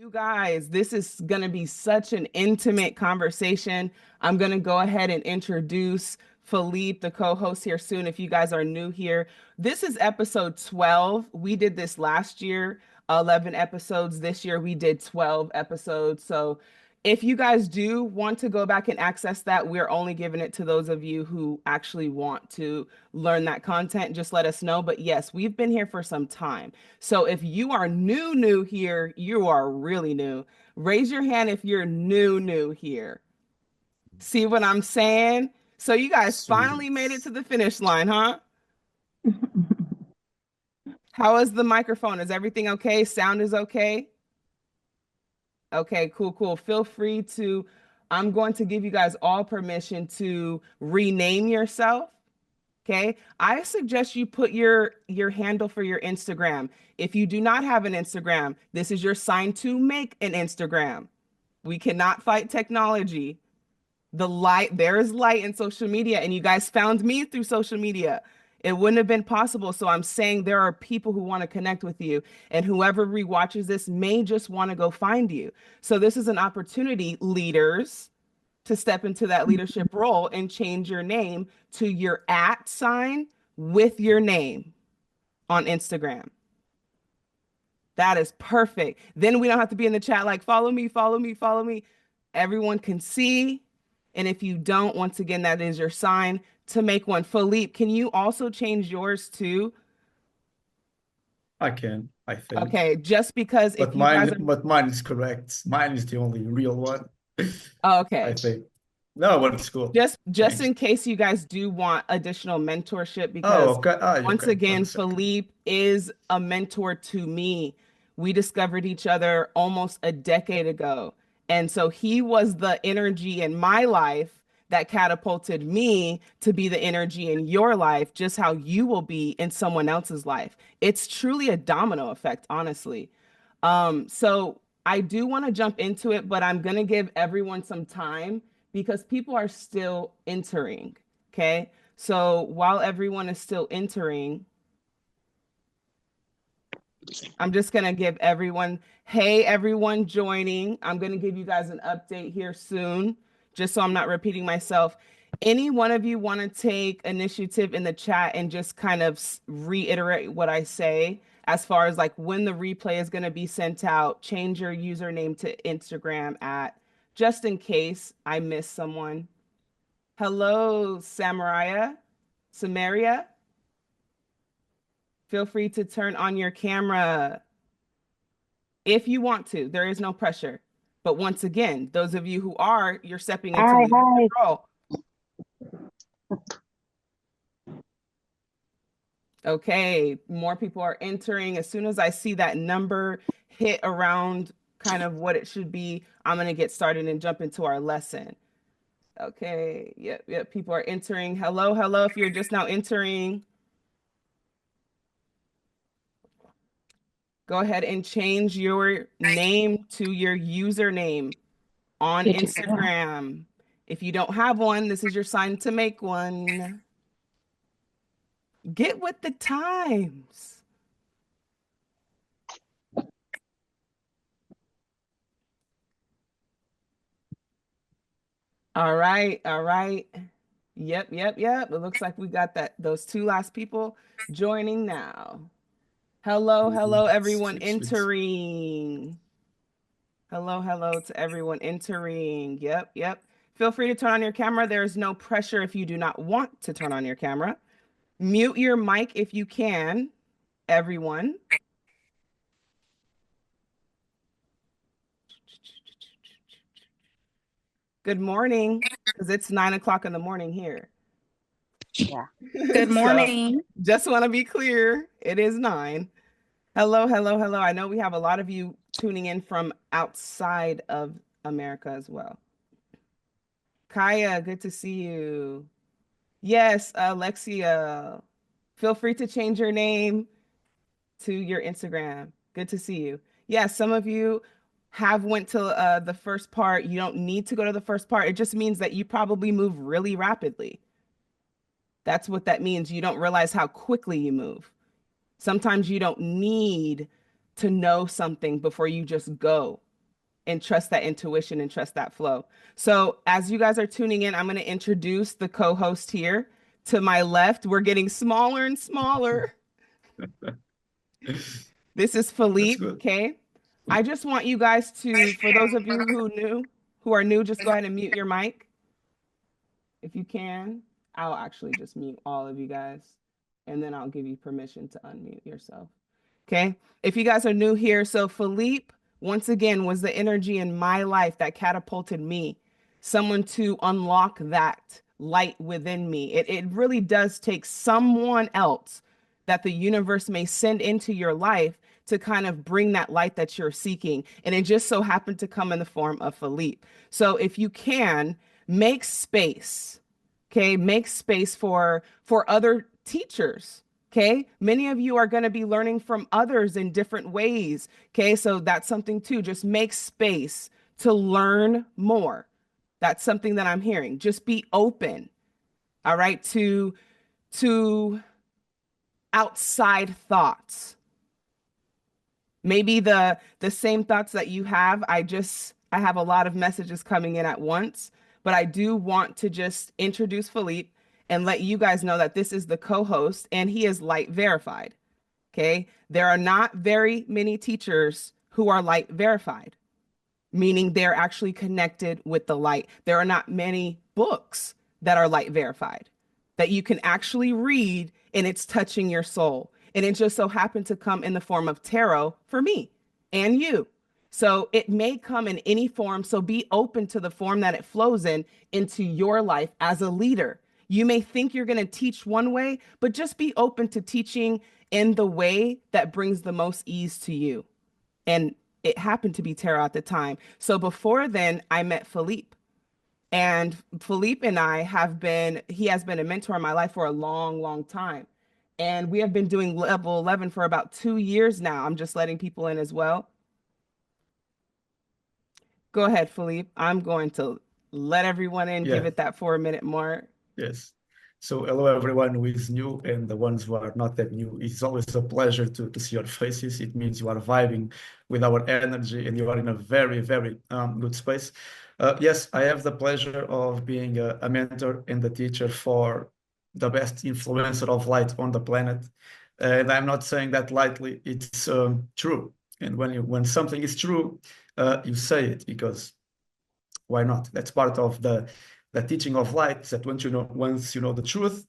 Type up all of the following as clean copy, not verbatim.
You guys, this is going to be such an intimate conversation. I'm going to go ahead and introduce Filipe, the co-host here soon. If you guys are new here, this is episode 12. We did this last year, 11 episodes. This year we did 12 episodes. So if you guys do want to go back and access that, we're only giving it to those of you who actually want to learn that content. Just let us know. But yes, we've been here for some time. So if you are new here, you are really new. Raise your hand if you're new here. See what I'm saying? So you guys Sweet. finally made it to the finish line, huh? How is the microphone? Is everything okay? Sound is okay? Okay, cool. Feel free to, I'm going to give you guys all permission to rename yourself. Okay. I suggest you put your handle for your Instagram. If you do not have an Instagram, this is your sign to make an Instagram. We cannot fight technology. There is light in social media, and you guys found me through social media. It wouldn't have been possible. So I'm saying there are people who want to connect with you, and whoever rewatches this may just want to go find you. So this is an opportunity, leaders, to step into that leadership role and change your name to your at sign with your name on Instagram. That is perfect. Then we don't have to be in the chat like, follow me, follow me, follow me. Everyone can see. And if you don't, once again, that is your sign to make one. Filipe, can you also change yours too? I can, I think. Okay, just because if But you guys mine, are, but mine is correct. Mine is the only real one, oh, I okay, think. No, but it's cool. just Thanks. in case you guys do want additional mentorship, Oh, because okay. Ah, once okay. One again, second. Filipe is a mentor to me. We discovered each other almost a decade ago. And so he was the energy in my life that catapulted me to be the energy in your life, just how you will be in someone else's life. It's truly a domino effect, honestly. So I do want to jump into it, but I'm going to give everyone some time because people are still entering. Okay. So while everyone is still entering, I'm just going to give everyone, hey, everyone joining. I'm going to give you guys an update here soon, just so I'm not repeating myself. Any one of you want to take initiative in the chat and just kind of reiterate what I say as far as like when the replay is going to be sent out, change your username to Instagram at just in case I miss someone. Hello, Samaria. Feel free to turn on your camera if you want to. There is no pressure. But once again, those of you who are, you're stepping into Hi, leadership hi. role. Okay, more people are entering. As soon as I see that number hit around kind of what it should be, I'm going to get started and jump into our lesson. Okay, yep. People are entering. Hello. If you're just now entering, go ahead and change your name to your username on Did you get it? Instagram. If you don't have one, this is your sign to make one. Get with the times. All right. Yep. It looks like we got those two last people joining now. Hello, everyone Sweet. entering. Hello to everyone entering. Yep. Feel free to turn on your camera. There is no pressure if you do not want to turn on your camera. Mute your mic if you can, everyone. Good morning, because it's 9 o'clock in the morning here. Yeah. Good So morning. just want to be clear, it is 9. Hello. I know we have a lot of you tuning in from outside of America as well. Kaya, good to see you. Yes, Alexia, feel free to change your name to your Instagram. Good to see you. Yeah, some of you have went to the first part. You don't need to go to the first part. It just means that you probably move really rapidly. That's what that means. You don't realize how quickly you move. Sometimes you don't need to know something before you just go. and trust that intuition and trust that flow. So as you guys are tuning in, I'm going to introduce the co-host here. To my left, we're getting smaller and smaller. This is Filipe, okay? I just want you guys to, for those of you who are new, just go ahead and mute your mic. If you can, I'll actually just mute all of you guys, and then I'll give you permission to unmute yourself. Okay? If you guys are new here, so Filipe, once again, was the energy in my life that catapulted me, someone to unlock that light within me. It really does take someone else that the universe may send into your life to kind of bring that light that you're seeking. And it just so happened to come in the form of Filipe. So if you can, make space, okay? Make space for other teachers, okay? Many of you are going to be learning from others in different ways, okay? So that's something too. Just make space to learn more. That's something that I'm hearing. Just be open, all right, to outside thoughts. Maybe the same thoughts that you have. I have a lot of messages coming in at once, but I do want to just introduce Filipe and let you guys know that this is the co-host and he is light verified. Okay? There are not very many teachers who are light verified, meaning they're actually connected with the light. There are not many books that are light verified that you can actually read and it's touching your soul. And it just so happened to come in the form of tarot for me and you. So it may come in any form. So be open to the form that it flows in into your life as a leader. You may think you're going to teach one way, but just be open to teaching in the way that brings the most ease to you. And it happened to be tarot at the time. So before then, I met Filipe. And Filipe and he has been a mentor in my life for a long, long time. And we have been doing level 11 for about 2 years now. I'm just letting people in as well. Go ahead, Filipe. I'm going to let everyone in, give it that 4-minute mark. Yes. So hello, everyone who is new and the ones who are not that new. It's always a pleasure to see your faces. It means you are vibing with our energy and you are in a very, very good space. Yes, I have the pleasure of being a mentor and a teacher for the best influencer of light on the planet. And I'm not saying that lightly, it's true. And when something is true, you say it because why not? That's part of the teaching of light, that once you know the truth,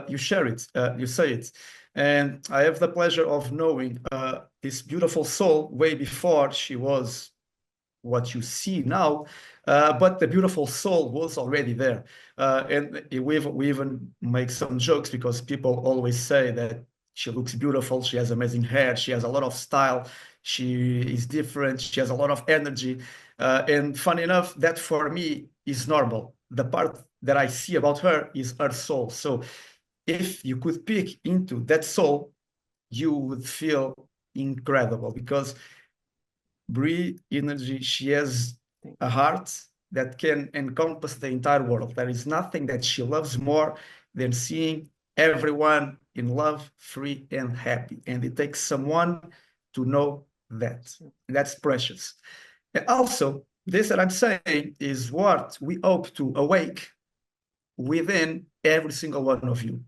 you share it, you say it. And I have the pleasure of knowing this beautiful soul way before she was what you see now, but the beautiful soul was already there. And we even make some jokes because people always say that she looks beautiful, she has amazing hair, she has a lot of style, she is different, she has a lot of energy. And funny enough, that for me is normal. The part that I see about her is her soul. So if you could peek into that soul, you would feel incredible because Brie energy, she has a heart that can encompass the entire world. There is nothing that she loves more than seeing everyone in love, free, and happy. And it takes someone to know that. And that's precious. And also, this that I'm saying is what we hope to awake within every single one of you,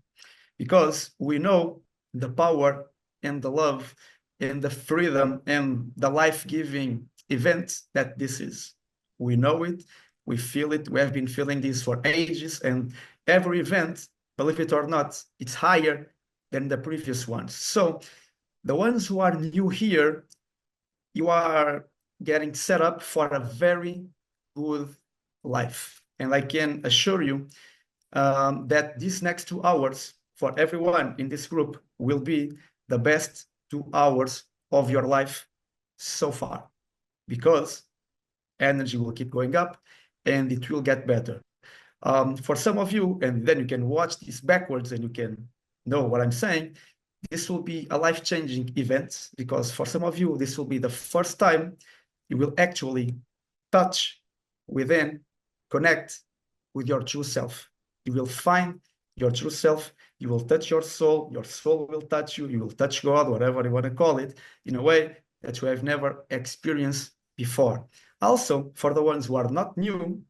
because we know the power and the love and the freedom and the life-giving event that this is. We know it, we feel it, we have been feeling this for ages, and every event, believe it or not, it's higher than the previous ones. So the ones who are new here, you are getting set up for a very good life. And I can assure you that these next 2 hours for everyone in this group will be the best 2 hours of your life so far, because energy will keep going up and it will get better. For some of you, and then you can watch this backwards and you can know what I'm saying, this will be a life-changing event, because for some of you, this will be the first time you will actually touch within, connect with your true self. You will find your true self. You will touch your soul will touch you. You will touch God, whatever you want to call it, in a way that you have never experienced before. Also, for the ones who are not new,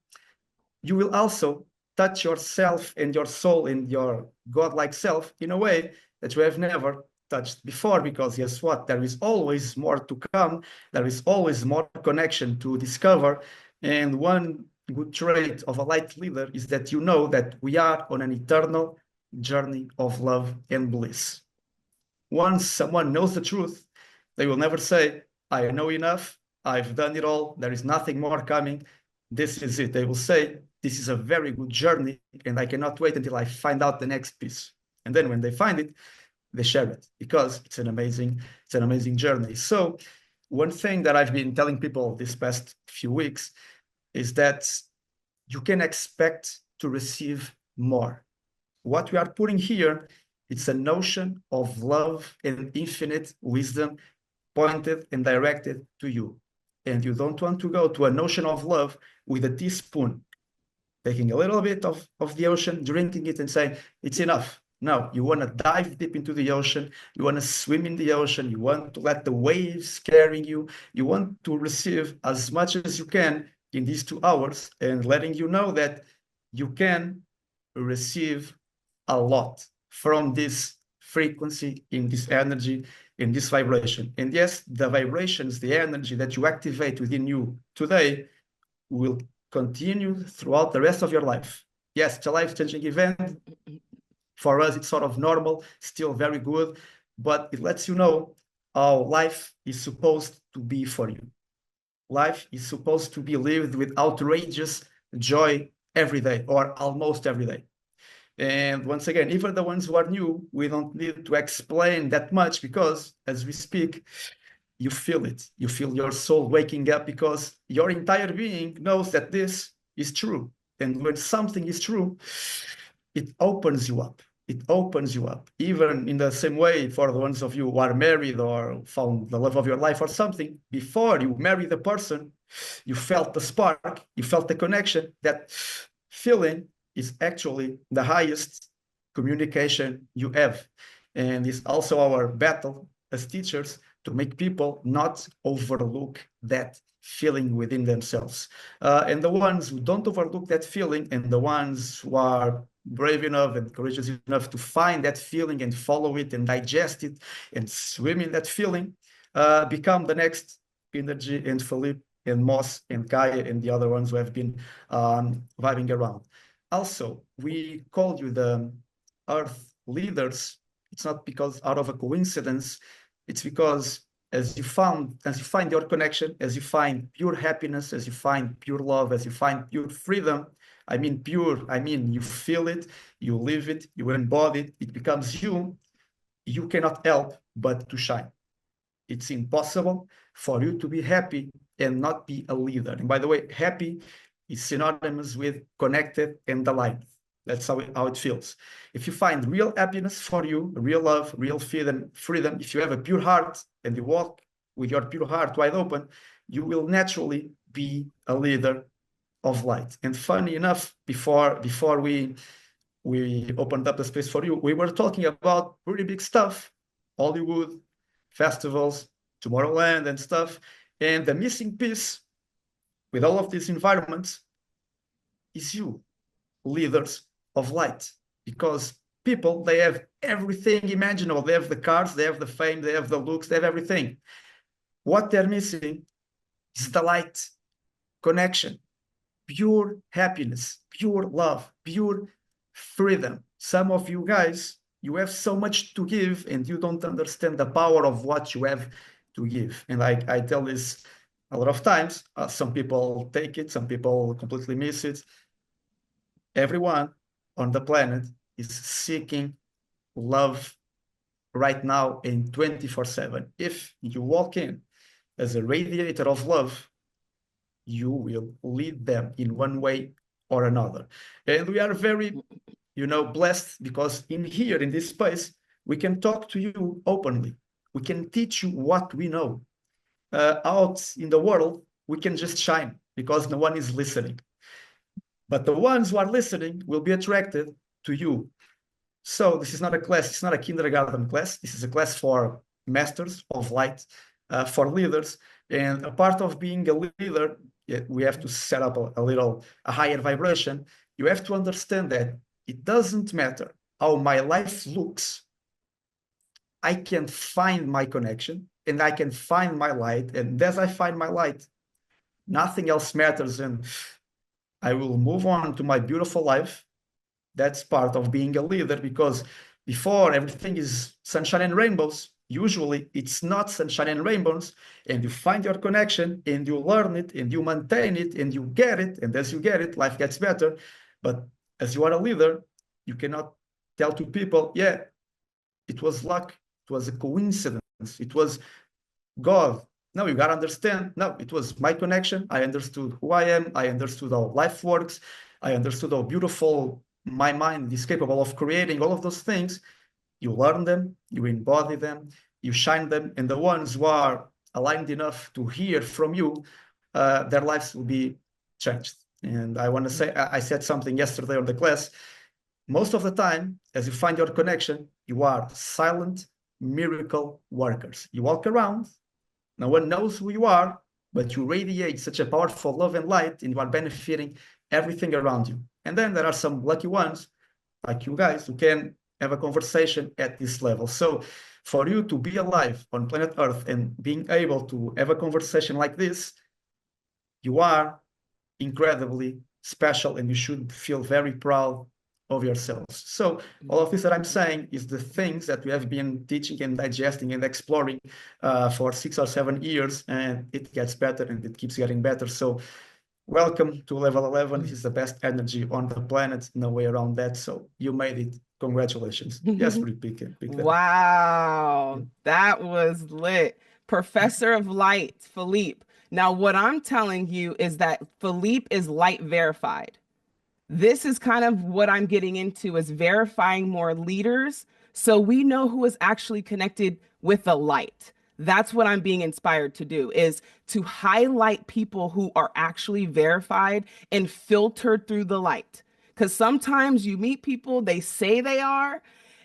you will also touch yourself and your soul and your godlike self in a way that you have never touched before, because guess what? There is always more to come. There is always more connection to discover. And one good trait of a light leader is that you know that we are on an eternal journey of love and bliss. Once someone knows the truth, they will never say, I know enough, I've done it all, there is nothing more coming, this is it. They will say, this is a very good journey, and I cannot wait until I find out the next piece. And then when they find it, they share it, because it's an amazing journey. So one thing that I've been telling people this past few weeks is that you can expect to receive more. What we are putting here, it's a notion of love and infinite wisdom pointed and directed to you. And you don't want to go to a notion of love with a teaspoon, taking a little bit of the ocean, drinking it and saying, it's enough. No, you want to dive deep into the ocean. You want to swim in the ocean. You want to let the waves carrying you. You want to receive as much as you can in these 2 hours, and letting you know that you can receive a lot from this frequency, in this energy, in this vibration. And yes, the vibrations, the energy that you activate within you today will continue throughout the rest of your life. Yes, it's a life-changing event. For us, it's sort of normal, still very good, but it lets you know how life is supposed to be for you. Life is supposed to be lived with outrageous joy every day, or almost every day. And once again, even the ones who are new, we don't need to explain that much, because as we speak, you feel it. You feel your soul waking up, because your entire being knows that this is true. And when something is true, it opens you up. It opens you up. Even in the same way, for the ones of you who are married or found the love of your life or something, before you marry the person, you felt the spark, you felt the connection. That feeling is actually the highest communication you have. And it's also our battle as teachers to make people not overlook that feeling within themselves. And the ones who don't overlook that feeling, and the ones who are brave enough and courageous enough to find that feeling and follow it and digest it and swim in that feeling, become the next InnerG and Filipe and Moss and Kaya and the other ones who have been vibing around. Also, we call you the Earth leaders. It's not because out of a coincidence. It's because as you find your connection, as you find pure happiness, as you find pure love, as you find pure freedom, I mean pure, I mean you feel it, you live it, you embody it, it becomes you, you cannot help but to shine. It's impossible for you to be happy and not be a leader. And by the way, happy is synonymous with connected and aligned. That's how it feels. If you find real happiness for you, real love, real freedom, if you have a pure heart and you walk with your pure heart wide open, you will naturally be a leader of light. And funny enough, before we opened up the space for you, we were talking about pretty big stuff, Hollywood, festivals, Tomorrowland and stuff. And the missing piece with all of these environments is you, leaders of light. Because people, they have everything imaginable. They have the cars, they have the fame, they have the looks, they have everything. What they're missing is the light connection, pure happiness, pure love, pure freedom. Some of you guys, you have so much to give and you don't understand the power of what you have to give. And I tell this a lot of times. Some people take it, some people completely miss it. Everyone on the planet is seeking love right now and 24/7. If you walk in as a radiator of love, you will lead them in one way or another. And we are very, blessed, because in here, in this space, we can talk to you openly. We can teach you what we know. Out in the world, we can just shine because no one is listening. But the ones who are listening will be attracted to you. So this is not a class, it's not a kindergarten class. This is a class for masters of light, for leaders. And a part of being a leader we have to set up a higher vibration. You have to understand that it doesn't matter how my life looks. I can find my connection and I can find my light. And as I find my light, nothing else matters. And I will move on to my beautiful life. That's part of being a leader, because before everything is sunshine and rainbows, usually it's not sunshine and rainbows, and you find your connection and you learn it and you maintain it and you get it. And as you get it, life gets better. But as you are a leader, you cannot tell to people, yeah, it was luck. It was a coincidence. It was God. No, you got to understand. No, it was my connection. I understood who I am. I understood how life works. I understood how beautiful my mind is capable of creating all of those things. You learn them, you embody them, you shine them, and the ones who are aligned enough to hear from you, their lives will be changed. And I want to say, I said something yesterday on the class. Most of the time, as you find your connection, you are silent miracle workers. You walk around, no one knows who you are, but you radiate such a powerful love and light, and you are benefiting everything around you. And then there are some lucky ones, like you guys, who can have a conversation at this level. So for you to be alive on planet Earth and being able to have a conversation like this, you are incredibly special, and you should feel very proud of yourselves. So all of this that I'm saying is the things that we have been teaching and digesting and exploring for 6 or 7 years, and it gets better and it keeps getting better. So welcome to level 11. This is the best energy on the planet, no way around that. So you made it. Congratulations. Yes, pick that. Wow, that was lit. Professor of Light, Filipe. Now, what I'm telling you is that Filipe is light verified. This is kind of what I'm getting into, is verifying more leaders so we know who is actually connected with the light. That's what I'm being inspired to do, is to highlight people who are actually verified and filtered through the light. Because sometimes you meet people, they say they are,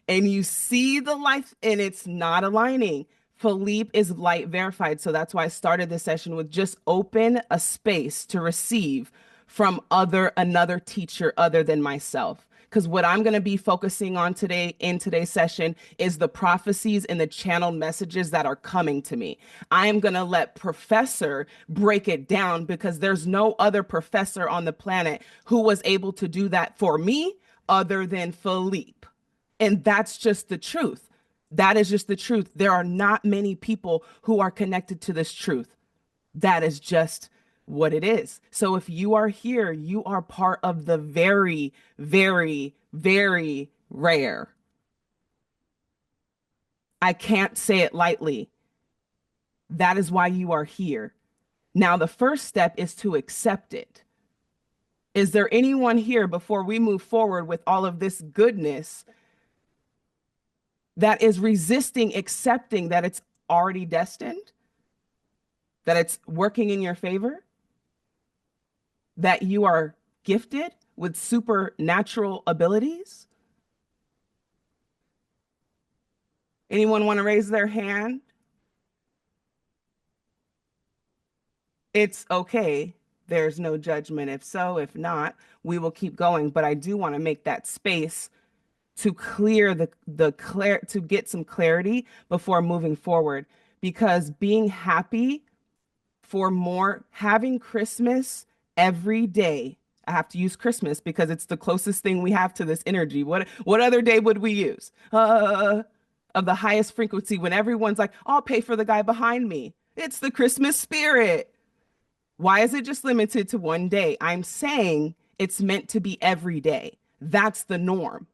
and you see the life and it's not aligning. Filipe is light verified. So that's why I started this session with just open a space to receive from another teacher other than myself. Because what I'm going to be focusing on today in today's session is the prophecies and the channeled messages that are coming to me. I am going to let Professor break it down, because there's no other professor on the planet who was able to do that for me other than Filipe. And that's just the truth. That is just the truth. There are not many people who are connected to this truth. That is just what it is. So if you are here, you are part of the very, very, very rare. I can't say it lightly. That is why you are here. Now, the first step is to accept it. Is there anyone here, before we move forward with all of this goodness, that is resisting accepting that it's already destined? That it's working in your favor? That you are gifted with supernatural abilities? Anyone want to raise their hand? It's okay. There's no judgment. If so, if not, we will keep going. But I do want to make that space to clear to get some clarity before moving forward, because being happy for more, having Christmas every day. I have to use Christmas because it's the closest thing we have to this energy. What other day would we use? Of the highest frequency, when everyone's like, I'll pay for the guy behind me. It's the Christmas spirit. Why is it just limited to one day? I'm saying it's meant to be every day. That's the norm.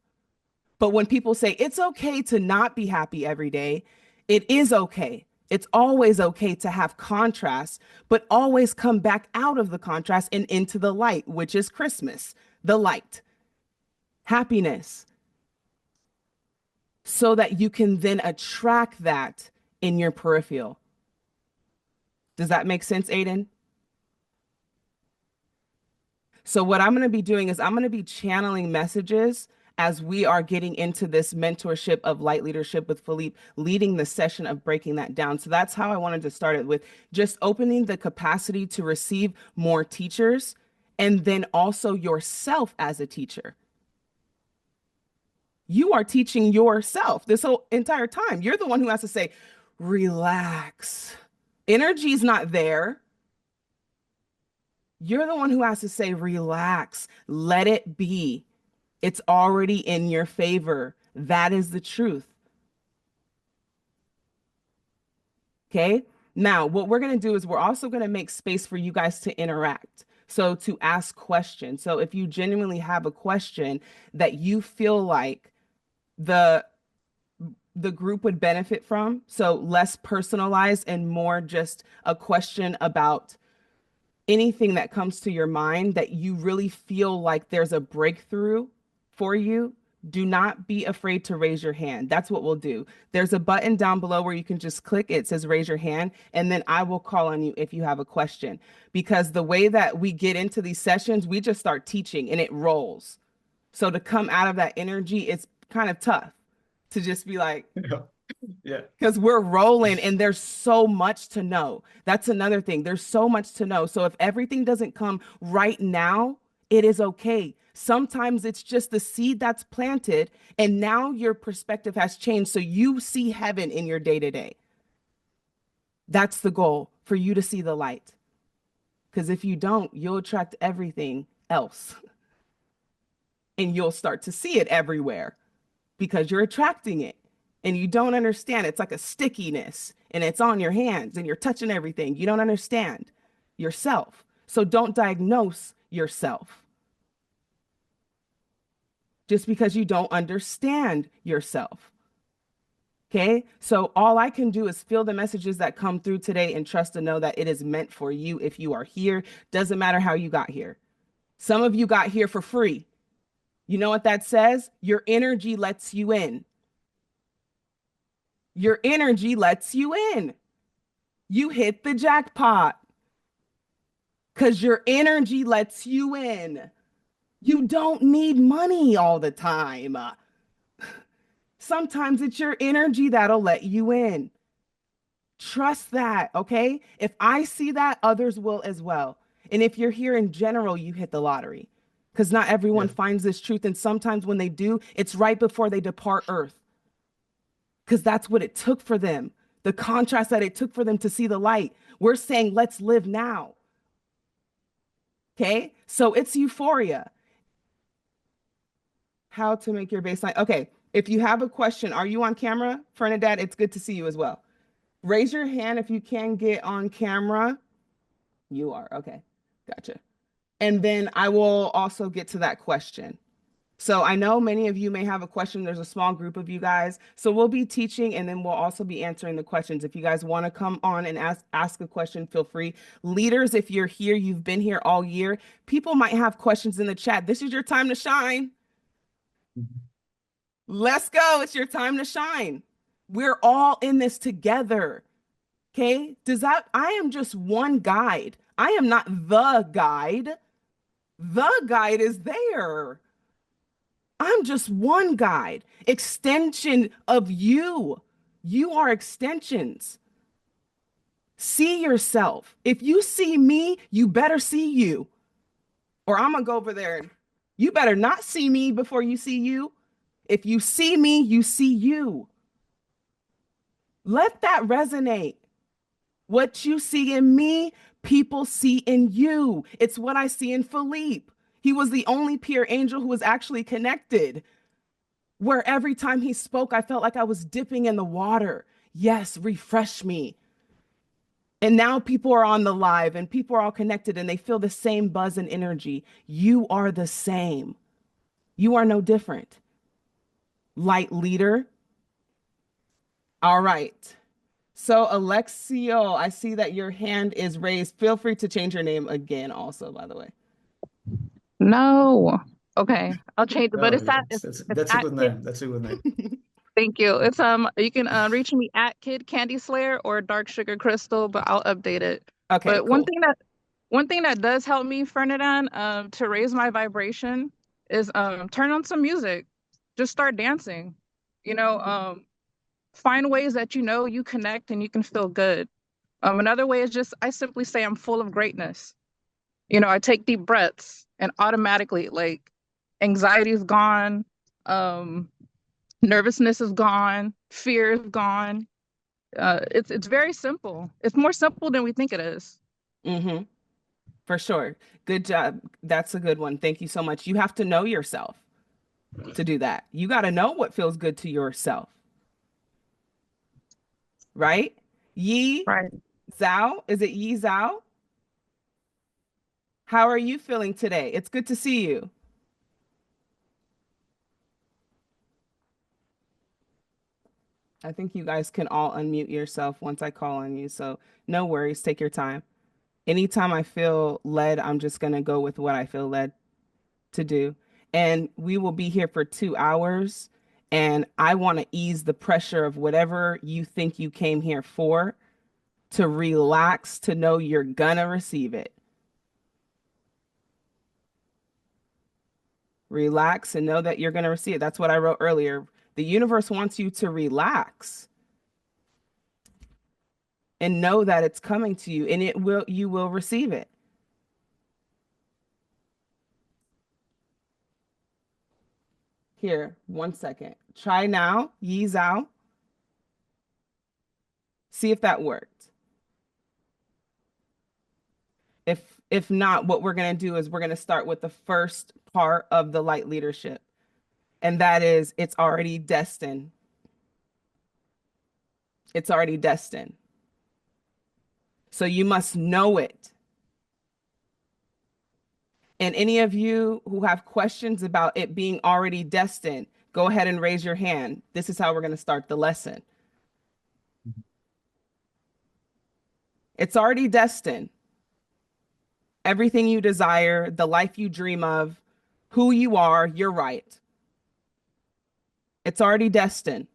But when people say it's okay to not be happy every day, it is okay. It's always okay to have contrast, but always come back out of the contrast and into the light, which is Christmas, the light, happiness, so that you can then attract that in your peripheral. Does that make sense, Aiden? So what I'm going to be doing is I'm going to be channeling messages as we are getting into this mentorship of light leadership with Filipe, leading the session of breaking that down. So that's how I wanted to start it, with just opening the capacity to receive more teachers, and then also yourself as a teacher. You are teaching yourself this whole entire time. You're the one who has to say, relax. Energy is not there. You're the one who has to say, relax, let it be. It's already in your favor. That is the truth. Okay. Now, what we're going to do is we're also going to make space for you guys to interact. So to ask questions. So if you genuinely have a question that you feel like the group would benefit from, so less personalized and more just a question about anything that comes to your mind that you really feel like there's a breakthrough for you, do not be afraid to raise your hand. That's what we'll do. There's a button down below where you can just click. It says raise your hand, and then I will call on you if you have a question. Because the way that we get into these sessions, we just start teaching and it rolls. So to come out of that energy, it's kind of tough to just be like, yeah, because we're rolling and there's so much to know. That's another thing. There's so much to know. So if everything doesn't come right now, it is okay. Sometimes it's just the seed that's planted, and now your perspective has changed. So you see heaven in your day to day. That's the goal, for you to see the light. Because if you don't, you'll attract everything else. And you'll start to see it everywhere because you're attracting it. And you don't understand. It's like a stickiness, and it's on your hands and you're touching everything. You don't understand yourself. So don't diagnose yourself just because you don't understand yourself. Okay. So all I can do is feel the messages that come through today and trust to know that it is meant for you. If you are here, doesn't matter how you got here. Some of you got here for free. You know what that says? Your energy lets you in. Your energy lets you in. You hit the jackpot because your energy lets you in. You don't need money all the time. Sometimes it's your energy that'll let you in. Trust that, okay? If I see that, others will as well. And if you're here in general, you hit the lottery, because not everyone finds this truth. And sometimes when they do, it's right before they depart Earth, because that's what it took for them. The contrast that it took for them to see the light. We're saying, let's live now. Okay, so it's euphoria. How to make your baseline. Okay, if you have a question, are you on camera, Fernandette? It's good to see you as well. Raise your hand if you can get on camera. You are, okay, gotcha. And then I will also get to that question. So I know many of you may have a question. There's a small group of you guys. So we'll be teaching, and then we'll also be answering the questions. If you guys want to come on and ask a question, feel free. Leaders, if you're here, you've been here all year. People might have questions in the chat. This is your time to shine. Let's go. It's your time to shine. We're all in this together. Okay? I am just one guide. I am not the guide. The guide is there. I'm just one guide, extension of you. You are extensions. See yourself. If you see me, you better see you. Or I'm going to go over there and you better not see me before you see you. If you see me, you see you. Let that resonate. What you see in me, people see in you. It's what I see in Filipe. He was the only pure angel who was actually connected, where every time he spoke, I felt like I was dipping in the water. Yes, refresh me. And now people are on the live and people are all connected and they feel the same buzz and energy. You are the same. You are no different. Light leader. All right. So Alexio, I see that your hand is raised. Feel free to change your name again also, by the way. No. Okay, I'll change it, but it's at that's a good name. That's a good name. Thank you. It's you can reach me at Kid Candy Slayer or Dark Sugar Crystal, but I'll update it. Okay. But cool. one thing that does help me, Fernandette, to raise my vibration is turn on some music. just start dancing. You know, find ways that you connect and you can feel good. Another way is just I simply say I'm full of greatness. I take deep breaths and automatically like anxiety is gone, nervousness is gone, fear is gone. It's very simple. It's more simple than we think it is. Mm-hmm. For sure. Good job. That's a good one. Thank you so much. You have to know yourself to do that. You got to know what feels good to yourself. Right? Yi Right. Zhao, is it Yi Zhao? How are you feeling today? It's good to see you. I think you guys can all unmute yourself once I call on you. So no worries. Take your time. Anytime I feel led, I'm just going to go with what I feel led to do. And we will be here for 2 hours. And I want to ease the pressure of whatever you think you came here for, to relax, to know you're gonna receive it. Relax and know that you're gonna receive it. That's what I wrote earlier. The universe wants you to relax and know that it's coming to you, and you will receive it. Here, 1 second. Try now, Yi Zhao. See if that worked. If not, what we're going to do is we're going to start with the first part of the light leadership. And that is, it's already destined. It's already destined. So you must know it. And any of you who have questions about it being already destined, go ahead and raise your hand. This is how we're going to start the lesson. It's already destined. Everything you desire, the life you dream of, who you are, you're right. It's already destined.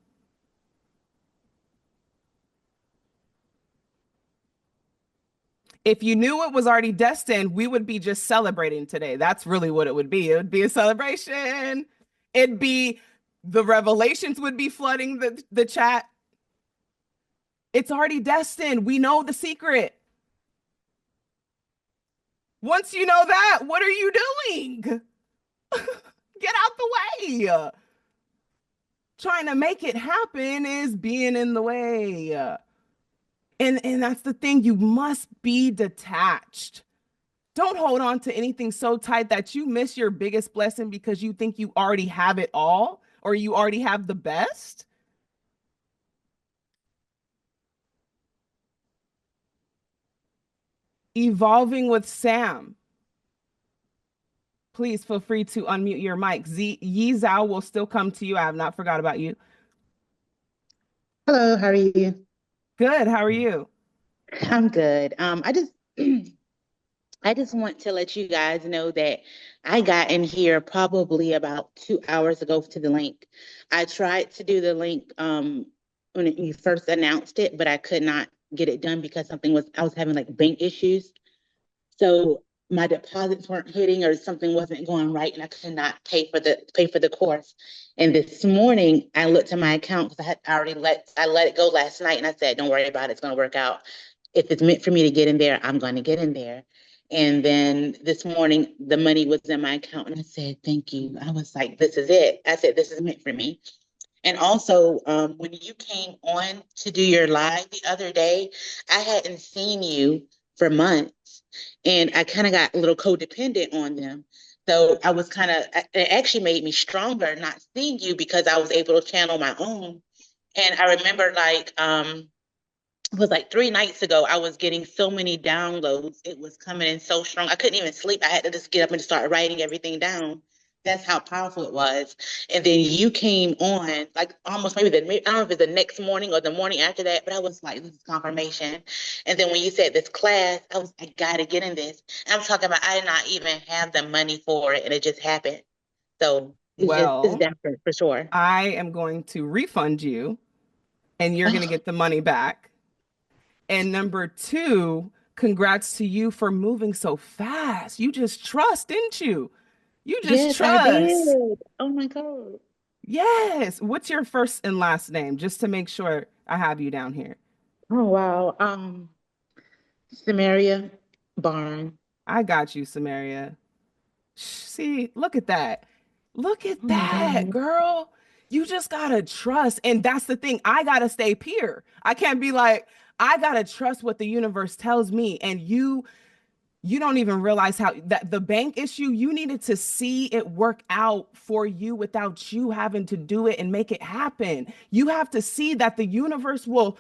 If you knew it was already destined, we would be just celebrating today. That's really what it would be. It would be a celebration. It'd be, the revelations would be flooding the chat. It's already destined. We know the secret. Once you know that, what are you doing? Get out the way. Trying to make it happen is being in the way. And that's the thing. You must be detached. Don't hold on to anything so tight that you miss your biggest blessing because you think you already have it all or you already have the best. Evolving with Sam. Please feel free to unmute your mic. Yi Zhao will still come to you. I have not forgot about you. Hello, how are you? Good. How are you? I'm good. I just want to let you guys know that I got in here probably about 2 hours ago to the link. I tried to do the link when you first announced it, but I could not get it done because I was having like bank issues. So my deposits weren't hitting or something wasn't going right and I could not pay for the course. And this morning I looked at my account because I had already let it go last night and I said, don't worry about it, it's gonna work out. If it's meant for me to get in there, I'm gonna get in there. And then this morning the money was in my account and I said, thank you. I was like, this is it. I said, this is meant for me. And also, when you came on to do your live the other day, I hadn't seen you for months and I kind of got a little codependent on them. So I was it actually made me stronger not seeing you because I was able to channel my own. And I remember it was like 3 nights ago, I was getting so many downloads. It was coming in so strong. I couldn't even sleep. I had to just get up and start writing everything down. That's how powerful it was. And then you came on, like almost maybe I don't know if it's the next morning or the morning after that, but I was like, this is confirmation. And then when you said this class, I gotta get in this. And I'm talking about, I did not even have the money for it, and it just happened. So it's different for sure. I am going to refund you, and you're going to get the money back. And number two, congrats to you for moving so fast. You just trust, didn't you? You just Yes, trust. I did. Oh my God. Yes. What's your first and last name? Just to make sure I have you down here. Oh wow. Samaria Barn. I got you, Samaria. See, look at that. Look at Oh my that, God. girl. You just gotta trust. And that's the thing. I gotta stay pure. I can't be like, I gotta trust what the universe tells me. And you don't even realize how that the bank issue, you needed to see it work out for you without you having to do it and make it happen. You have to see that the universe will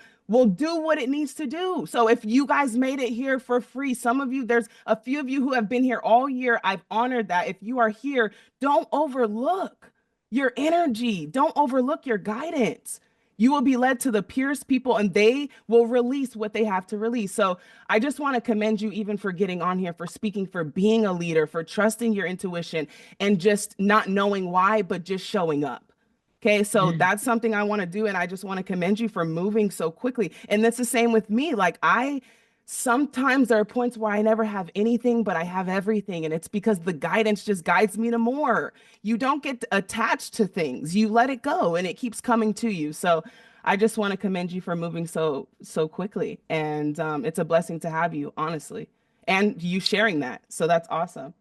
do what it needs to do. So if you guys made it here for free, some of you, there's a few of you who have been here all year. I've honored that. If you are here, don't overlook your energy. Don't overlook your guidance. You will be led to the purest people and they will release what they have to release. So I just want to commend you even for getting on here, for speaking, for being a leader, for trusting your intuition and just not knowing why, but just showing up. Okay, so that's something I want to do. And I just want to commend you for moving so quickly. And that's the same with me. Like, I sometimes there are points where I never have anything, but I have everything. And it's because the guidance just guides me to more. You don't get attached to things, you let it go and it keeps coming to you. So I just want to commend you for moving so quickly. And it's a blessing to have you, honestly, and you sharing that. So that's awesome.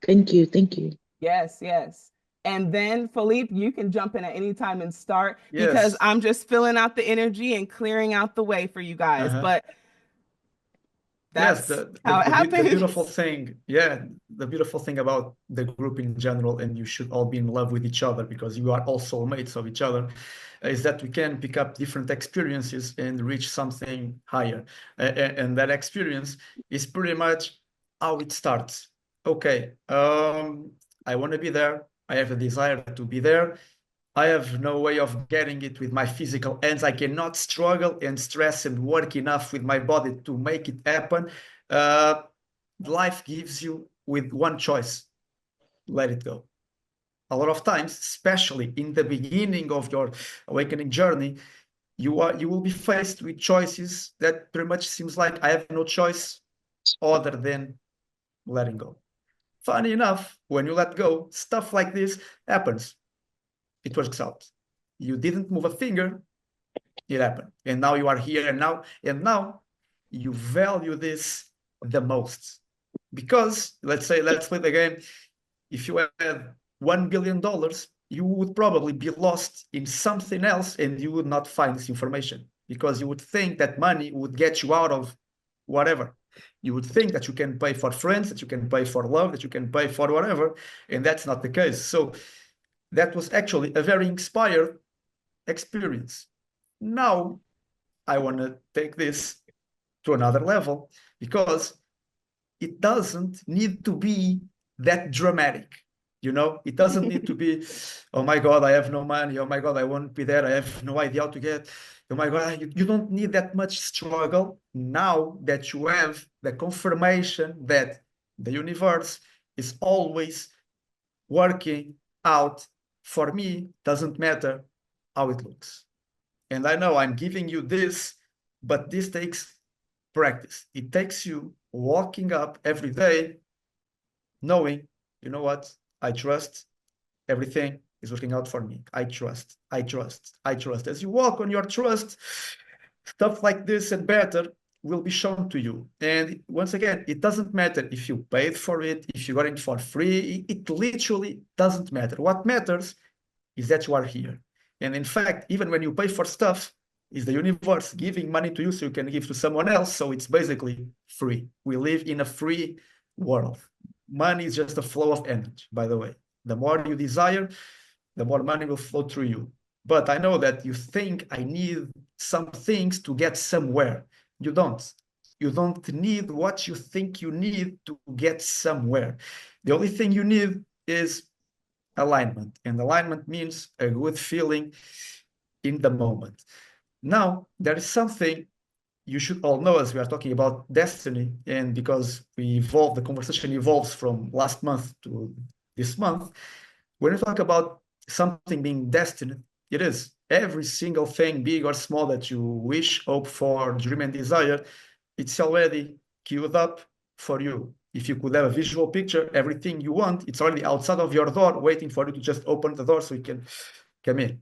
Thank you. Thank you. Yes, yes. And then Philippe, you can jump in at any time and start because Yes. I'm just filling out the energy and clearing out the way for you guys. Uh-huh. But Yes, that's how it the beautiful happens. thing, yeah, the beautiful thing about the group in general, and you should all be in love with each other because you are all soulmates of each other, is that we can pick up different experiences and reach something higher. And that experience is pretty much how it starts. Okay, I want to be there. I have a desire to be there. I have no way of getting it with my physical hands. I cannot struggle and stress and work enough with my body to make it happen. Uh, Life gives you with one choice: let it go. A lot of times, especially in the beginning of your awakening journey, you will be faced with choices that pretty much seems like I have no choice other than letting go. Funny enough, when you let go, stuff like this happens. It works out. You didn't move a finger, it happened. And now you are here and now you value this the most. Because let's play the game. If you had $1 billion, you would probably be lost in something else and you would not find this information because you would think that money would get you out of whatever. You would think that you can pay for friends, that you can pay for love, that you can pay for whatever, and that's not the case. So that was actually a very inspired experience. Now I want to take this to another level because it doesn't need to be that dramatic. It doesn't need to be, oh my God, I have no money. Oh my God, I won't be there. I have no idea how to get. Oh my God, you don't need that much struggle now that you have the confirmation that the universe is always working out for me, doesn't matter how it looks. And I know I'm giving you this, but this takes practice. It takes you walking up every day, knowing, you know what, I trust everything is working out for me. I trust, I trust, I trust. As you walk on your trust, stuff like this and better will be shown to you. And once again, it doesn't matter if you paid for it, if you got it for free, it literally doesn't matter. What matters is that you are here. And in fact, even when you pay for stuff, is the universe giving money to you so you can give to someone else. So it's basically free. We live in a free world. Money is just a flow of energy, by the way. The more you desire, the more money will flow through you. But I know that you think I need some things to get somewhere. You don't. You don't need what you think you need to get somewhere. The only thing you need is alignment. And alignment means a good feeling in the moment. Now, there is something you should all know as we are talking about destiny, and because the conversation evolves from last month to this month. When we talk about something being destined, it is every single thing, big or small, that you wish, hope for, dream, and desire. It's already queued up for you. If you could have a visual picture, everything you want, it's already outside of your door, waiting for you to just open the door so you can come in.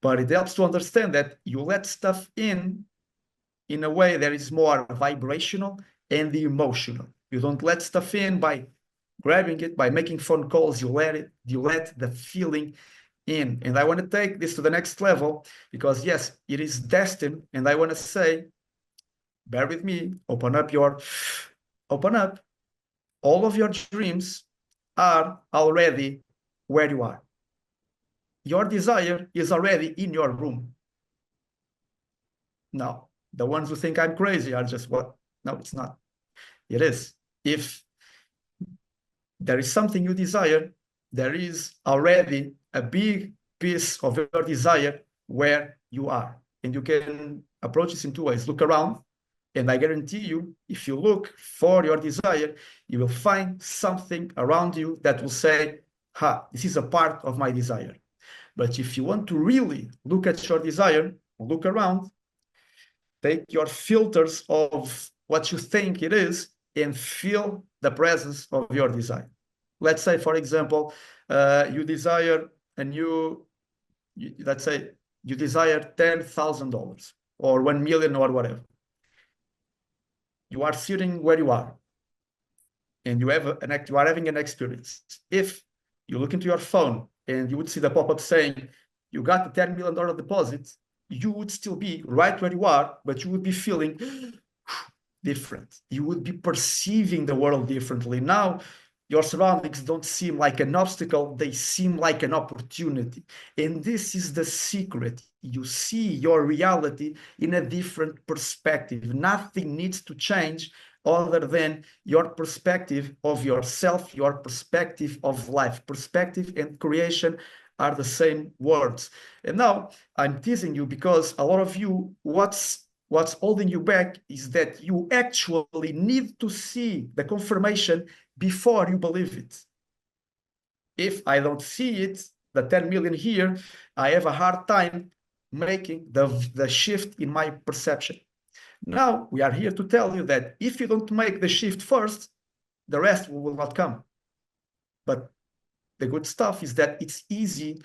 But it helps to understand that you let stuff in a way that is more vibrational and emotional. You don't let stuff in by grabbing it, by making phone calls. You let the feeling in. And I want to take this to the next level because yes, it is destined. And I want to say, bear with me, open up. All of your dreams are already where you are. Your desire is already in your room. Now, the ones who think I'm crazy are just what? No, it's not. It is. If there is something you desire, there is already a big piece of your desire where you are. And you can approach this in two ways. Look around, and I guarantee you, if you look for your desire, you will find something around you that will say, ha, this is a part of my desire. But if you want to really look at your desire, look around, take your filters of what you think it is and feel the presence of your desire. Let's say, for example, you desire let's say you desire $10,000 or 1 million or whatever. You are sitting where you are and you are having an experience. If you look into your phone and you would see the pop-up saying, you got the $10 million deposit, you would still be right where you are, but you would be feeling different. You would be perceiving the world differently. Now, your surroundings don't seem like an obstacle, they seem like an opportunity. And this is the secret. You see your reality in a different perspective. Nothing needs to change other than your perspective of yourself, your perspective of life. Perspective and creation are the same words. And now I'm teasing you because a lot of you, what's holding you back is that you actually need to see the confirmation before you believe it. If I don't see it, the 10 million here, I have a hard time making the shift in my perception. Now, we are here to tell you that if you don't make the shift first, the rest will not come. But the good stuff is that it's easy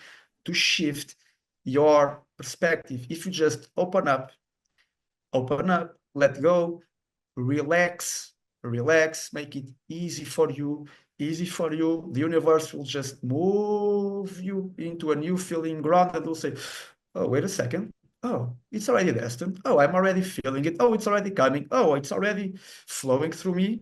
to shift your perspective if you just open up, let go, relax, make it easy for you. The universe will just move you into a new feeling ground and will say, oh, wait a second. Oh, it's already destined. Oh, I'm already feeling it. Oh, it's already coming. Oh, it's already flowing through me.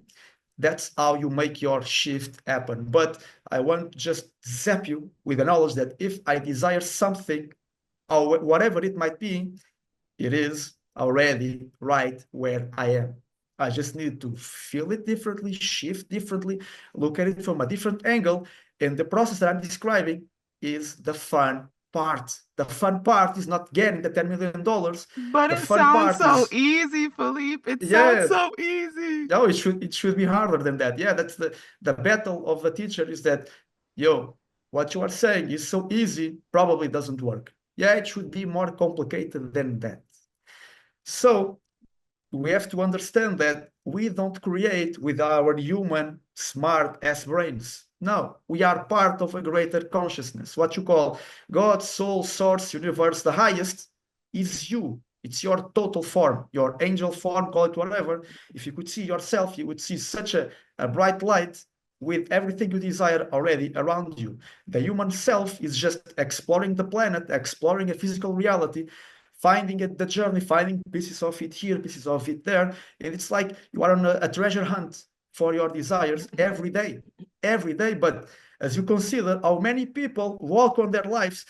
That's how you make your shift happen. But I want to just zap you with the knowledge that if I desire something, or whatever it might be, it is already right where I am. I just need to feel it differently, shift differently, look at it from a different angle. And the process that I'm describing is the fun part. The fun part is not getting the $10 million. But The it fun sounds part so is, easy, Filipe. It yeah, sounds so easy. no, it should be harder than that. Yeah, that's the battle of the teacher is that, yo, what you are saying is so easy, probably doesn't work. Yeah, it should be more complicated than that. So we have to understand that we don't create with our human smart ass brains. No, we are part of a greater consciousness. What you call God, soul, source, universe, the highest is you. It's your total form, your angel form, call it whatever. If you could see yourself, you would see such a bright light with everything you desire already around you. The human self is just exploring the planet, exploring a physical reality, finding it, the journey, finding pieces of it here, pieces of it there. And it's like you are on a treasure hunt for your desires every day. But as you consider how many people walk on their lives,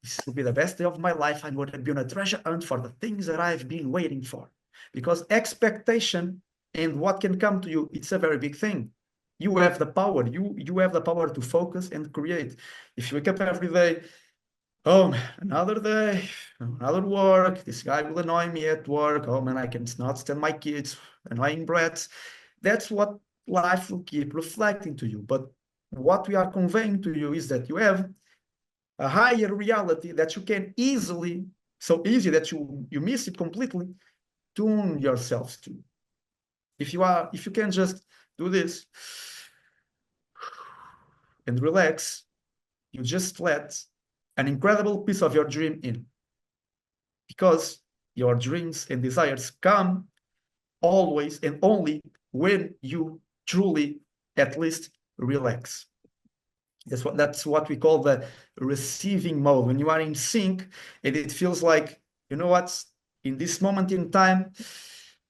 this will be the best day of my life. I'm going to be on a treasure hunt for the things that I've been waiting for. Because expectation and what can come to you, it's a very big thing. You have the power. You have the power to focus and create. If you wake up every day, oh, another day, another work. This guy will annoy me at work. Oh man, I cannot stand my kids, annoying brats. That's what life will keep reflecting to you. But what we are conveying to you is that you have a higher reality that you can easily, so easy that you miss it completely, tune yourselves to. If you can just do this and relax, you just let an incredible piece of your dream in. Because your dreams and desires come always and only when you truly, at least, relax. That's what we call the receiving mode. When you are in sync and it feels like, you know what, in this moment in time,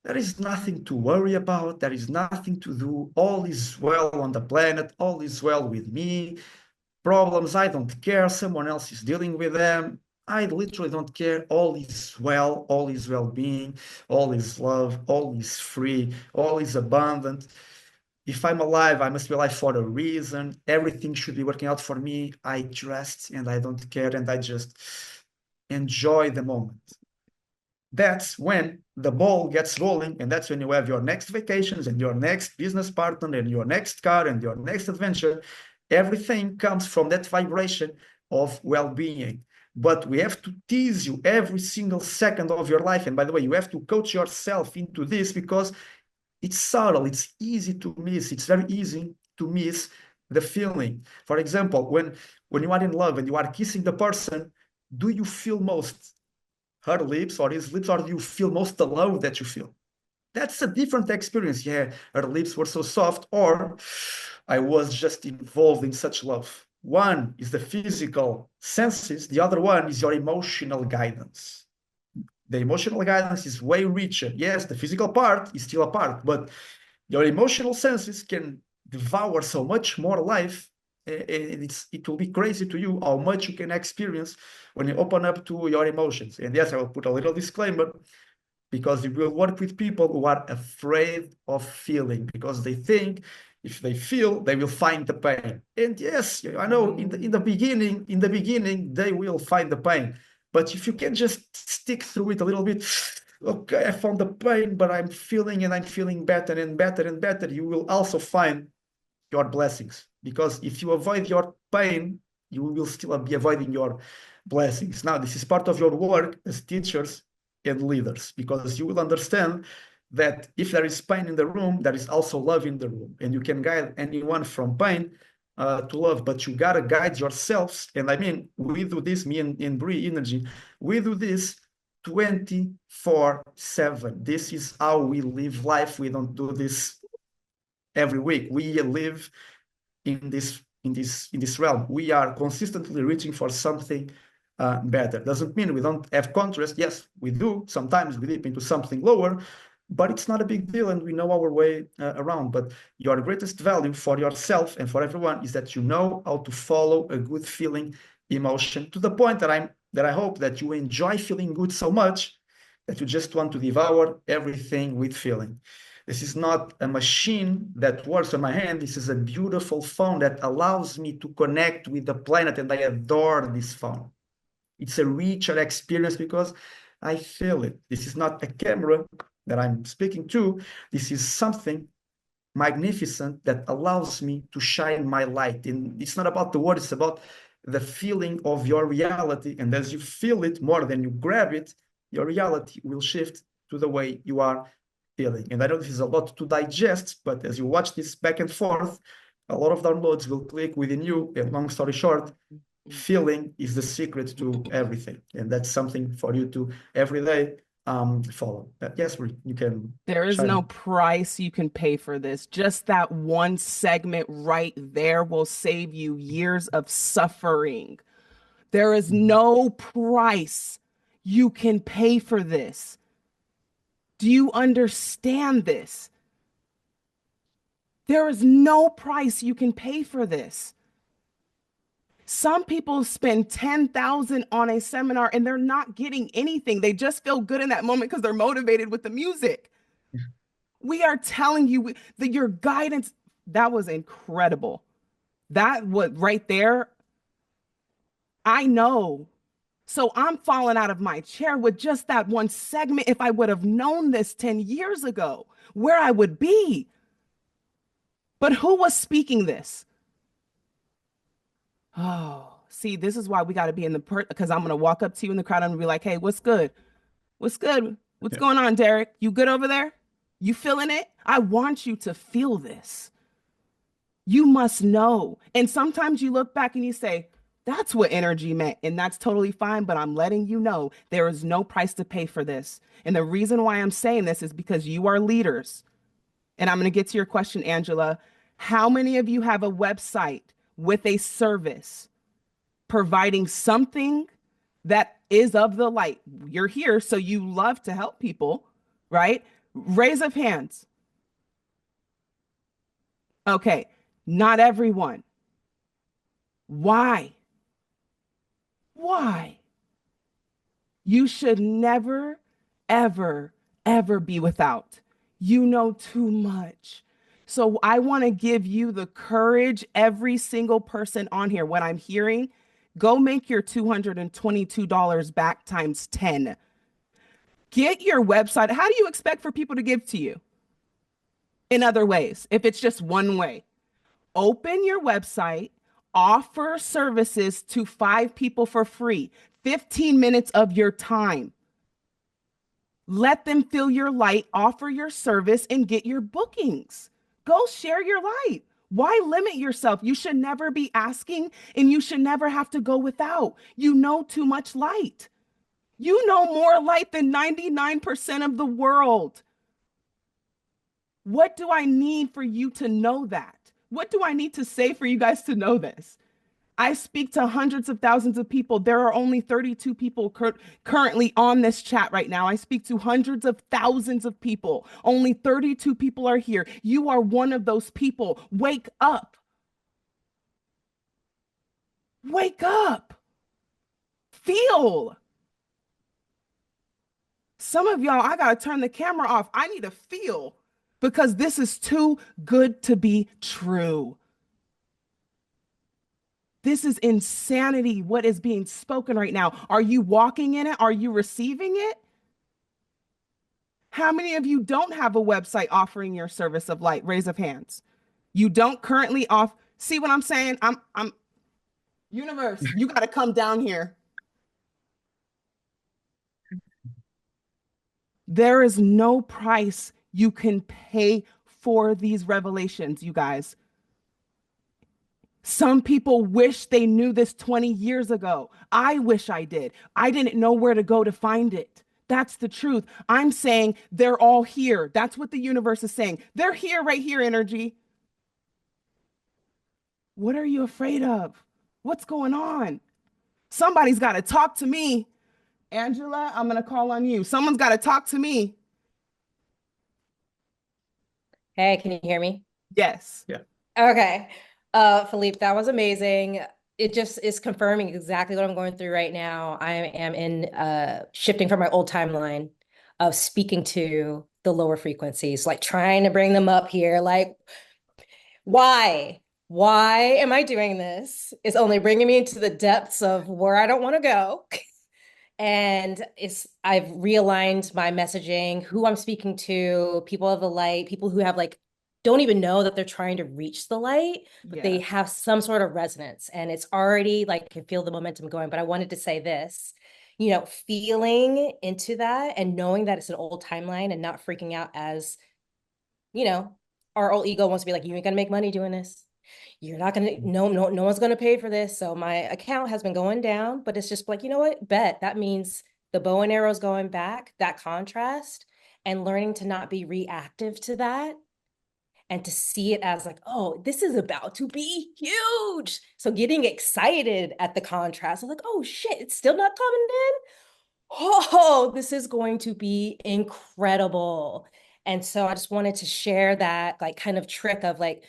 there is nothing to worry about. There is nothing to do. All is well on the planet. All is well with me. Problems, I don't care. Someone else is dealing with them. I literally don't care. All is well. All is well-being. All is love. All is free. All is abundant. If I'm alive, I must be alive for a reason. Everything should be working out for me. I trust and I don't care and I just enjoy the moment. That's when the ball gets rolling, and that's when you have your next vacations and your next business partner and your next car and your next adventure. Everything comes from that vibration of well-being. But we have to tease you every single second of your life. And by the way, you have to coach yourself into this because it's subtle, it's easy to miss. It's very easy to miss the feeling. For example, when you are in love and you are kissing the person, do you feel most her lips or his lips, or do you feel most the love that you feel? That's a different experience. Yeah, her lips were so soft, or I was just involved in such love. One is the physical senses, the other one is your emotional guidance. The emotional guidance is way richer. Yes, the physical part is still a part, but your emotional senses can devour so much more life. It will be crazy to you how much you can experience when you open up to your emotions. And yes, I will put a little disclaimer, because you will work with people who are afraid of feeling, because they think if they feel, they will find the pain. And yes, I know in the beginning, they will find the pain. But if you can just stick through it a little bit, okay, I found the pain, but I'm feeling and I'm feeling better and better and better, you will also find your blessings. Because if you avoid your pain, you will still be avoiding your blessings. Now, this is part of your work as teachers and leaders, because you will understand that if there is pain in the room, there is also love in the room, and you can guide anyone from pain to love, but you gotta guide yourselves. And I mean, we do this, me and Bree InnerG, we do this 24/7. This is how we live life. We don't do this every week. We live in this realm. We are consistently reaching for something better. Doesn't mean we don't have contrast. Yes, we do. Sometimes we dip into something lower, but it's not a big deal, and we know our way around. But your greatest value for yourself and for everyone is that you know how to follow a good feeling emotion, to the point that I hope that you enjoy feeling good so much that you just want to devour everything with feeling. This is not a machine that works on my hand. This is a beautiful phone that allows me to connect with the planet, and I adore this phone. It's a richer experience because I feel it. This is not a camera that I'm speaking to. This is something magnificent that allows me to shine my light. And it's not about the word, it's about the feeling of your reality. And as you feel it more than you grab it, your reality will shift to the way you are feeling. And I know this is a lot to digest, but as you watch this back and forth, a lot of downloads will click within you. And long story short, feeling is the secret to everything. And that's something for you to every day follow. Yes, you can. There is no price you can pay for this. Just that one segment right there will save you years of suffering. There is no price you can pay for this. Do you understand this? There is no price you can pay for this. Some people spend $10,000 on a seminar and they're not getting anything. They just feel good in that moment because they're motivated with the music. We are telling you that your guidance, that was incredible. That was right there. I know. So I'm falling out of my chair with just that one segment. If I would have known this 10 years ago, where I would be. But who was speaking this? Oh, see, this is why we got to be in the because I'm going to walk up to you in the crowd and be like, hey, what's good? What's good? What's going on, Derek? You good over there? You feeling it? I want you to feel this. You must know. And sometimes you look back and you say, That's what energy meant. And that's totally fine. But I'm letting you know there is no price to pay for this. And the reason why I'm saying this is because you are leaders. And I'm going to get to your question, Angela. How many of you have a website with a service providing something that is of the light? You're here, so you love to help people, right? Raise of hands. Okay, not everyone. Why? Why? You should never, ever, ever be without. You know too much. So I want to give you the courage, every single person on here, what I'm hearing, go make your $222 back times 10. Get your website. How do you expect for people to give to you in other ways if it's just one way? Open your website, offer services to 5 people for free, 15 minutes of your time. Let them feel your light, offer your service, and get your bookings. Go share your light. Why limit yourself? You should never be asking, and you should never have to go without. You know too much light. You know more light than 99% of the world. What do I need for you to know that? What do I need to say for you guys to know this? I speak to hundreds of thousands of people. There are only 32 people currently on this chat right now. I speak to hundreds of thousands of people. Only 32 people are here. You are one of those people. Wake up. Wake up. Feel. Some of y'all, I got to turn the camera off. I need to feel because this is too good to be true. This is insanity, what is being spoken right now. Are you walking in it? Are you receiving it? How many of you don't have a website offering your service of light? Raise of hands. You don't currently see what I'm saying? I'm universe, you got to come down here. There is no price you can pay for these revelations, you guys. Some people wish they knew this 20 years ago. I wish I did. I didn't know where to go to find it. That's the truth. I'm saying they're all here. That's what the universe is saying. They're here, right here, energy. What are you afraid of? What's going on? Somebody's got to talk to me. Angela, I'm going to call on you. Someone's got to talk to me. Hey, can you hear me? Yes. Yeah. Okay. Filipe, that was amazing. It just is confirming exactly what I'm going through right now. I am in shifting from my old timeline of speaking to the lower frequencies, like trying to bring them up here. Like, why? Why am I doing this? It's only bringing me into the depths of where I don't want to go. And I've realigned my messaging, who I'm speaking to, people of the light, people who have like don't even know that they're trying to reach the light, but they have some sort of resonance. And it's already like, I can feel the momentum going. But I wanted to say this, feeling into that and knowing that it's an old timeline and not freaking out as, our old ego wants to be like, you ain't gonna make money doing this. You're not gonna, no one's gonna pay for this. So my account has been going down, but it's just like, you know what? Bet that means the bow and arrows going back, that contrast, and learning to not be reactive to that. And to see it as like, oh, this is about to be huge. So getting excited at the contrast, I'm like, oh shit, it's still not coming in. Oh, this is going to be incredible. And so I just wanted to share that like kind of trick of like,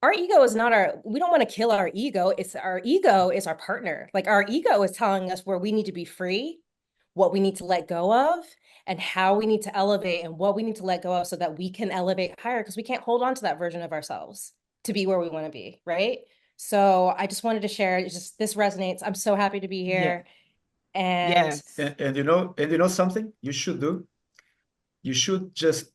our ego is not we don't want to kill our ego. Our ego is our partner. Like our ego is telling us where we need to be free, what we need to let go of, and how we need to elevate and what we need to let go of so that we can elevate higher, because we can't hold on to that version of ourselves to be where we want to be, right? So I just wanted to share, this resonates. I'm so happy to be here. Yeah. And yes. And you know something you should do? You should just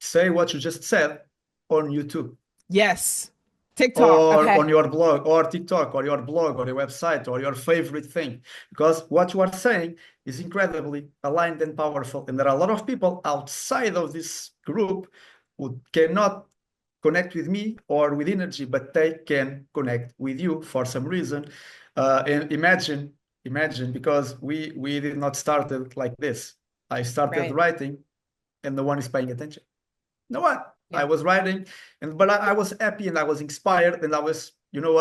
say what you just said on YouTube. Yes. TikTok. Or on your blog, or TikTok, or your blog, or your website, or your favorite thing. Because what you are saying is incredibly aligned and powerful. And there are a lot of people outside of this group who cannot connect with me or with InnerG, but they can connect with you for some reason. And imagine, because we did not start it like this. I started writing, and no one is paying attention. No one. Yeah. I was writing, but I was happy and I was inspired, and I was, you know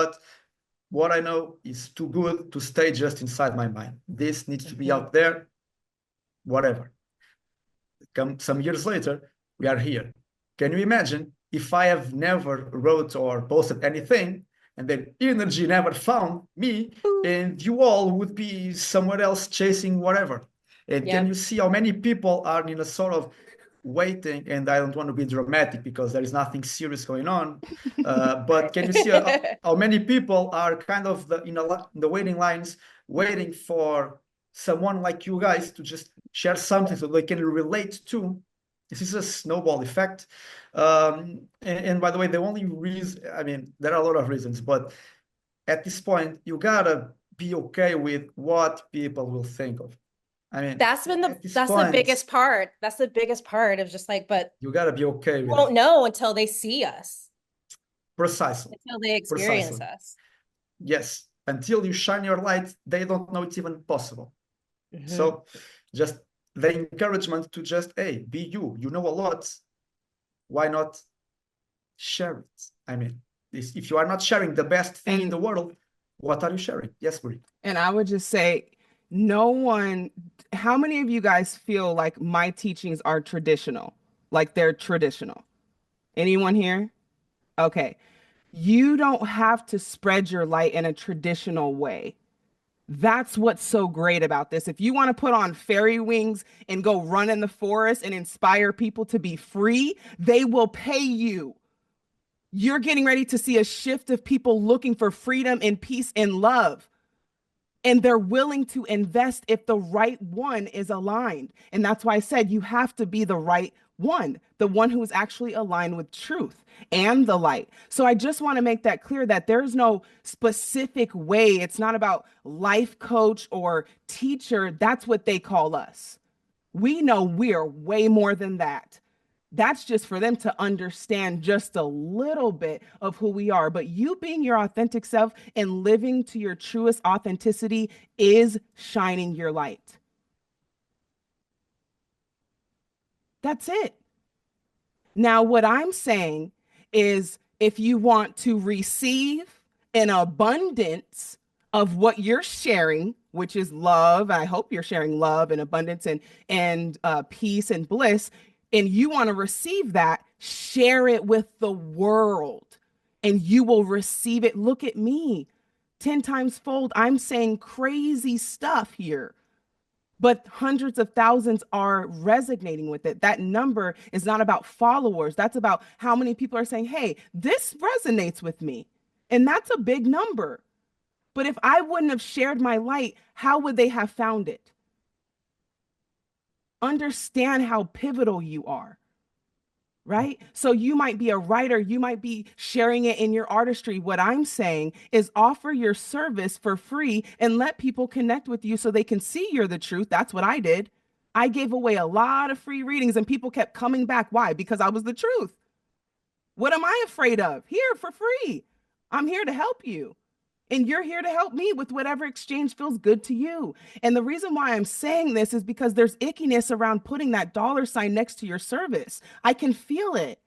what I know is too good to stay just inside my mind. This needs to be out there, whatever. Some years later, we are here. Can you imagine if I have never wrote or posted anything, and then InnerG never found me, and you all would be somewhere else chasing whatever? And can you see how many people are in a sort of waiting? And I don't want to be dramatic because there is nothing serious going on, but can you see how many people are kind of in the waiting lines, waiting for someone like you guys to just share something so they can relate to? This is a snowball effect. And by the way, the only reason, I mean, there are a lot of reasons, but at this point, you gotta be okay with what people will think of. I mean, that's the biggest part. That's the biggest part of just like, but you gotta be okay with it. Won't know until they see us. Precisely. Until they experience us. Yes. Until you shine your light, they don't know it's even possible. So just the encouragement to just, hey, be you. You know a lot. Why not share it? I mean, if you are not sharing the best thing in the world, what are you sharing? Yes, Brie. And I would just say, no one, how many of you guys feel like my teachings are traditional? Like they're traditional? Anyone here? Okay. You don't have to spread your light in a traditional way. That's what's so great about this. If you want to put on fairy wings and go run in the forest and inspire people to be free, they will pay you. You're getting ready to see a shift of people looking for freedom and peace and love. And they're willing to invest if the right one is aligned. And that's why I said you have to be the right one, the one who is actually aligned with truth and the light. So I just want to make that clear that there's no specific way. It's not about life coach or teacher. That's what they call us. We know we're way more than that. That's just for them to understand just a little bit of who we are. But you being your authentic self and living to your truest authenticity is shining your light. That's it. Now, what I'm saying is if you want to receive an abundance of what you're sharing, which is love, I hope you're sharing love and abundance and peace and bliss, and you want to receive that, share it with the world and you will receive it. Look at me, 10 times fold. I'm saying crazy stuff here, but hundreds of thousands are resonating with it. That number is not about followers. That's about how many people are saying, hey, this resonates with me. And that's a big number. But if I wouldn't have shared my light, how would they have found it? Understand how pivotal you are, right? So you might be a writer, you might be sharing it in your artistry. What I'm saying is offer your service for free and let people connect with you so they can see you're the truth. That's what I did. I gave away a lot of free readings and people kept coming back. Why? Because I was the truth. What am I afraid of? Here for free. I'm here to help you. And you're here to help me with whatever exchange feels good to you. And the reason why I'm saying this is because there's ickiness around putting that $ next to your service. I can feel it.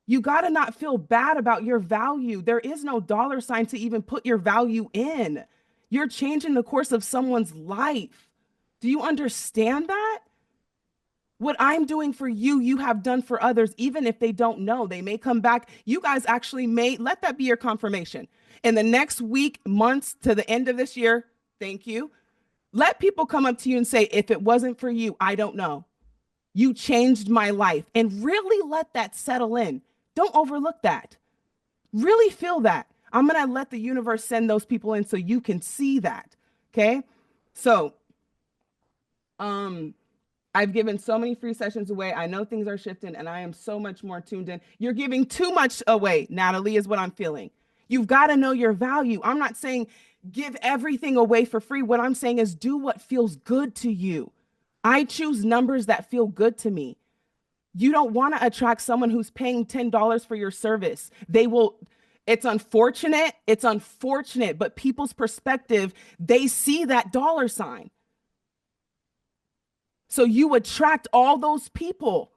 You got to not feel bad about your value. There is no $ to even put your value in. You're changing the course of someone's life. Do you understand that? What I'm doing for you, you have done for others, even if they don't know. They may come back. You guys actually may, let that be your confirmation. In the next week, months to the end of this year, thank you. Let people come up to you and say, if it wasn't for you, I don't know. You changed my life. And really let that settle in. Don't overlook that. Really feel that. I'm going to let the universe send those people in so you can see that. Okay. So, I've given so many free sessions away. I know things are shifting and I am so much more tuned in. You're giving too much away, Natalie, is what I'm feeling. You've got to know your value. I'm not saying give everything away for free. What I'm saying is do what feels good to you. I choose numbers that feel good to me. You don't want to attract someone who's paying $10 for your service. They will, it's unfortunate, but people's perspective, they see that dollar sign. So you attract all those people.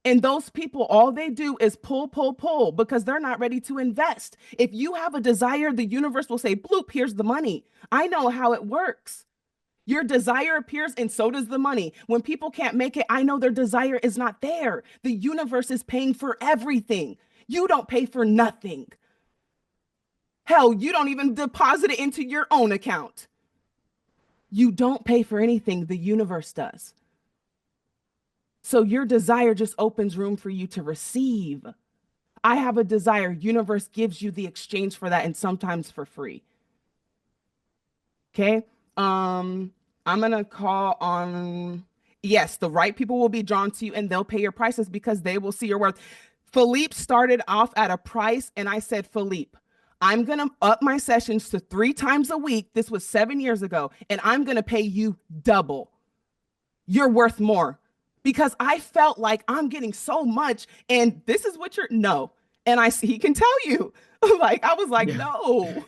And those people, all they do is pull, pull, pull because they're not ready to invest. If you have a desire, the universe will say, bloop, here's the money. I know how it works. Your desire appears and so does the money. When people can't make it, I know their desire is not there. The universe is paying for everything. You don't pay for nothing. Hell, you don't even deposit it into your own account. You don't pay for anything. The universe does. So your desire just opens room for you to receive. I have a desire. Universe gives you the exchange for that, and sometimes for free. Okay. I'm gonna call on, yes, the right people will be drawn to you and they'll pay your prices because they will see your worth. Filipe started off at a price, and I said, Filipe, I'm gonna up my sessions to 3 times a week. This was 7 years ago, and I'm gonna pay you double. You're worth more. Because I felt like I'm getting so much, and this is what you're, no. And he can tell you, like, I was like, Yeah. no.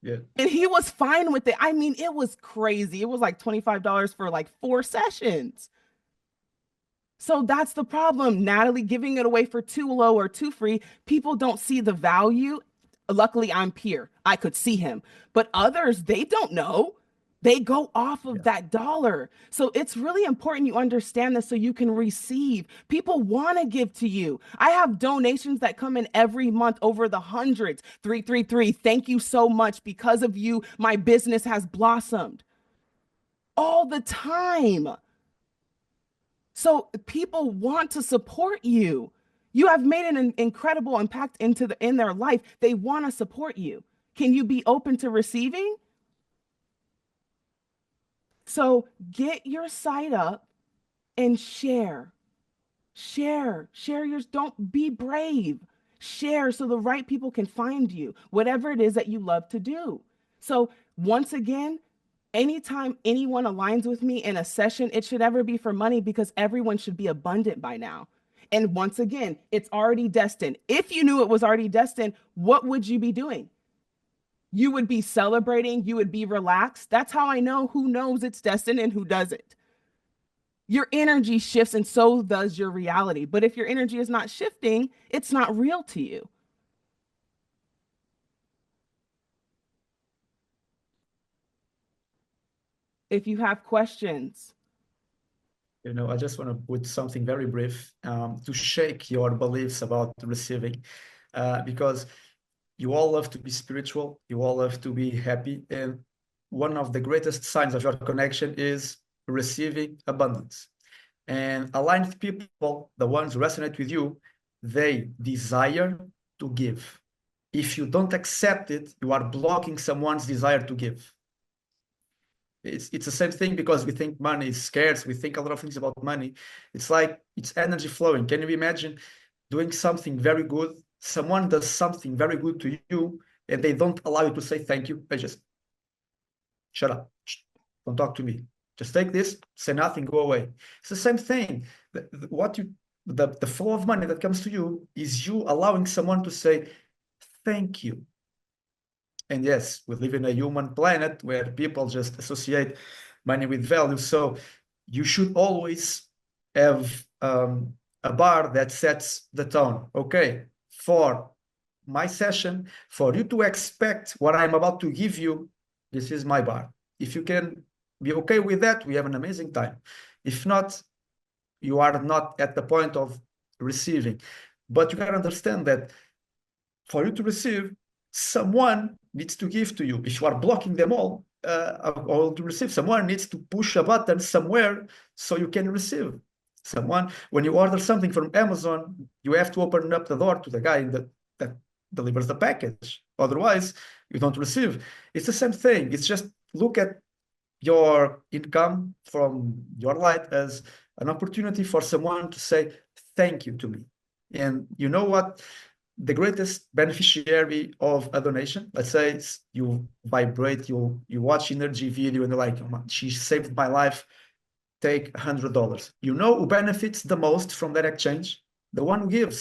Yeah. And he was fine with it. I mean, it was crazy. It was like $25 for like 4 sessions. So that's the problem. Natalie giving it away for too low or too free. People don't see the value. Luckily, I'm peer. I could see him. But others, they don't know. They go off of that dollar. So it's really important you understand this so you can receive. People want to give to you. I have donations that come in every month over the hundreds. 333, thank you so much. Because of you, my business has blossomed. All the time. So people want to support you. You have made an incredible impact in their life. They want to support you. Can you be open to receiving? So get your site up and share yours. Don't be brave. Share so the right people can find you, whatever it is that you love to do. So once again, anytime anyone aligns with me in a session, it should ever be for money because everyone should be abundant by now. And once again, it's already destined. If you knew it was already destined, what would you be doing? You would be celebrating, you would be relaxed. That's how I know who knows it's destined and who doesn't. Your energy shifts and so does your reality. But if your energy is not shifting, it's not real to you. If you have questions. I just want to put something very brief to shake your beliefs about receiving, because you all love to be spiritual, you all love to be happy, and one of the greatest signs of your connection is receiving abundance. And aligned people, the ones who resonate with you, they desire to give. If you don't accept it, you are blocking someone's desire to give. It's the same thing because we think money is scarce. We think a lot of things about money. It's like it's energy flowing. Can you imagine doing something very good? Someone does something very good to you and they don't allow you to say thank you. They just shut up. Don't talk to me. Just take this, say nothing, go away. It's the same thing. The flow of money that comes to you is you allowing someone to say thank you. And yes, we live in a human planet where people just associate money with value. So you should always have a bar that sets the tone. Okay, for my session, for you to expect what I'm about to give you, this is my bar. If you can be okay with that, we have an amazing time. If not, you are not at the point of receiving. But you can understand that for you to receive, someone needs to give to you. If you are blocking them all to receive, someone needs to push a button somewhere so you can receive. When you order something from Amazon, you have to open up the door to the guy that delivers the package. Otherwise, you don't receive. It's the same thing. It's just look at your income from your light as an opportunity for someone to say thank you to me. And you know what? The greatest beneficiary of a donation, let's say you vibrate, you watch InnerG video and you're like, oh, she saved my life take $100. You know who benefits the most from that exchange? The one who gives.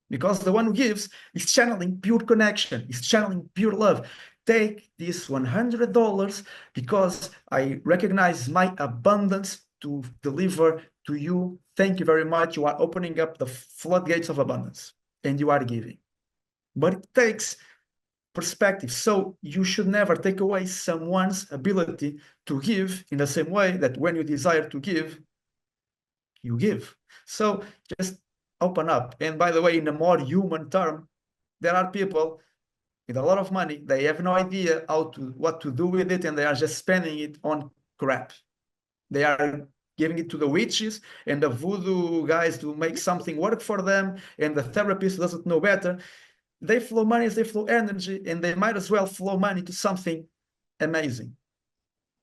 Because the one who gives is channeling pure connection, is channeling pure love. Take this $100 because I recognize my abundance to deliver to you. Thank you very much. You are opening up the floodgates of abundance and you are giving. But it takes perspective. So you should never take away someone's ability to give in the same way that when you desire to give, you give. So just open up. And by the way, in a more human term, there are people with a lot of money. They have no idea what to do with it, and they are just spending it on crap. They are giving it to the witches and the voodoo guys to make something work for them, and the therapist doesn't know better. They flow money as they flow energy, and they might as well flow money to something amazing.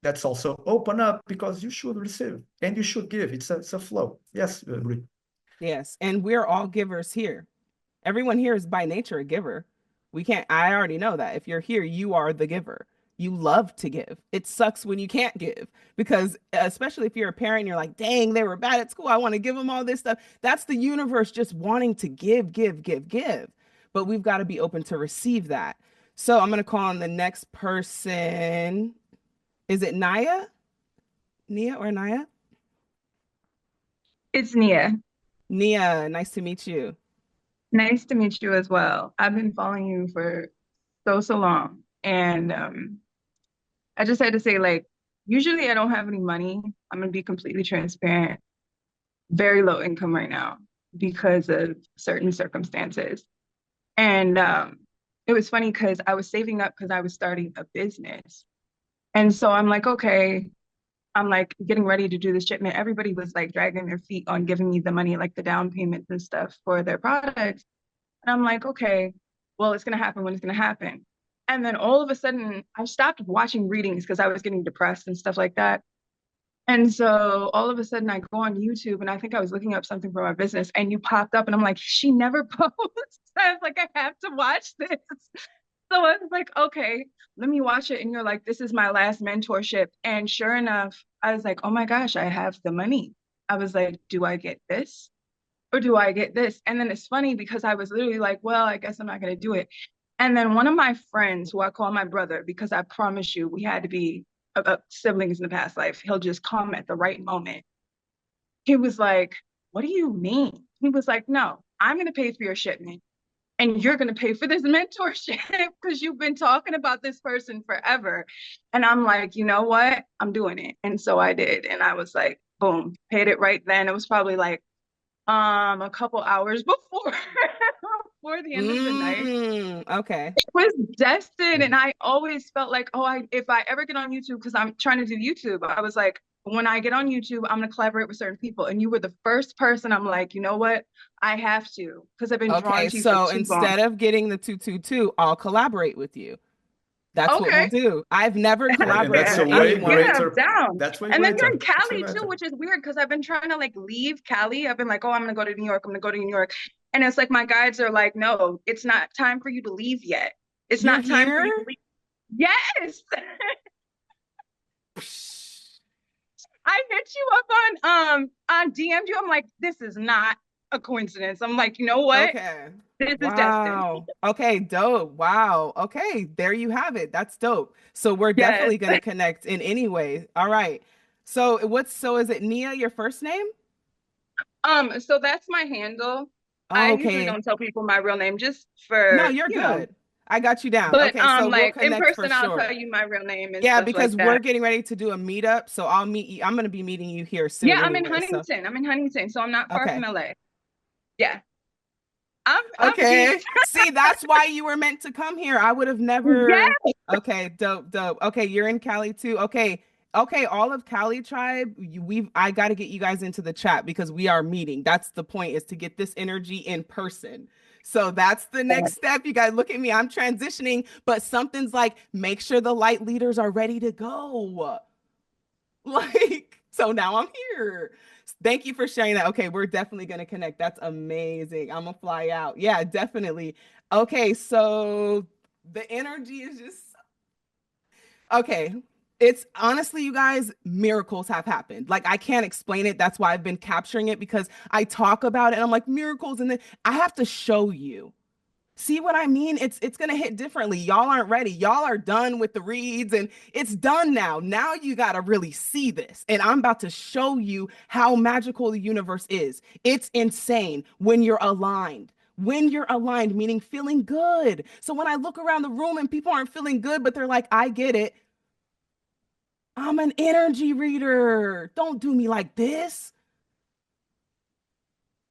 That's also open up because you should receive and you should give. It's a flow. Yes, Brie. Yes, and we're all givers here. Everyone here is by nature a giver. I already know that. If you're here, you are the giver. You love to give. It sucks when you can't give because, especially if you're a parent, you're like, dang, they were bad at school. I want to give them all this stuff. That's the universe just wanting to give, give, give, give. But we've got to be open to receive that. So I'm going to call on the next person. Is it Naya? Nia or Naya? It's Nia. Nia, nice to meet you. Nice to meet you as well. I've been following you for so long. And I just had to say, like, usually I don't have any money. I'm gonna be completely transparent. Very low income right now because of certain circumstances. And it was funny because I was saving up because I was starting a business. And so I'm like, okay, I'm like getting ready to do this shipment. Everybody was like dragging their feet on giving me the money, like the down payments and stuff for their products. And I'm like, okay, well, it's going to happen when it's going to happen. And then all of a sudden, I stopped watching readings because I was getting depressed and stuff like that. And so all of a sudden, I go on YouTube and I think I was looking up something for my business and you popped up and I'm like, she never posts. I was like, I have to watch this. So I was like, okay, let me watch it. And you're like, this is my last mentorship. And sure enough, I was like, oh my gosh, I have the money. I was like, do I get this or do I get this? And then it's funny because I was literally like, well, I guess I'm not going to do it. And then one of my friends, who I call my brother, because I promise you, we had to be siblings in the past life. He'll just come at the right moment. He was like, what do you mean? He was like, no, I'm going to pay for your shipment. And you're going to pay for this mentorship because you've been talking about this person forever. And I'm like, you know what? I'm doing it. And so I did. And I was like, boom, paid it right then. It was probably like a couple hours before before the end of the night. Okay. It was destined. And I always felt like, if I ever get on YouTube, because I'm trying to do YouTube, I was like, when I get on YouTube, I'm going to collaborate with certain people. And you were the first person I'm like, you know what? I have to, because I've been drawn to you so for too instead long. of getting the 222, I'll collaborate with you. That's what Okay. we'll do. I've never And collaborated that's with a way anyone. greater. Down. That's way And then greater. you're in That's way Cali too, better. which is weird because I've been trying to like leave Cali. I've been like, oh, I'm gonna go to New York. I'm gonna go to New York. And it's like my guides are like, no, it's not time for you to leave yet. It's You're not time for you here? to leave. Yes. I hit you up on DM'd you. I'm like, this is not a coincidence. I'm like, you know what? Okay. This is destined. Wow. Okay, dope. Wow. Okay, there you have it. That's dope. So we're Yes. definitely gonna connect in any way. All right. So is it Nia, your first name? So that's my handle. Oh, I usually okay. don't tell people my real name just No, for, you're you know. good. I got you down. But Okay, so we'll like in connect for person, I'll sure. tell you my real name and Yeah, stuff because like we're that. getting ready to do a meetup, so I'll meet you. I'm going to be meeting you here soon. Yeah, I'm in anyway, so. Huntington. I'm in Huntington, so I'm not far Okay. from LA. Yeah. I'm Okay. geeked. See, that's why you were meant to come here. I would have never. Yes. Okay, dope. Okay, you're in Cali too. Okay. All of Cali tribe, I got to get you guys into the chat because we are meeting. That's the point, is to get this energy in person. So that's the next step. You guys look at me. I'm transitioning, but something's like, make sure the light leaders are ready to go. Like, so now I'm here. Thank you for sharing that. Okay, we're definitely going to connect. That's amazing. I'm going to fly out. Yeah, definitely. Okay, so the energy is just okay. It's honestly, you guys, miracles have happened. Like, I can't explain it. That's why I've been capturing it, because I talk about it and I'm like, miracles. And then I have to show you. See what I mean? It's gonna hit differently. Y'all aren't ready. Y'all are done with the reads and it's done now. Now you gotta really see this. And I'm about to show you how magical the universe is. It's insane when you're aligned. When you're aligned, meaning feeling good. So when I look around the room and people aren't feeling good, but they're like, I get it. I'm an energy reader. Don't do me like this.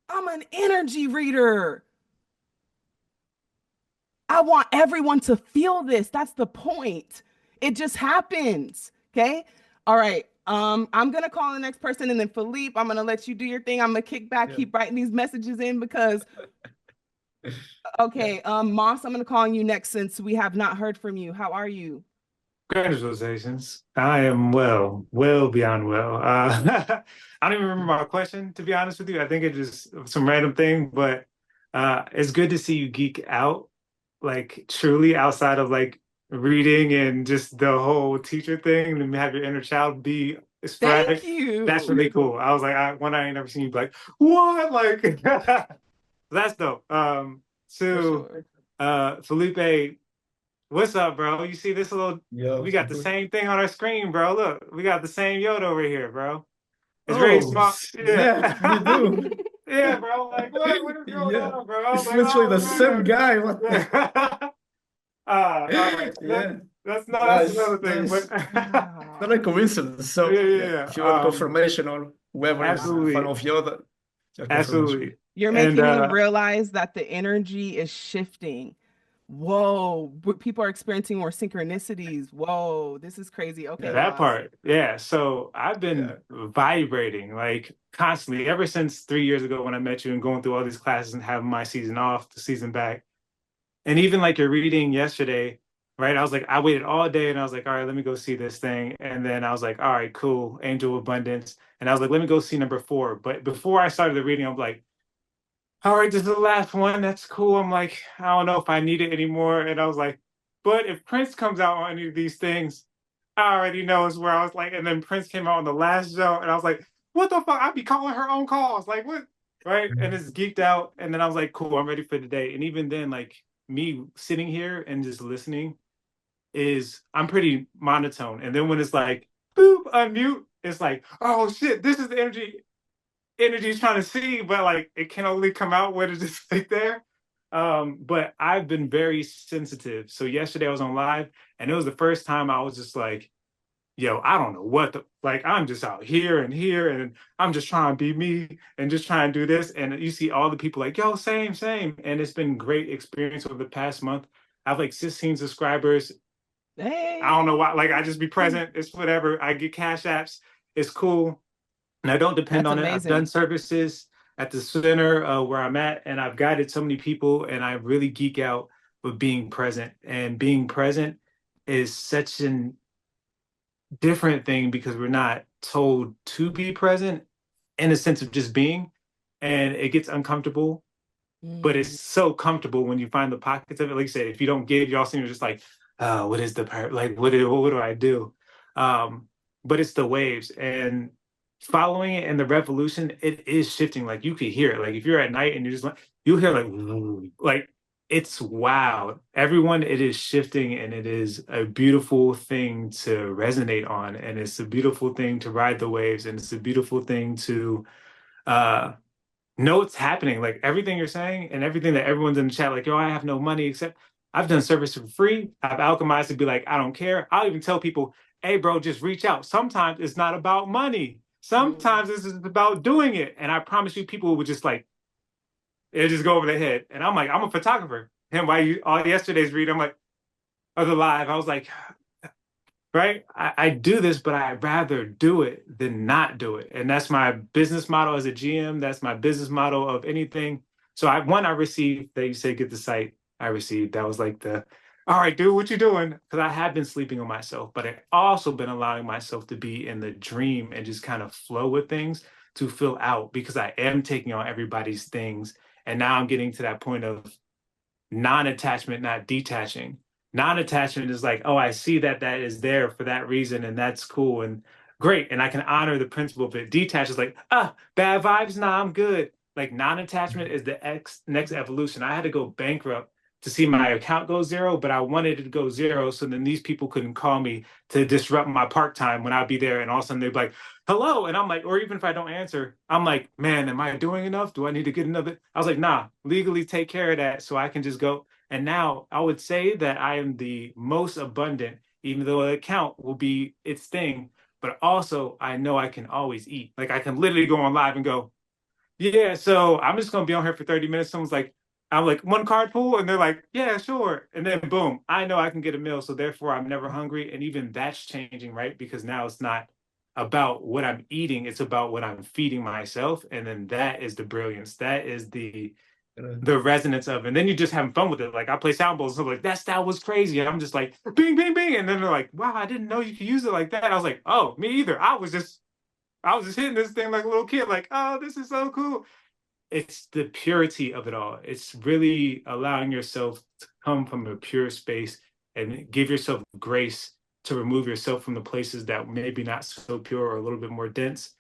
I'm an energy reader. I want everyone to feel this. That's the point. It just happens. Okay. All right. I'm gonna call the next person, and then Filipe, I'm gonna let you do your thing. I'm gonna kick back, Yeah. keep writing these messages in because Yeah. okay, Moss, I'm gonna call on you next since we have not heard from you. How are you? Congratulations. I am well beyond well. I don't even remember my question, to be honest with you. I think it's just some random thing, but it's good to see you geek out, like truly outside of like reading and just the whole teacher thing, and have your inner child be Thank sporadic. That's you. really cool. I was like, I ain't never seen you be like, what? Like, that's dope. For To sure. Felipe. What's up, bro? You see this little, Yeah. we got the same thing on our screen, bro. Look, we got the same Yoda over here, bro. It's very Oh, small. yeah, we Yeah. do. Yeah, bro. Like, what is going Yeah, on, bro? I was it's like, literally the oh same man. guy. What the? Yeah. All right. Yeah, That's nice, another thing. But nice. Not a Wow. coincidence. yeah, So, yeah, yeah, yeah. if you want confirmation or whoever is a fan Absolutely. of Yoda, your confirmation. Absolutely. You're And making me realize that the energy is shifting. Whoa, people are experiencing more synchronicities. Whoa, this is crazy. yeah, Okay, that Moss. part. Yeah. So I've Yeah. been vibrating like constantly ever since 3 years ago when I met you and going through all these classes and having my season off, the season back. And even like your reading yesterday, right? I was like, I waited all day and I was like, all right, let me go see this thing. And then I was like, all right, cool, Angel of Abundance. And I was like, let me go see number 4. But before I started the reading, I'm like, all right, this is the last one. That's cool. I'm like, I don't know if I need it anymore. And I was like, but if Prince comes out on any of these things, I already know is where I was like, and then Prince came out on the last show, and I was like, what the fuck? I'd be calling her own calls. Like, what? Right? And it's geeked out. And then I was like, cool, I'm ready for the day. And even then, like me sitting here and just listening is I'm pretty monotone. And then when it's like, boop, unmute, it's like, oh shit, this is the energy's trying to see, but like it can only come out when it's just like there. But I've been very sensitive. So yesterday I was on live, and it was the first time I was just like, yo, I don't know what the like I'm just out here, and I'm just trying to be me and just trying to do this. And you see all the people like, yo, same. And it's been great experience over the past month. I have like 16 subscribers. I don't know why, like I just be Hey, present. It's whatever. I get cash apps. It's cool. And I don't depend that's on it. I've done amazing. services at the center where I'm at, and I've guided so many people, and I really geek out with being present. And being present is such an different thing because we're not told to be present in a sense of just being, and it gets uncomfortable, but it's Mm, so comfortable when you find the pockets of it. Like you said, if you don't get it, you all seem to just like, what is the part? Like, what do I do? Um, but it's the waves and following it and the revolution, it is shifting. Like you could hear it. Like if you're at night and you're just like, you'll hear like it's wild. Everyone, it is shifting and it is a beautiful thing to resonate on. And it's a beautiful thing to ride the waves. And it's a beautiful thing to uh know it's happening. Like everything you're saying and everything that everyone's in the chat, like, yo, I have no money except I've done service for free. I've alchemized to be like, I don't care. I'll even tell people, hey, bro, just reach out. Sometimes it's not about money. mm. Sometimes this is about doing it. And I promise you, people would just like, it'll just go over their head. And I'm like, I'm a photographer. And why you all yesterday's read, I'm like, or the live, I was like, right? I do this, but I'd rather do it than not do it. And that's my business model as a GM. That's my business model of anything. So I received that you said get the site. I received. That was like the, all right, dude, what you doing? Because I have been sleeping on myself, but I also been allowing myself to be in the dream and just kind of flow with things to fill out because I am taking on everybody's things. And now I'm getting to that point of non-attachment, not detaching, Non-attachment is like, oh, I see that that is there for that reason, and that's cool and great, and I can honor the principle of it. Detached is like, bad vibes, nah, I'm good. Like non-attachment is the next evolution. I had to go bankrupt to see my account go zero, but I wanted it to go zero so then these people couldn't call me to disrupt my park time when I'd be there, and all of a sudden they'd be like, hello, and I'm like, or even if I don't answer, I'm like, man, am I doing enough? Do I need to get another? I was like, nah, legally take care of that so I can just go. And now I would say that I am the most abundant, even though the account will be its thing. But also, I know I can always eat. Like I can literally go on live and go, yeah, so I'm just gonna be on here for 30 minutes. Someone's like, I'm like, one card pool, and they're like, yeah, sure. And then boom, I know I can get a meal. So therefore I'm never hungry. And even that's changing, right? Because now it's not about what I'm eating, it's about what I'm feeding myself. And then that is the brilliance. That is the resonance of, and then you're just having fun with it. Like I play sound bowls, so like that style was crazy, and I'm just like bing, bing, bing, and then they're like, wow, I didn't know you could use it like that. I was like, oh, me either. I was just hitting this thing like a little kid, like, oh, this is so cool. It's the purity of it all. It's really allowing yourself to come from a pure space and give yourself grace to remove yourself from the places that maybe not so pure or a little bit more dense,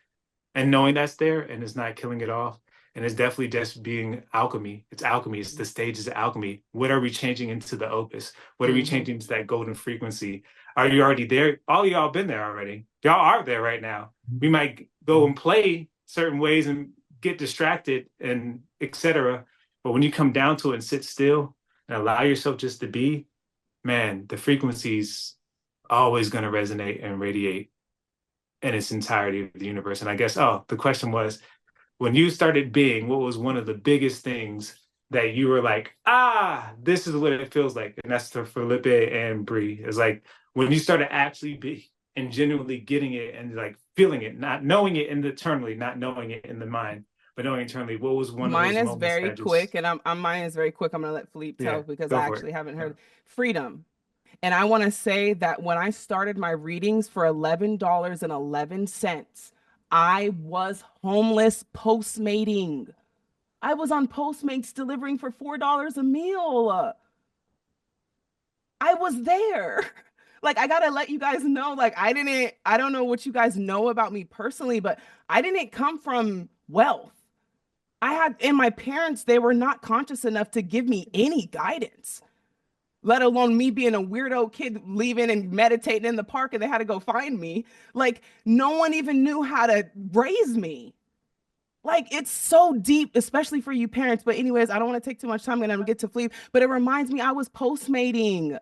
and knowing that's there and it's not killing it off. And it's definitely just being alchemy. It's alchemy. It's the stages of alchemy. What are we changing into the opus? What are we changing to that golden frequency? Are you already there? All of y'all been there already. Y'all are there right now. We might go and play certain ways and get distracted and etc. But when you come down to it and sit still and allow yourself just to be, man, the frequency's always going to resonate and radiate in its entirety of the universe. And I guess, the question was, when you started being, what was one of the biggest things that you were like, this is what it feels like? And that's to Filipe and Bree. It's like when you started actually be and genuinely getting it and like feeling it, not knowing it internally, not knowing it in the mind, but knowing internally. What was one Mine of those is moments very that quick, just... and mine is very quick. I'm gonna let Philippe tell because go I for it. actually haven't heard freedom. And I want to say that when I started my readings for $11.11, I was homeless postmating. I was on Postmates delivering for $4 a meal. I was there. Like, I gotta let you guys know, like, I don't know what you guys know about me personally, but I didn't come from wealth. And my parents, they were not conscious enough to give me any guidance, let alone me being a weirdo kid leaving and meditating in the park and they had to go find me. Like, no one even knew how to raise me. Like, it's so deep, especially for you parents. But anyways, I don't want to take too much time and I'm gonna get to Fleep, but it reminds me I was postmating.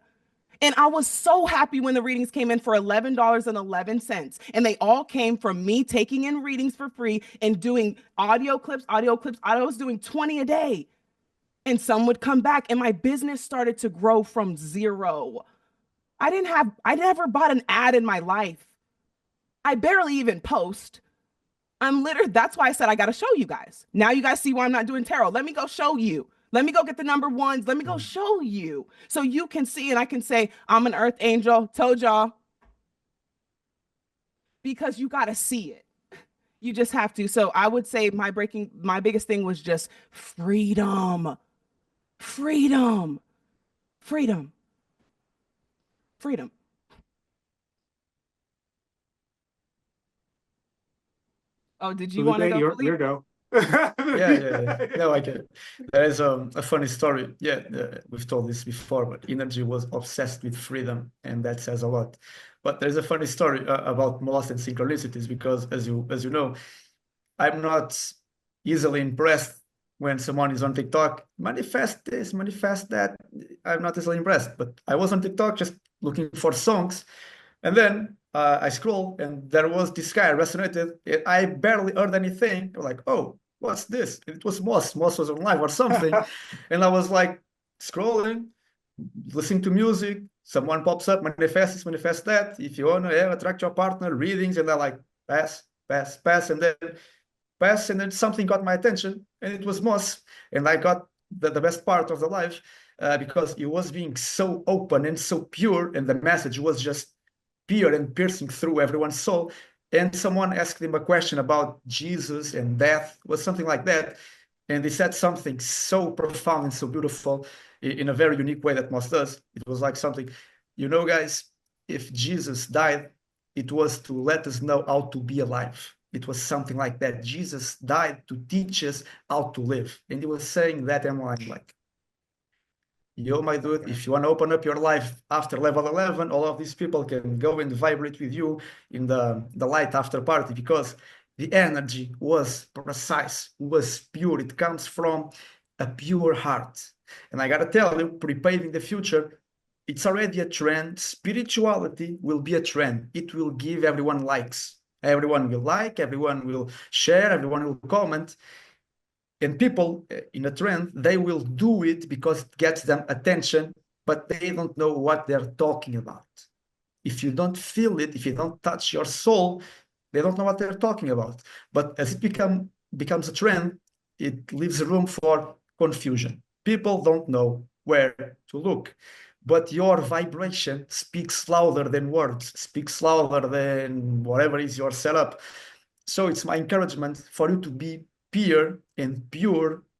And I was so happy when the readings came in for $11.11. And they all came from me taking in readings for free and doing audio clips. I was doing 20 a day. And some would come back, and my business started to grow from zero. I never bought an ad in my life. I barely even post. That's why I said I got to show you guys. Now you guys see why I'm not doing tarot. Let me go show you. Let me go get the number ones. Let me go show you so you can see and I can say, I'm an earth angel. Told y'all. Because you got to see it. You just have to. So I would say my biggest thing was just freedom. Freedom. Freedom. Freedom. Oh, did you want to go, your go. Yeah. No, I get it. There is a funny story. Yeah, we've told this before, but InnerG was obsessed with freedom, and that says a lot. But there's a funny story about lost and synchronicities because, as you know, I'm not easily impressed when someone is on TikTok. Manifest this, manifest that. I'm not easily impressed. But I was on TikTok just looking for songs, and then I scroll, and there was this guy resonated. I barely heard anything. I'm like, oh, what's this? It was Moss. Moss was on live or something. And I was like scrolling, listening to music. Someone pops up, manifest this, manifest that. If you want to attract your partner, readings, and they're like, pass, pass, pass. And then something got my attention, and it was Moss. And I got the best part of the live because it was being so open and so pure, and the message was just pure and piercing through everyone's soul. And someone asked him a question about Jesus and death, was something like that. And they said something so profound and so beautiful. in a very unique way that Moss does. It was like something, you know, guys, if Jesus died, it was to let us know how to be alive. It was something like that. Jesus died to teach us how to live. And he was saying that, and I'm like, yo, my dude, if you want to open up your life after level 11, all of these people can go and vibrate with you in the light after party, because the energy was precise, was pure. It comes from a pure heart. And I got to tell you, prepaving the future, it's already a trend. Spirituality will be a trend. It will give everyone likes. Everyone will like, everyone will share, everyone will comment. And people in a trend, they will do it because it gets them attention, but they don't know what they're talking about. If you don't feel it, if you don't touch your soul, they don't know what they're talking about. But as it becomes a trend, it leaves room for confusion. People don't know where to look. But your vibration speaks louder than words, speaks louder than whatever is your setup. So it's my encouragement for you to be pure,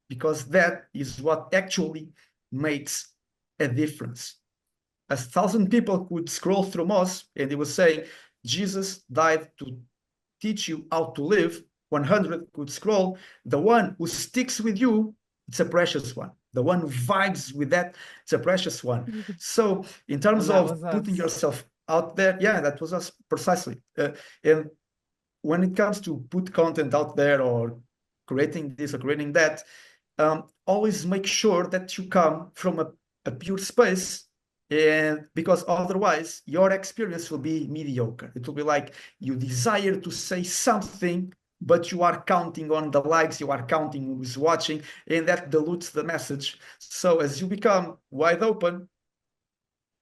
because that is what actually makes a difference. 1,000 people could scroll through Moss, and he was saying, Jesus died to teach you how to live. 100 could scroll. The one who sticks with you, it's a precious one. The one who vibes with that, it's a precious one. So in terms of putting yourself out there, yeah, that was us precisely. And when it comes to put content out there or creating this or creating that, always make sure that you come from a pure space, and because otherwise your experience will be mediocre. It will be like you desire to say something, but you are counting on the likes, you are counting who's watching, and that dilutes the message. So as you become wide open,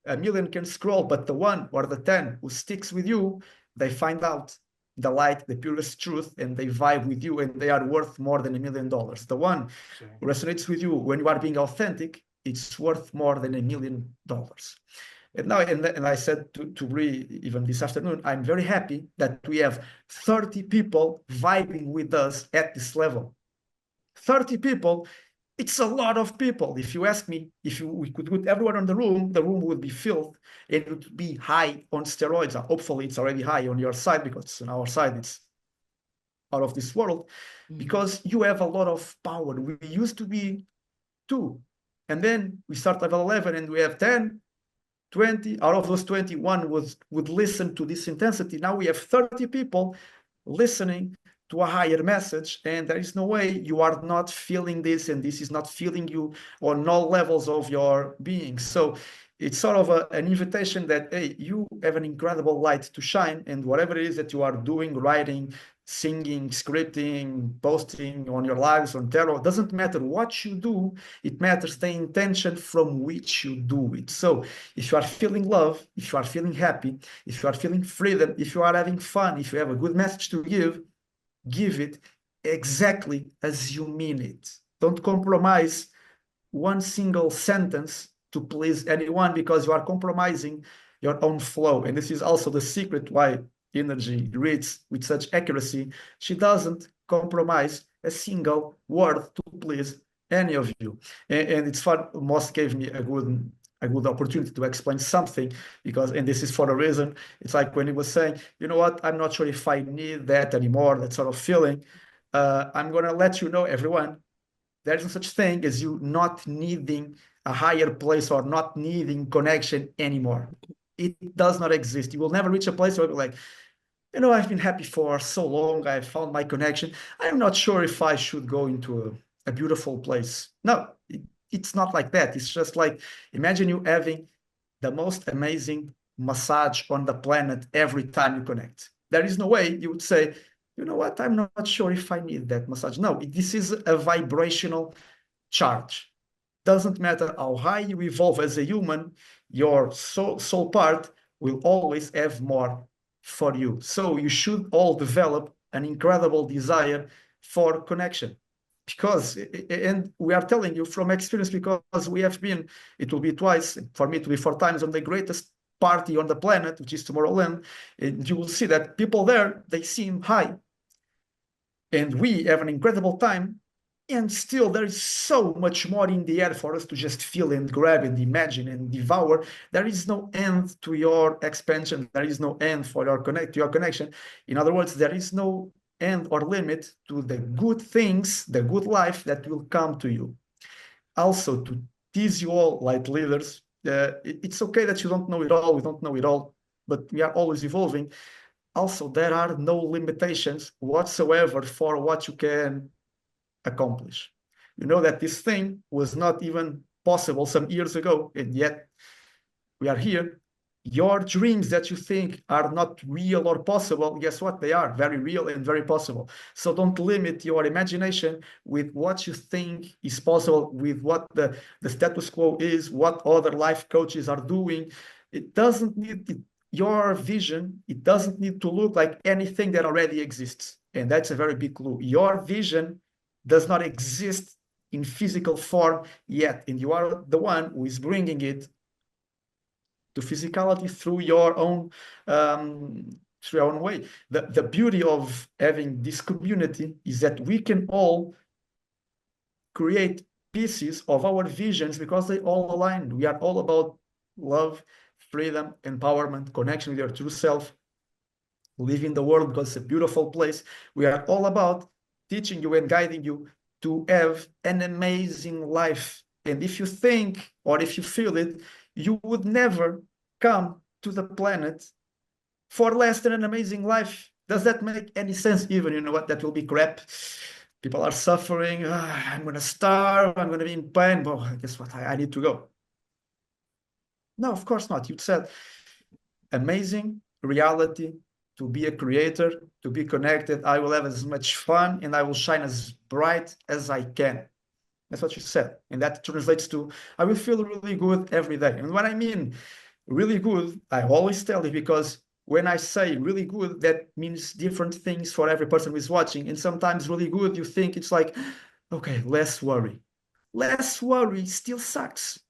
1,000,000 can scroll, but the one or the 10 who sticks with you, they find out the light, the purest truth, and they vibe with you, and they are worth more than $1 million. The one who resonates with you when you are being authentic, it's worth more than $1 million. And now, and I said to Brie even this afternoon, I'm very happy that we have 30 people vibing with us at this level. 30 people, it's a lot of people. If you ask me, if we could put everyone in the room would be filled. It would be high on steroids. Hopefully it's already high on your side, because on our side it's out of this world, because you have a lot of power. We used to be 2, and then we start level 11 and we have 10, 20. Out of those 21 would listen to this intensity. Now we have 30 people listening to a higher message, and there is no way you are not feeling this, and this is not feeling you on all levels of your being. So it's sort of an invitation that, hey, you have an incredible light to shine, and whatever it is that you are doing, writing, singing, scripting, posting on your lives, on tarot, doesn't matter what you do, it matters the intention from which you do it. So if you are feeling love, if you are feeling happy, if you are feeling freedom, if you are having fun, if you have a good message to give it exactly as you mean it. Don't compromise one single sentence to please anyone, because you are compromising your own flow. And this is also the secret why InnerG reads with such accuracy. She doesn't compromise a single word to please any of you. And it's fun. Moss gave me a good opportunity to explain something, because, and this is for a reason, it's like when he was saying, you know what, I'm not sure if I need that anymore, that sort of feeling. I'm going to let you know, everyone, there is no such thing as you not needing a higher place or not needing connection anymore. It does not exist. You will never reach a place where you're like, you know, I've been happy for so long, I found my connection, I'm not sure if I should go into a beautiful place. No, it's not like that. It's just like, imagine you having the most amazing massage on the planet every time you connect. There is no way you would say, you know what, I'm not sure if I need that massage. No, this is a vibrational charge. Doesn't matter how high you evolve as a human, your soul part will always have more for you. So you should all develop an incredible desire for connection. Because, and we are telling you from experience, because we have been, it will be twice, for me to be 4 times on the greatest party on the planet, which is Tomorrowland, and you will see that people there, they seem high. And we have an incredible time And still, there is so much more in the air for us to just feel and grab and imagine and devour. There is no end to your expansion. There is no end for your connection. In other words, there is no end or limit to the good things, the good life that will come to you. Also, to tease you all, like leaders, it's okay that you don't know it all. We don't know it all, but we are always evolving. Also, there are no limitations whatsoever for what you can accomplish. You know that this thing was not even possible some years ago, and yet we are here. Your dreams that you think are not real or possible, guess what? They are very real and very possible. So don't limit your imagination with what you think is possible, with what the status quo is, what other life coaches are doing. It doesn't need your vision, it doesn't need to look like anything that already exists. And that's a very big clue. Your vision does not exist in physical form yet, and you are the one who is bringing it to physicality through your own way. The beauty of having this community is that we can all create pieces of our visions because they all align. We are all about love, freedom, empowerment, connection with your true self, living the world because it's a beautiful place. We are all about teaching you and guiding you to have an amazing life. And if you think, or if you feel it, you would never come to the planet for less than an amazing life. Does that make any sense? Even, you know what, that will be crap. People are suffering. I'm going to starve. I'm going to be in pain. But guess what? I need to go. No, of course not. You said amazing reality, to be a creator, to be connected. I will have as much fun and I will shine as bright as I can. That's what you said. And that translates to, I will feel really good every day. And when I mean really good, I always tell you, because when I say really good, that means different things for every person who is watching. And sometimes really good, you think it's like, okay, less worry. Less worry still sucks.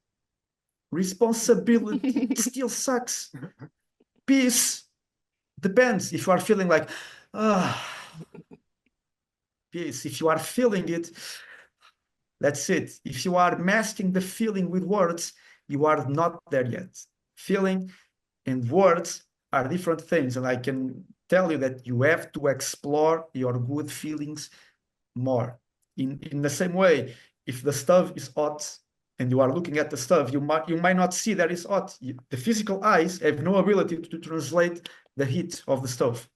Responsibility still sucks. Peace depends. If you are feeling like, peace, if you are feeling it, that's it. If you are masking the feeling with words, you are not there yet. Feeling and words are different things. And I can tell you that you have to explore your good feelings more. In the same way, if the stove is hot and you are looking at the stove, you might not see that it's hot. The physical eyes have no ability to translate the heat of the stove.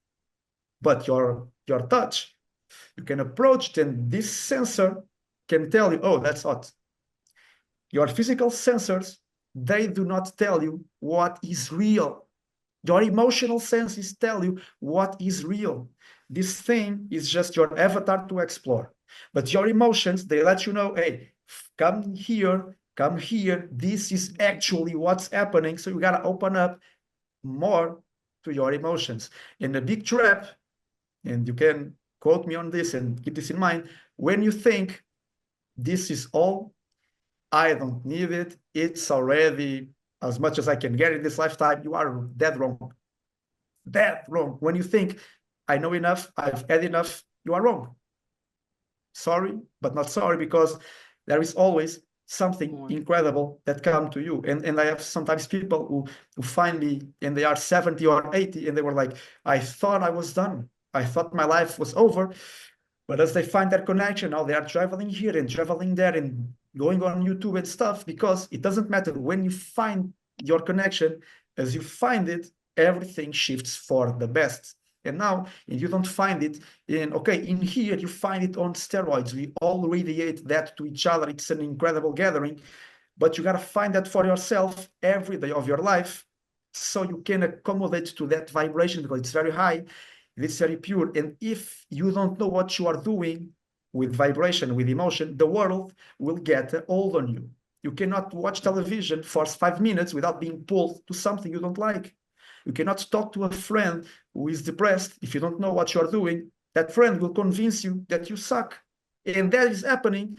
But your touch, you can approach it, and this sensor can tell you, oh, that's hot. Your physical sensors, they do not tell you what is real. Your emotional senses tell you what is real. This thing is just your avatar to explore. But your emotions, they let you know, hey, come here, this is actually what's happening. So you got to open up more to your emotions. And the big trap, and you can quote me on this and keep this in mind, when you think this is all, I don't need it, it's already as much as I can get in this lifetime, you are dead wrong. Dead wrong. When you think, I know enough, I've had enough, you are wrong. Sorry, but not sorry, because there is always something incredible that come to you. And I have sometimes people who find me and they are 70 or 80 and they were like, I thought I was done. I thought my life was over. But as they find that connection, now they are traveling here and traveling there and going on YouTube and stuff, because it doesn't matter. When you find your connection, as you find it, everything shifts for the best. And now, if you don't find it in here, you find it on steroids. We all radiate that to each other. It's an incredible gathering, but you got to find that for yourself every day of your life so you can accommodate to that vibration, because it's very high, it's very pure. And if you don't know what you are doing with vibration, with emotion, the world will get hold on you. You cannot watch television for 5 minutes without being pulled to something you don't like. You cannot talk to a friend who is depressed. If you don't know what you're doing, that friend will convince you that you suck. And that is happening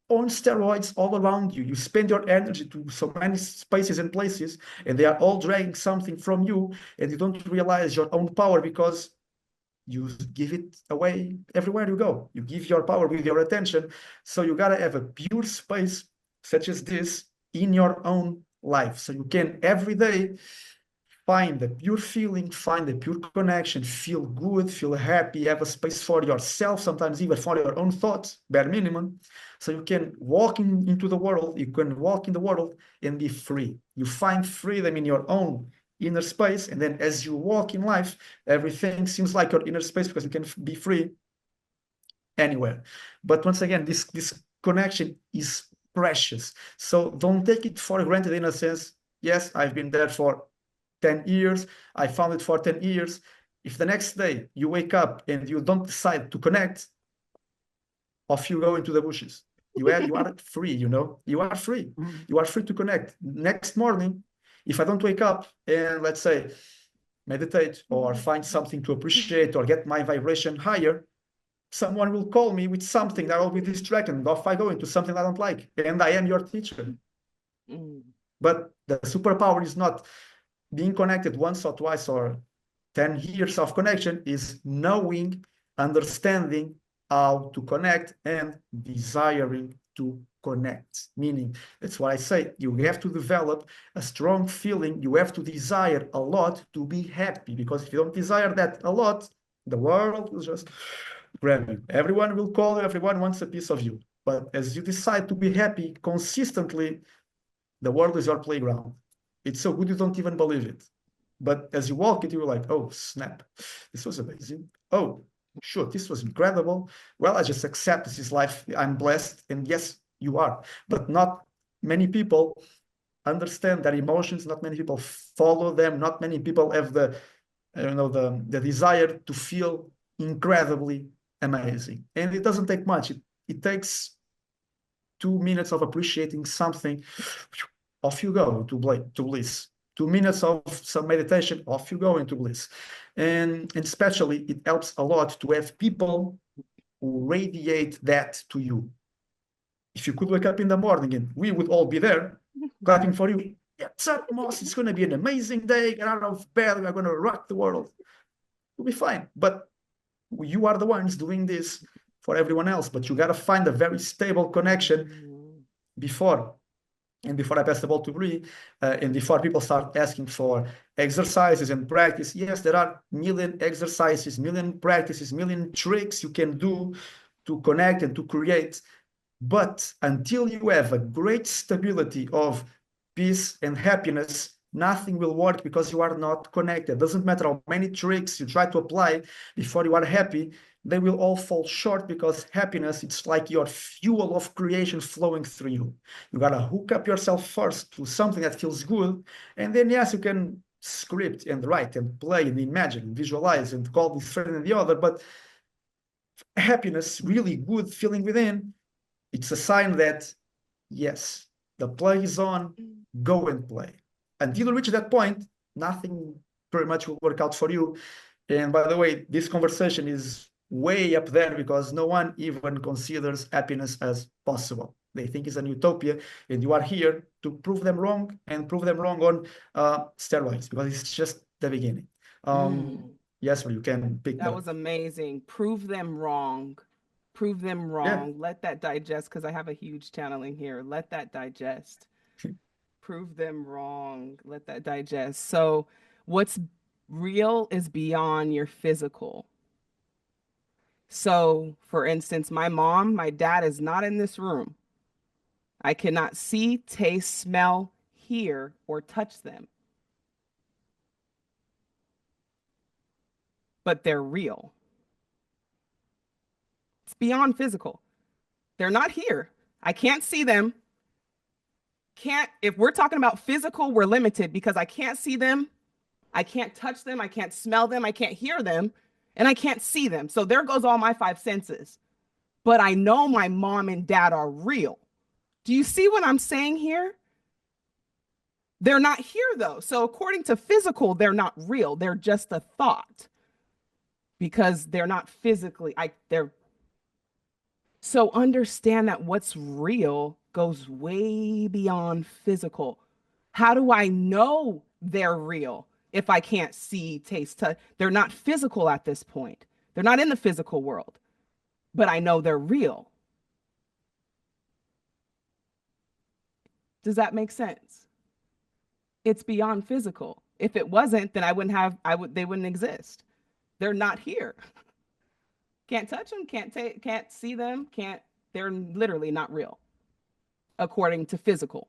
on steroids all around you. You spend your energy to so many spaces and places, and they are all dragging something from you, and you don't realize your own power, because you give it away everywhere you go. You give your power with your attention. So you gotta have a pure space such as this in your own life. So you can every day find the pure feeling, find the pure connection, feel good, feel happy, have a space for yourself, sometimes even for your own thoughts, bare minimum. So you can walk into the world, you can walk in the world and be free. You find freedom in your own inner space. And then as you walk in life, everything seems like your inner space because you can be free anywhere. But once again, this connection is precious. So don't take it for granted in a sense. Yes, I've been there for 10 years. I found it for 10 years. If the next day you wake up and you don't decide to connect, off you go into the bushes. You are free, you are free. You are free to connect. Next morning, if I don't wake up and let's say meditate or find something to appreciate or get my vibration higher, someone will call me with something that will be distracted. And off I go into something I don't like. And I am your teacher. But the superpower is not being connected once or twice or 10 years of connection, is knowing, understanding how to connect and desiring to connect. Meaning, that's why I say you have to develop a strong feeling. You have to desire a lot to be happy, because if you don't desire that a lot, the world will just grab you. Everyone will call you, everyone wants a piece of you. But as you decide to be happy consistently, the world is your playground. It's so good you don't even believe it. But as you walk it, you're like, oh, snap, this was amazing. Oh, sure, this was incredible. Well, I just accept this is life. I'm blessed. And yes, you are. But not many people understand their emotions. Not many people follow them. Not many people have the desire to feel incredibly amazing. And it doesn't take much. It takes 2 minutes of appreciating something. Off you go to bliss. 2 minutes of some meditation, off you go into bliss. And especially it helps a lot to have people who radiate that to you. If you could wake up in the morning and we would all be there clapping for you. Yeah, what's up, Moss? It's going to be an amazing day. Get out of bed. We're going to rock the world. You'll be fine. But you are the ones doing this for everyone else. But you got to find a very stable connection before I pass the ball to Bree, and before people start asking for exercises and practice. Yes, there are million exercises, million practices, million tricks you can do to connect and to create. But until you have a great stability of peace and happiness, nothing will work, because you are not connected. Doesn't matter how many tricks you try to apply before you are happy, they will all fall short, because happiness, it's like your fuel of creation flowing through you. You gotta hook up yourself first to something that feels good, and then yes, you can script and write and play and imagine and visualize and call this friend and the other. But happiness, really good feeling within, it's a sign that yes, the play is on, go and play. Until you reach that point, nothing pretty much will work out for you. And by the way, this conversation is way up there because no one even considers happiness as possible. They think it's an utopia, and you are here to prove them wrong, and prove them wrong on steroids, because it's just the beginning. Yes, you can pick that. Was amazing. Prove them wrong. Prove them wrong. Yeah. Let that digest, because I have a huge channeling here. Let that digest. Prove them wrong. Let that digest. So what's real is beyond your physical. So, for instance, my dad is not in this room. I cannot see, taste, smell, hear, or touch them. But they're real. It's beyond physical. They're not here. I can't see them. If we're talking about physical, we're limited because I can't see them. I can't touch them. I can't smell them. I can't hear them. And I can't see them. So there goes all my 5 senses. But I know my mom and dad are real. Do you see what I'm saying here? They're not here though. So according to physical, they're not real. They're just a thought because they're not physically, so understand that what's real goes way beyond physical. How do I know they're real if I can't see, taste, touch? They're not physical at this point. They're not in the physical world, but I know they're real. Does that make sense? It's beyond physical. If it wasn't, then they wouldn't exist. They're not here. Can't touch them, can't see them, they're literally not real, according to physical.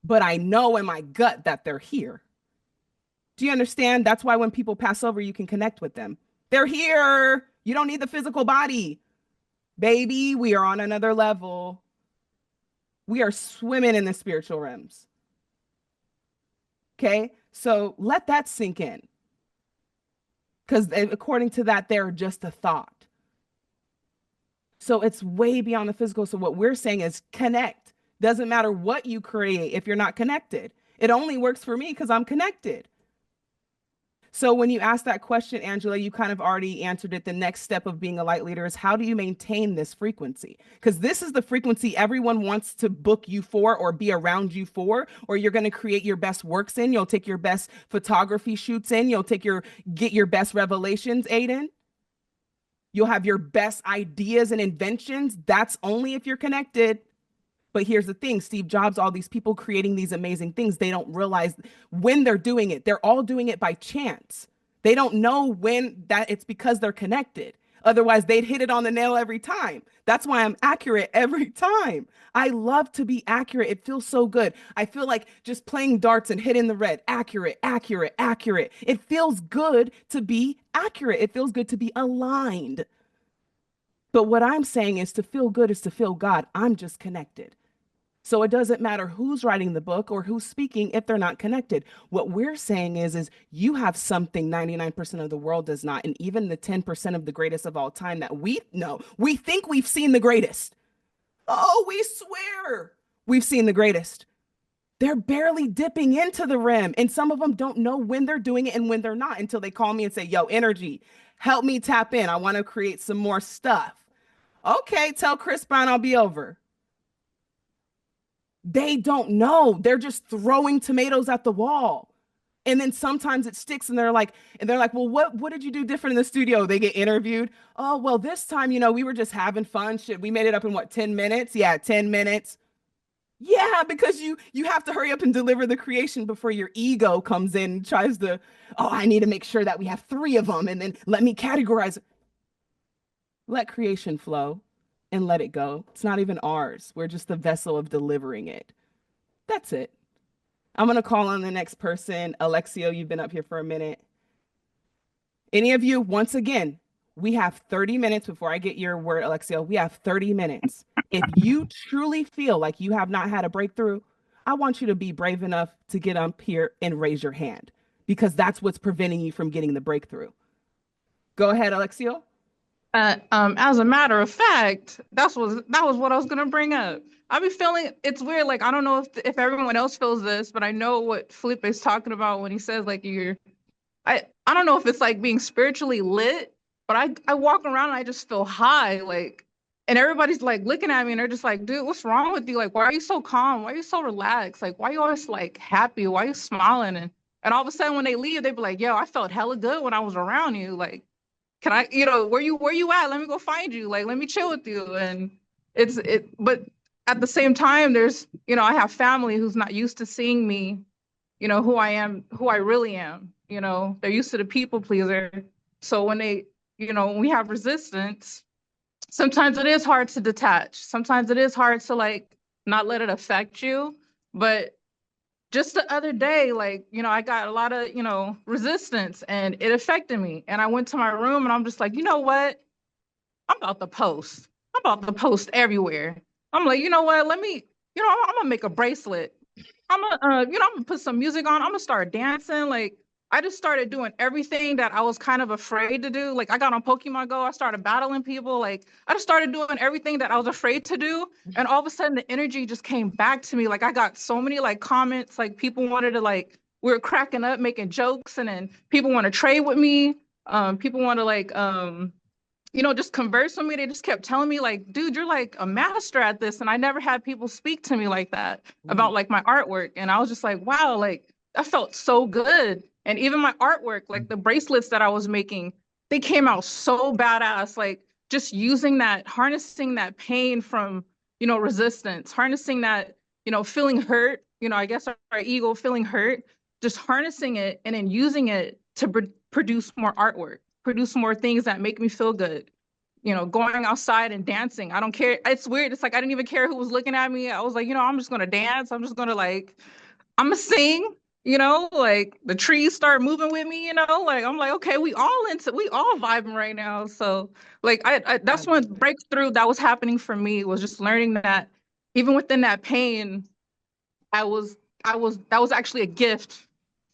But I know in my gut that they're here. Do you understand? That's why when people pass over, you can connect with them. They're here. You don't need the physical body. Baby, we are on another level. We are swimming in the spiritual realms. Okay? So let that sink in. Because according to that, they're just a thought. So it's way beyond the physical. So what we're saying is connect. Doesn't matter what you create if you're not connected. It only works for me because I'm connected. So when you ask that question, Angela, you kind of already answered it. The next step of being a light leader is, how do you maintain this frequency? Because this is the frequency everyone wants to book you for or be around you for, or you're going to create your best works in. You'll take your best photography shoots in. You'll get your best revelations, Aiden. You'll have your best ideas and inventions. That's only if you're connected. But here's the thing, Steve Jobs, all these people creating these amazing things, they don't realize when they're doing it. They're all doing it by chance. They don't know when that it's because they're connected. Otherwise, they'd hit it on the nail every time. That's why I'm accurate every time. I love to be accurate. It feels so good. I feel like just playing darts and hitting the red. Accurate, accurate, accurate. It feels good to be accurate. It feels good to be aligned. But what I'm saying is, to feel good is to feel God. I'm just connected. So it doesn't matter who's writing the book or who's speaking if they're not connected. What we're saying is you have something 99% of the world does not. And even the 10% of the greatest of all time that we know, we think we've seen the greatest. Oh, we swear we've seen the greatest. They're barely dipping into the rim. And some of them don't know when they're doing it and when they're not until they call me and say, yo, InnerG, help me tap in. I want to create some more stuff. Okay, tell Chris Brown I'll be over. They don't know. They're just throwing tomatoes at the wall. And then sometimes it sticks and they're like, well, what did you do different in the studio? They get interviewed. Oh, well, this time, we were just having fun. Shit, we made it up in 10 minutes? Yeah, 10 minutes. Yeah, because you have to hurry up and deliver the creation before your ego comes in and tries to, I need to make sure that we have 3 of them and then let me categorize it. Let creation flow. And let it go. It's not even ours. We're just the vessel of delivering it. That's it. I'm going to call on the next person. Alexio, you've been up here for a minute. Any of you, once again, we have 30 minutes before I get your word, Alexio. We have 30 minutes. If you truly feel like you have not had a breakthrough, I want you to be brave enough to get up here and raise your hand, because that's what's preventing you from getting the breakthrough. Go ahead, Alexio. As a matter of fact, that was what I was gonna bring up. I be feeling it's weird. Like, I don't know if everyone else feels this, but I know what Felipe is talking about when he says like I don't know if it's like being spiritually lit, but I walk around and I just feel high, like, and everybody's like looking at me and they're just like, dude, what's wrong with you? Like, why are you so calm? Why are you so relaxed? Like, why are you always like happy? Why are you smiling? And all of a sudden when they leave, they be like, yo, I felt hella good when I was around you. Like, can I, where you at? Let me go find you. Like, let me chill with you. And but at the same time, there's, I have family who's not used to seeing me, who I am, who I really am. They're used to the people pleaser. So when when we have resistance, sometimes it is hard to detach. Sometimes it is hard to like not let it affect you. But just the other day, like, I got a lot of, resistance and it affected me. And I went to my room and I'm just like, you know what? I'm about to post. I'm about to post everywhere. I'm like, you know what? Let me, I'm gonna make a bracelet. I'm gonna, I'm gonna put some music on. I'm gonna start dancing. Like, I just started doing everything that I was kind of afraid to do. Like, I got on Pokemon Go. I started battling people. Like, I just started doing everything that I was afraid to do. And all of a sudden, the energy just came back to me. Like, I got so many like comments. Like, people wanted to like, we were cracking up, making jokes, and then people want to trade with me. People want to like, just converse with me. They just kept telling me like, dude, you're like a master at this. And I never had people speak to me like that about like my artwork. And I was just like, wow, like that felt so good. And even my artwork, like the bracelets that I was making, they came out so badass. Like just using that, harnessing that pain from, you know, resistance, harnessing that, you know, feeling hurt, you know, I guess our ego feeling hurt, just harnessing it and then using it to produce more artwork, produce more things that make me feel good. You know, going outside and dancing. I don't care. It's weird. It's like I didn't even care who was looking at me. I was like, you know, I'm just gonna dance. I'm just gonna like, I'm gonna sing. You know, like the trees start moving with me. You know, like I'm like, okay, we all vibing right now. So like, that's one breakthrough that was happening for me, was just learning that even within that pain, that was actually a gift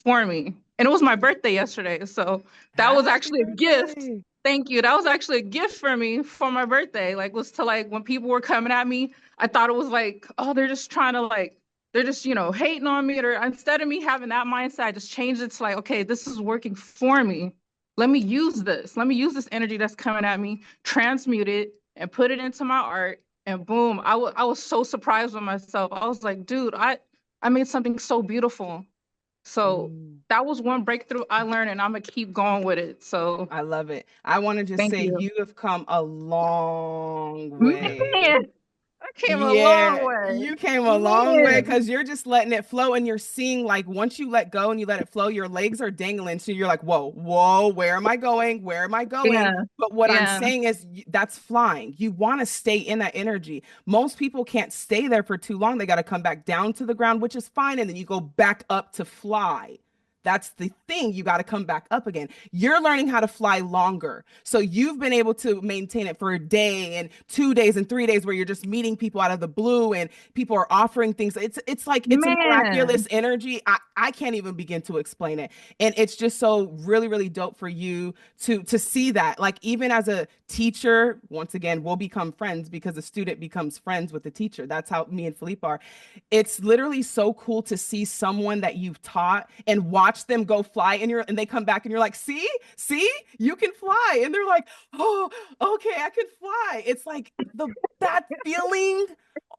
for me. And it was my birthday yesterday. So that was actually a gift. Thank you. That was actually a gift for me for my birthday. Like, was to like, when people were coming at me, I thought it was like, oh, they're just trying to like, they're just, you know, hating on me. Or instead of me having that mindset, I just changed it to like, okay, this is working for me. Let me use this. Let me use this energy that's coming at me, transmute it, and put it into my art. And boom, I was so surprised with myself. I was like, dude, I made something so beautiful. So that was one breakthrough I learned, and I'm gonna keep going with it. So I love it. I want to just say you have come a long way. Man, I came a Yeah, long way. you came a long way Man. because you're just letting it flow, and you're seeing like once you let go and you let it flow, your legs are dangling. So you're like, whoa, where am I going? Where am I going? Yeah. But what I'm Yeah. saying is that's flying. You want to stay in that energy. Most people can't stay there for too long. They got to come back down to the ground, which is fine. And then you go back up to fly. That's the thing. You got to come back up again. You're learning how to fly longer. So you've been able to maintain it for a day and 2 days and 3 days where you're just meeting people out of the blue and people are offering things. It's like it's a miraculous energy. I can't even begin to explain it. And it's just so really, really dope for you to see that. Like even as a teacher, once again, we'll become friends because the student becomes friends with the teacher. That's how me and Filipe are. It's literally so cool to see someone that you've taught and watch them go fly and they come back and you're like, see, you can fly. And they're like, oh, okay, I can fly. It's like that feeling.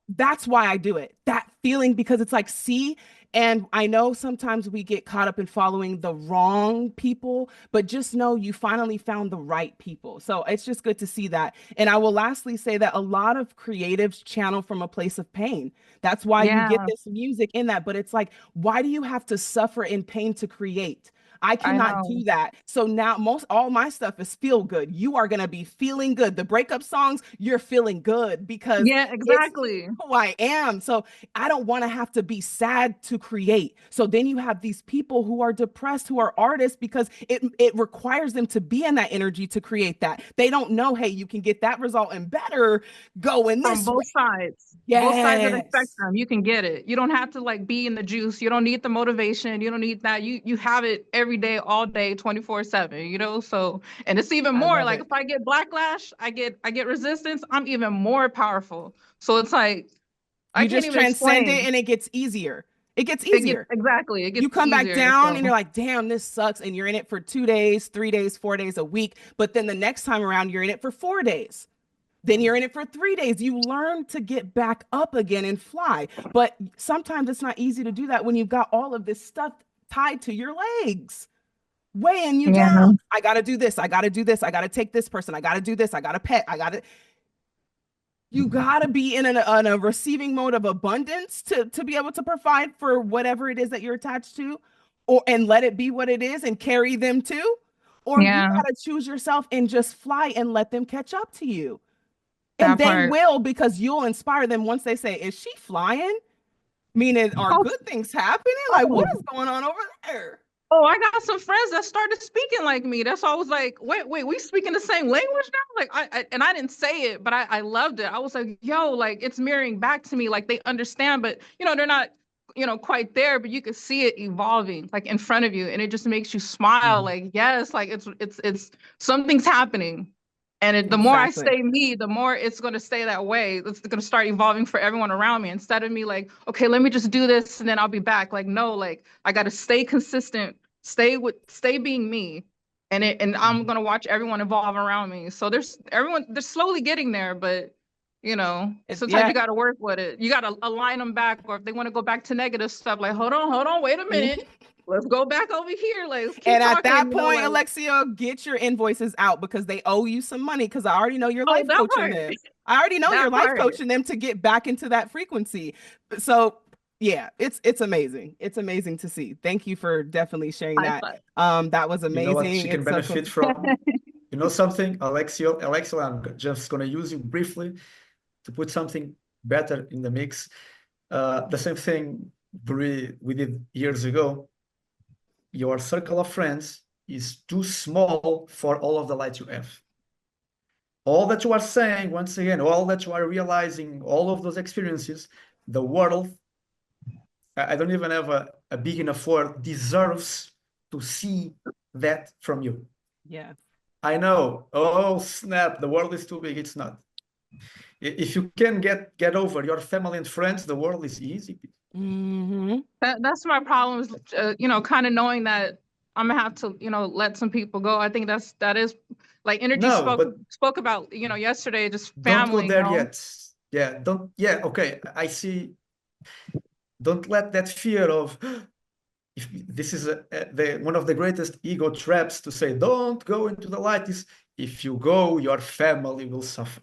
That's why I do it. That feeling, because it's like, see, and I know sometimes we get caught up in following the wrong people, but just know you finally found the right people. So it's just good to see that. And I will lastly say that a lot of creatives channel from a place of pain. That's why you get this music in that. But it's like, why do you have to suffer in pain to create? I cannot do that. So now all my stuff is feel good. You are going to be feeling good. The breakup songs, you're feeling good because exactly it's who I am. So I don't want to have to be sad to create. So then you have these people who are depressed, who are artists, because it requires them to be in that energy to create that. They don't know, hey, you can get that result and better going this from both sides. Yes. Both sides of the spectrum. You can get it. You don't have to like be in the juice. You don't need the motivation. You don't need that. You have it every day, all day, 24/7, you know? So, and it's even more like if I get backlash, I get resistance, I'm even more powerful. So it's like you just transcend it and it gets easier. It gets easier. Exactly. It gets you come easier, back down and you're like, damn, this sucks. And you're in it for 2 days, 3 days, 4 days, a week. But then the next time around, you're in it for 4 days. Then you're in it for 3 days. You learn to get back up again and fly. But sometimes it's not easy to do that when you've got all of this stuff tied to your legs, weighing you down. I got to do this. I got to do this. I got to take this person. I got to do this. I got to pet. You got to be in a receiving mode of abundance to be able to provide for whatever it is that you're attached to, and let it be what it is and carry them too. Or you got to choose yourself and just fly and let them catch up to you. And they will, because you'll inspire them once they say, is she flying? Meaning, are good things happening? Like, what is going on over there? Oh, I got some friends that started speaking like me. That's why I was like, wait, we speaking the same language now? Like, I didn't say it, but I loved it. I was like, yo, like, it's mirroring back to me. Like, they understand, but, you know, they're not, you know, quite there, but you can see it evolving, like, in front of you. And it just makes you smile. Like, yes, like, it's something's happening. And the more I stay me, the more it's going to stay that way. It's going to start evolving for everyone around me. Instead of me like, okay, let me just do this and then I'll be back. Like, no, like I got to stay consistent, stay being me. And I'm going to watch everyone evolve around me. So they're slowly getting there, but you know, sometimes you got to work with it. You got to align them back. Or if they want to go back to negative stuff, like, hold on, wait a minute. let's go back over here. Let's keep And at talking. that You know, point, like, Alexia, get your invoices out because they owe you some money because I already know you're oh, life that coaching part. them. I already know you're That life part. coaching them to get back into that frequency. So yeah, it's amazing. It's amazing to see. Thank you for definitely sharing High that. five. That was You know what amazing. she can It's so benefit cool. from? You know something, Alexia, I'm just gonna use you briefly to put something better in the mix. The same thing we did years ago. Your circle of friends is too small for all of the light you have. All that you are saying, once again, all that you are realizing, all of those experiences, the world, I don't even have a big enough word, deserves to see that from you. Yeah. I know. Oh, snap, the world is too big. It's not. If you can get over your family and friends, the world is easy. Mm-hmm. That's my problem is, you know, kind of knowing that I'm gonna have to, you know, let some people go. I think that is like energy No, but spoke about, you know, yesterday, just don't go family, you there know. yet. Yeah, don't. Yeah, okay. I see. Don't let that fear of if this is one of the greatest ego traps to say don't go into the light is if you go, your family will suffer.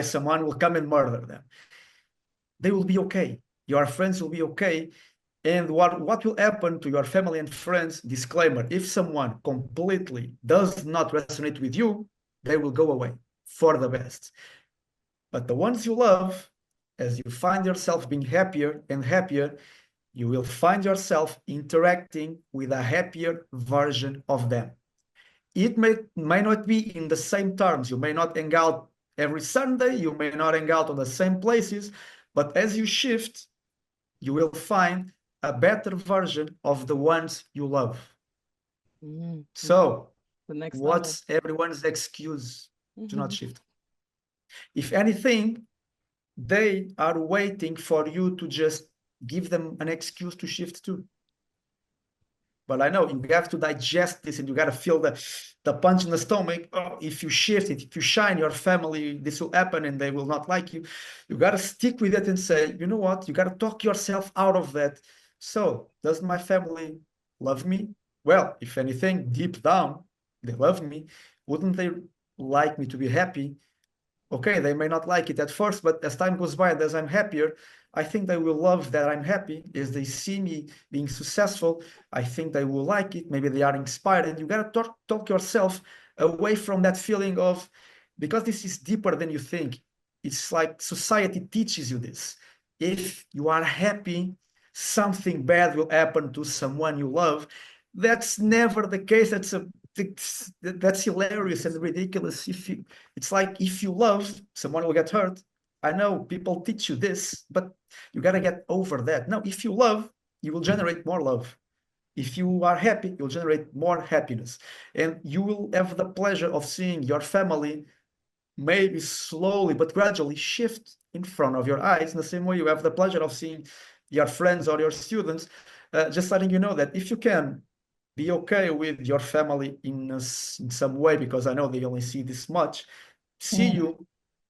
Someone will come and murder them. They will be okay. Your friends will be okay. And what will happen to your family and friends? Disclaimer: if someone completely does not resonate with you, they will go away for the best. But the ones you love, as you find yourself being happier and happier, you will find yourself interacting with a happier version of them. It may not be in the same terms. You may not hang out every Sunday. You may not hang out on the same places. But as you shift, you will find a better version of the ones you love. Mm-hmm. So, The next what's everyone's excuse to not level. shift? If anything, they are waiting for you to just give them an excuse to shift too. But I know you have to digest this and you got to feel the punch in the stomach. Oh, if you shift it, if you shine your family, this will happen and they will not like you. You got to stick with it and say, you know what? You got to talk yourself out of that. So, does my family love me? Well, if anything, deep down, they love me. Wouldn't they like me to be happy? Okay, they may not like it at first, but as time goes by and as I'm happier, I think they will love that I'm happy. As they see me being successful, I think they will like it. Maybe they are inspired. And you got to talk yourself away from that feeling of, because this is deeper than you think. It's like society teaches you this. If you are happy, something bad will happen to someone you love. That's never the case. That's hilarious and ridiculous. It's like if you love, someone will get hurt. I know people teach you this, but you got to get over that. Now, if you love, you will generate more love. If you are happy, you'll generate more happiness. And you will have the pleasure of seeing your family maybe slowly but gradually shift in front of your eyes. In the same way, you have the pleasure of seeing your friends or your students. Just letting you know that if you can be okay with your family in some way, because I know they only see this much, see you,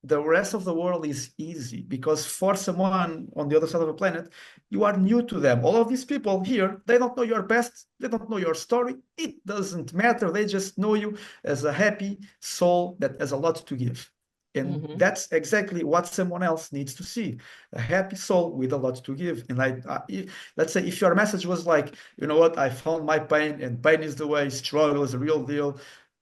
the rest of the world is easy, because for someone on the other side of the planet, you are new to them. All of these people here, they don't know your past, they don't know your story. It doesn't matter. They just know you as a happy soul that has a lot to give. And that's exactly what someone else needs to see, a happy soul with a lot to give. And let's say if your message was like, you know what, I found my pain and pain is the way, struggle is a real deal,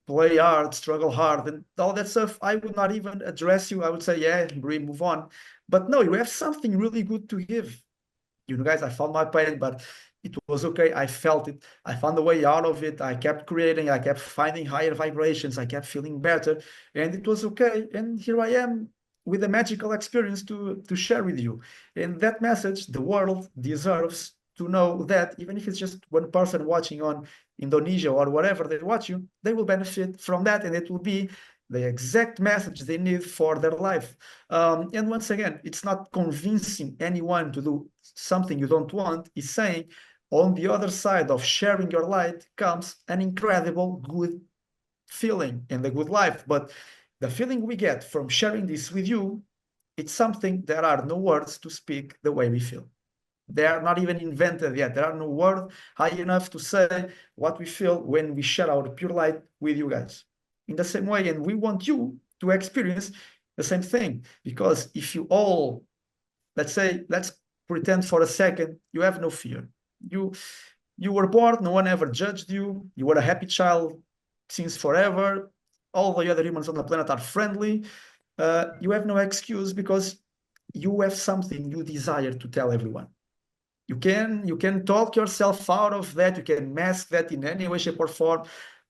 play hard, struggle hard, and all that stuff, I would not even address you. I would say, yeah, agree, move on. But no, you have something really good to give. You know, guys, I found my pain, but it was okay. I felt it. I found a way out of it. I kept creating. I kept finding higher vibrations. I kept feeling better, and it was okay. And here I am with a magical experience to share with you. And that message, the world deserves to know that even if it's just one person watching on Indonesia or whatever they watch you, they will benefit from that, and it will be the exact message they need for their life. And once again, it's not convincing anyone to do something you don't want. It's saying on the other side of sharing your light comes an incredible good feeling and a good life. But the feeling we get from sharing this with you, it's something there are no words to speak the way we feel. They are not even invented yet. There are no words high enough to say what we feel when we share our pure light with you guys. In the same way, and we want you to experience the same thing. Because if you all, let's pretend for a second you have no fear. You were born, no one ever judged you. You were a happy child since forever. All the other humans on the planet are friendly. You have no excuse because you have something you desire to tell everyone. You can talk yourself out of that. You can mask that in any way, shape, or form.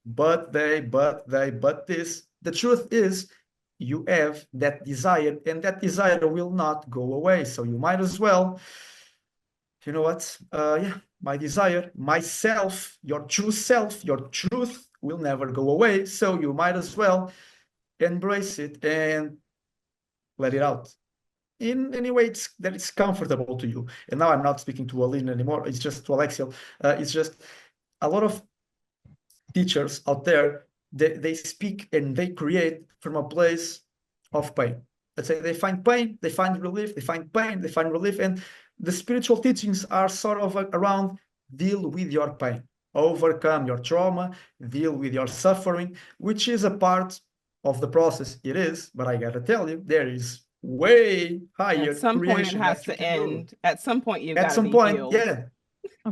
But this. The truth is, you have that desire, and that desire will not go away. So you might as well, you know what? Yeah, my desire, myself, your true self, your truth will never go away. So you might as well embrace it and let it out in any way that it's comfortable to you. And now I'm not speaking to Aline anymore. It's just to Alexiel. It's just a lot of teachers out there, they speak and they create from a place of pain. Let's say they find pain, they find relief, they find pain, they find relief. And the spiritual teachings are sort of around deal with your pain, overcome your trauma, deal with your suffering, which is a part of the process. It is, but I gotta tell you, there is way higher At some point, it creation has that you to can do. end. At some point, you've At got to some be point, healed. yeah.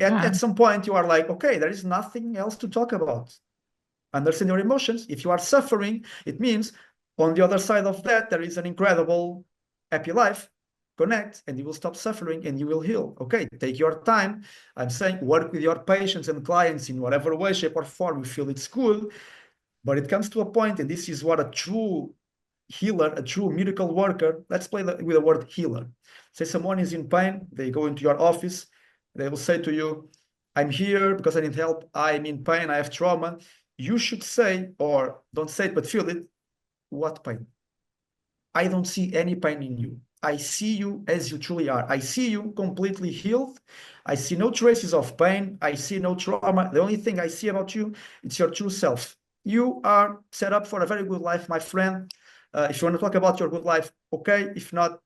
At some point, you are like, okay, there is nothing else to talk about. Understand your emotions. If you are suffering, it means on the other side of that, there is an incredible happy life. Connect and you will stop suffering and you will heal. Okay, take your time. I'm saying work with your patients and clients in whatever way, shape, or form you feel it's good. But it comes to a point, and this is what a true healer, a true miracle worker, let's play with the word healer. Say someone is in pain, they go into your office, they will say to you, I'm here because I need help, I'm in pain, I have trauma. You should say, or don't say it, but feel it, what pain? I don't see any pain in you. I see you as you truly are. I see you completely healed. I see no traces of pain. I see no trauma. The only thing I see about you, it's your true self. You are set up for a very good life, my friend. If you want to talk about your good life, okay. If not,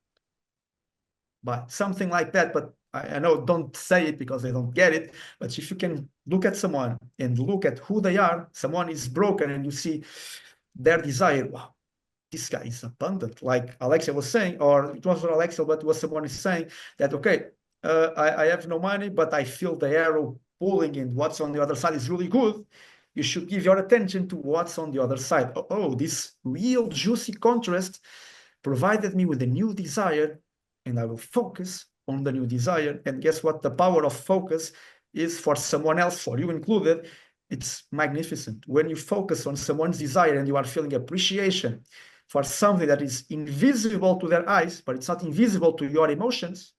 but something like that. But I know, don't say it because they don't get it. But if you can look at someone and look at who they are, someone is broken and you see their desire, wow, this guy is abundant. Like Alexia was saying, or it wasn't Alexia, but was someone is saying that, okay, I have no money, but I feel the arrow pulling and what's on the other side is really good. You should give your attention to what's on the other side. Oh, this real juicy contrast provided me with a new desire, and I will focus on the new desire. And guess what? The power of focus is for someone else, for you included. It's magnificent. When you focus on someone's desire and you are feeling appreciation for something that is invisible to their eyes, but it's not invisible to your emotions,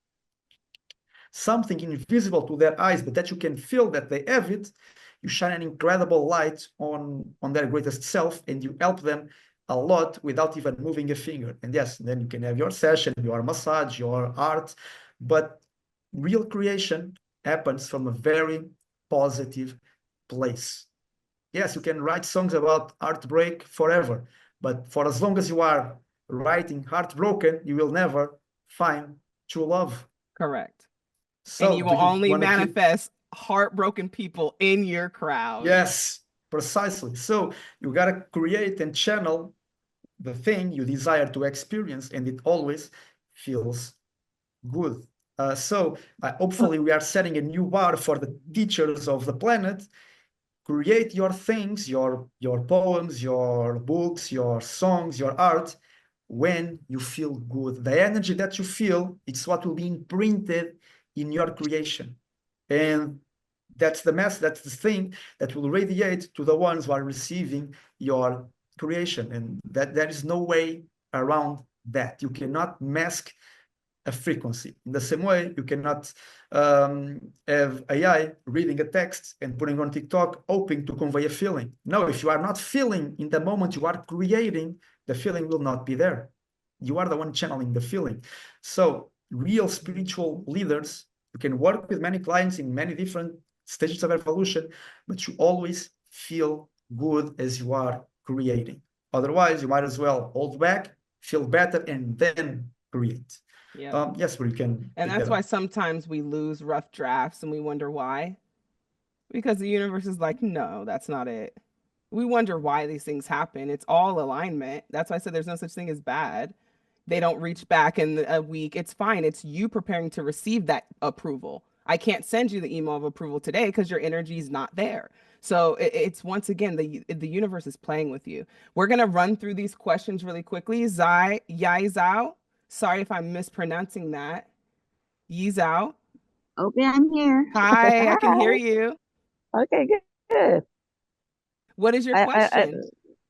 something invisible to their eyes, but that you can feel that they have it, you shine an incredible light on their greatest self, and you help them a lot without even moving a finger. And yes, then you can have your session, your massage, your art, but real creation happens from a very positive place. Yes, you can write songs about heartbreak forever, but for as long as you are writing heartbroken, you will never find true love. Correct. So and you will only manifest heartbroken people in your crowd. Yes, precisely. So you got to create and channel the thing you desire to experience, and it always feels good. Hopefully we are setting a new bar for the teachers of the planet. Create your things, your poems, your books, your songs, your art, when you feel good. The energy that you feel, it's what will be imprinted in your creation. And that's the that's the thing that will radiate to the ones who are receiving your creation. And that there is no way around that. You cannot mask a frequency. In the same way, you cannot have AI reading a text and putting on TikTok, hoping to convey a feeling. No, if you are not feeling in the moment you are creating, the feeling will not be there. You are the one channeling the feeling. So real spiritual leaders, you can work with many clients in many different stages of evolution, but you always feel good as you are creating. Otherwise, you might as well hold back, feel better, and then create. Yeah. Yes, we can And pick that's that why up. sometimes we lose rough drafts and we wonder why. Because the universe is like, no, that's not it. We wonder why these things happen. It's all alignment. That's why I said there's no such thing as bad. They don't reach back in a week. It's fine. It's you preparing to receive that approval. I can't send you the email of approval today because your energy is not there. So it's once again the universe is playing with you. We're gonna run through these questions really quickly. Zai Yai Zhao. Sorry if I'm mispronouncing that. Yi Zhao. Okay, I'm here. Hi, I can hear Hi. you. Okay, good. Good. What is your I question?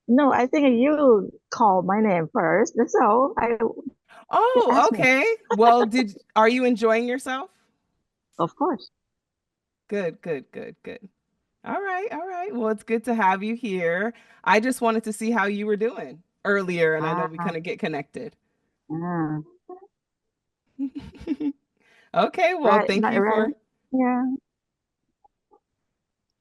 no, I think you called my name first, so you Oh, asked me. okay. Well, are you enjoying yourself? Of course. Good, good, good, good. All right, all right. Well, it's good to have you here. I just wanted to see how you were doing earlier, and I know we Ah, kind of get connected. ah. Okay, well, Right, thank you right. for, Yeah.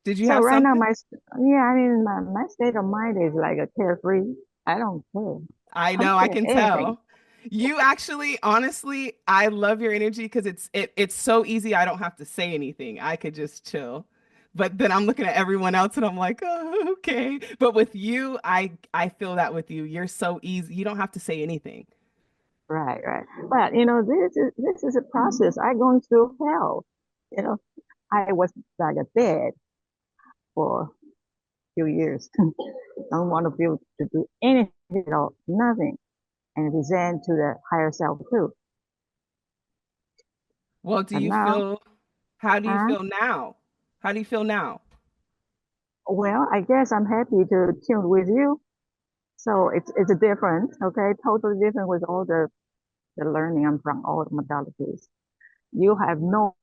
did you So have right now something? yeah, I mean my state of mind is like a carefree. I don't care. I I don't know, I care can anything. tell. You actually, honestly, I love your energy because it's so easy. I don't have to say anything. I could just chill. But then I'm looking at everyone else and I'm like, oh, okay. But with you, I feel that with you. You're so easy. You don't have to say anything. Right, right. But this is a process. I going through hell. You know, I was like a dead for a few years. Don't want to be able to do anything at all, nothing, and resent to the higher self too. Well, But now, how do you huh? feel now? How do you feel now? Well, I guess I'm happy to tune with you. So it's a different, okay, totally different with all the learning I'm from all the modalities. You have no,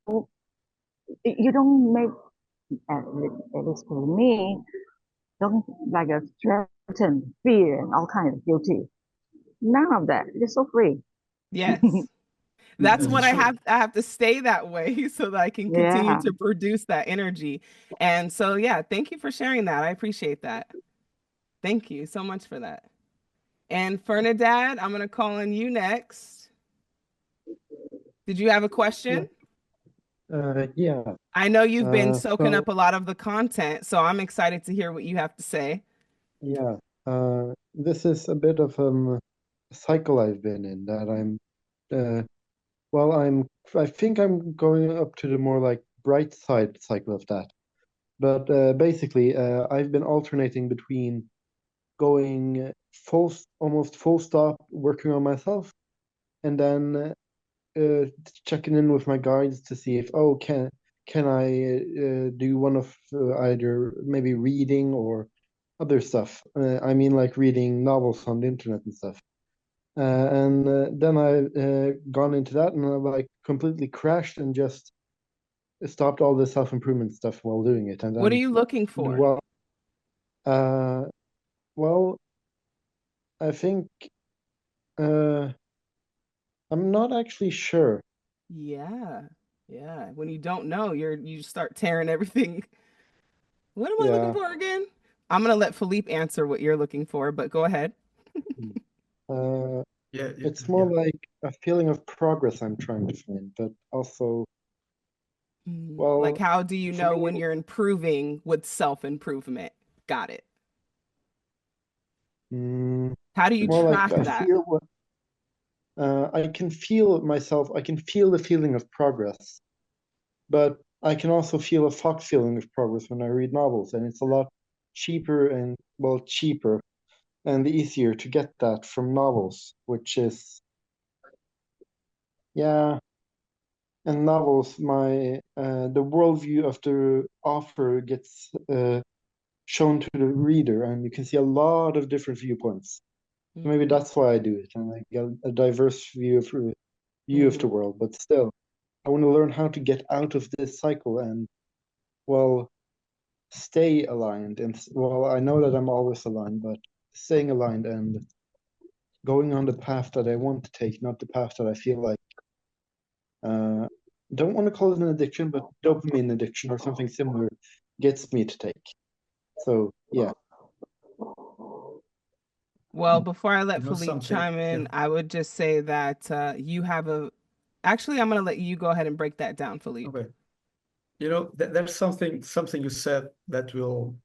you don't make at least for me, don't like a threaten, fear, and all kinds of guilty. None of that. You're so free. Yes. That's This what is true. I have to stay that way so that I can continue Yeah. to produce that energy. And so yeah, thank you for sharing that. I appreciate that. Thank you so much for that. And Fernandad, I'm gonna call on you next. Did you have a Yeah, question? yeah. I know you've been soaking So up a lot of the content, so I'm excited to hear what you have to say. yeah, this is a bit of a cycle I've been in that uh, well, I think I'm going up to the more like bright side cycle of that. But basically, I've been alternating between going almost full stop working on myself, and then uh, checking in with my guides to see if can I do one of either maybe reading or other stuff. I mean, like reading novels on the internet and stuff. And then I gone into that and I like completely crashed and just stopped all the self-improvement stuff while doing it. And What are then you looking for? well, uh, well, I think uh, I'm not actually sure. Yeah. Yeah. When you don't know, you start tearing everything. What am I looking Yeah. for again? I'm gonna let Philippe answer what you're looking for, but go ahead. Uh, Yeah, yeah, it's more yeah. like a feeling of progress I'm trying to find, but also, Like, well, how do you for know me, when you're improving with self-improvement? Got it. mm, How do you more like track I that? feel what I can feel myself. I can feel the feeling of progress, but I can also feel a fuck feeling of progress when I read novels, and it's a lot cheaper and well cheaper and easier to get that from novels, which is yeah. And novels, my the worldview of the author gets shown to the reader, and you can see a lot of different viewpoints. So maybe Mm-hmm. that's why I do it, and I get a diverse view of the Mm-hmm. world. But still, I want to learn how to get out of this cycle and well, stay aligned. And well, I know that I'm always aligned, but staying aligned and going on the path that I want to take, not the path that I feel like. Uh, don't want to call it an addiction, but dopamine addiction or something similar gets me to take. So yeah. Well, before I let You know Philippe something? chime Yeah. in, I would just say that you have a. Actually, I'm going to let you go ahead and break that down, Philippe. Okay. You know, there's something you said that will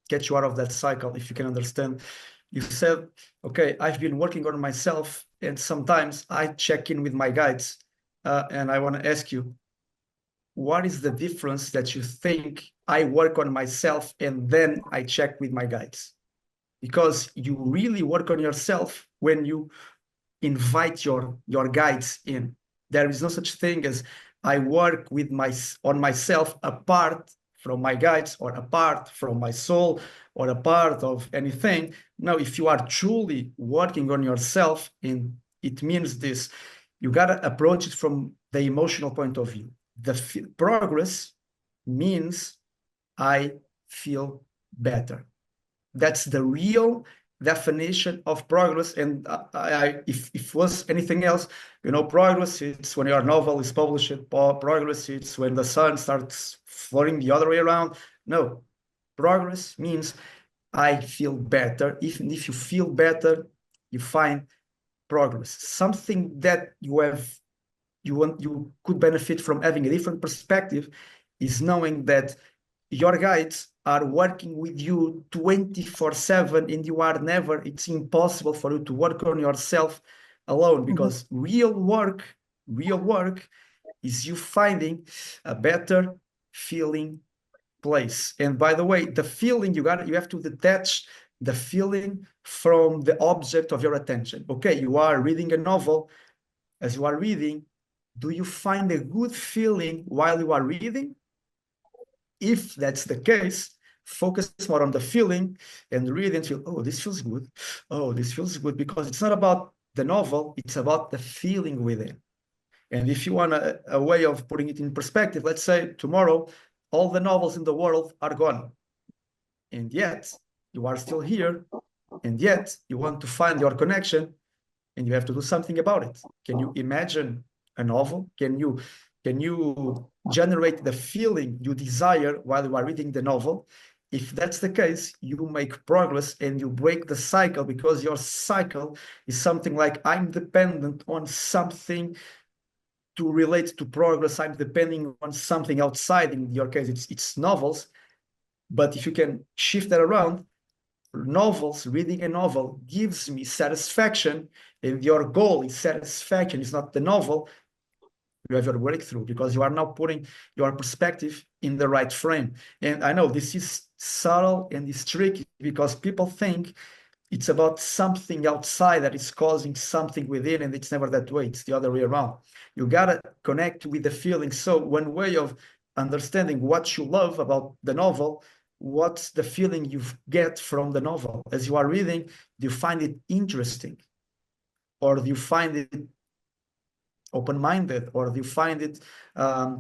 get you out of that cycle if you can understand. You said, okay, I've been working on myself, and sometimes I check in with my guides, and I want to ask you, what is the difference that you think I work on myself and then I check with my guides? Because you really work on yourself when you invite your guides in. There is no such thing as I work with on myself apart from my guides or apart from my soul or a part of anything. No, if you are truly working on yourself, and it means this, you got to approach it from the emotional point of view. The progress means I feel better. That's the real definition of progress. And if it was anything else, you know, progress, it's when your novel is published. Progress, it's when the sun starts floating the other way around. No, progress means I feel better. Even if you feel better, you find progress. Something that you could benefit from having a different perspective is knowing that your guides are working with you 24/7 and you are never, it's impossible for you to work on yourself alone, because real work is you finding a better feeling place. And by the way, the feeling you have to detach the feeling from the object of your attention. Okay, you are reading a novel. As you are reading, do you find a good feeling while you are reading? If that's the case, focus more on the feeling and read and feel, oh, this feels good. Oh, this feels good, because it's not about the novel, it's about the feeling within. And if you want a way of putting it in perspective, let's say tomorrow, all the novels in the world are gone. And yet you are still here. And yet you want to find your connection, and you have to do something about it. Can you imagine a novel? Can you generate the feeling you desire while you are reading the novel? If that's the case, you make progress and you break the cycle, because your cycle is something like, I'm dependent on something to relate to progress. I'm depending on something outside. In your case, it's novels. But if you can shift that around, novels, reading a novel gives me satisfaction, and your goal is satisfaction, it's not the novel, you have your breakthrough, because you are now putting your perspective in the right frame. And I know this is subtle and it's tricky, because people think it's about something outside that is causing something within, and it's never that way. It's the other way around. You gotta connect with the feeling. So one way of understanding what you love about the novel, what's the feeling you get from the novel as you are reading? Do you find it interesting, or do you find it open-minded, or do you find it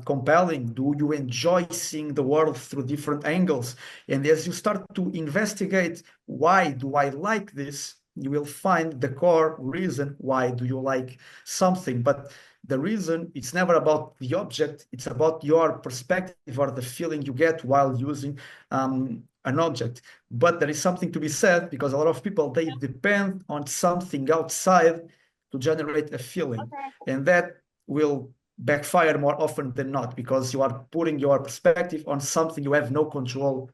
compelling? Do you enjoy seeing the world through different angles? And as you start to investigate, why do I like this, you will find the core reason why do you like something. But the reason, it's never about the object, it's about your perspective or the feeling you get while using an object. But there is something to be said, because a lot of people, they depend on something outside to generate a feeling, and that will backfire more often than not, because you are putting your perspective on something you have no control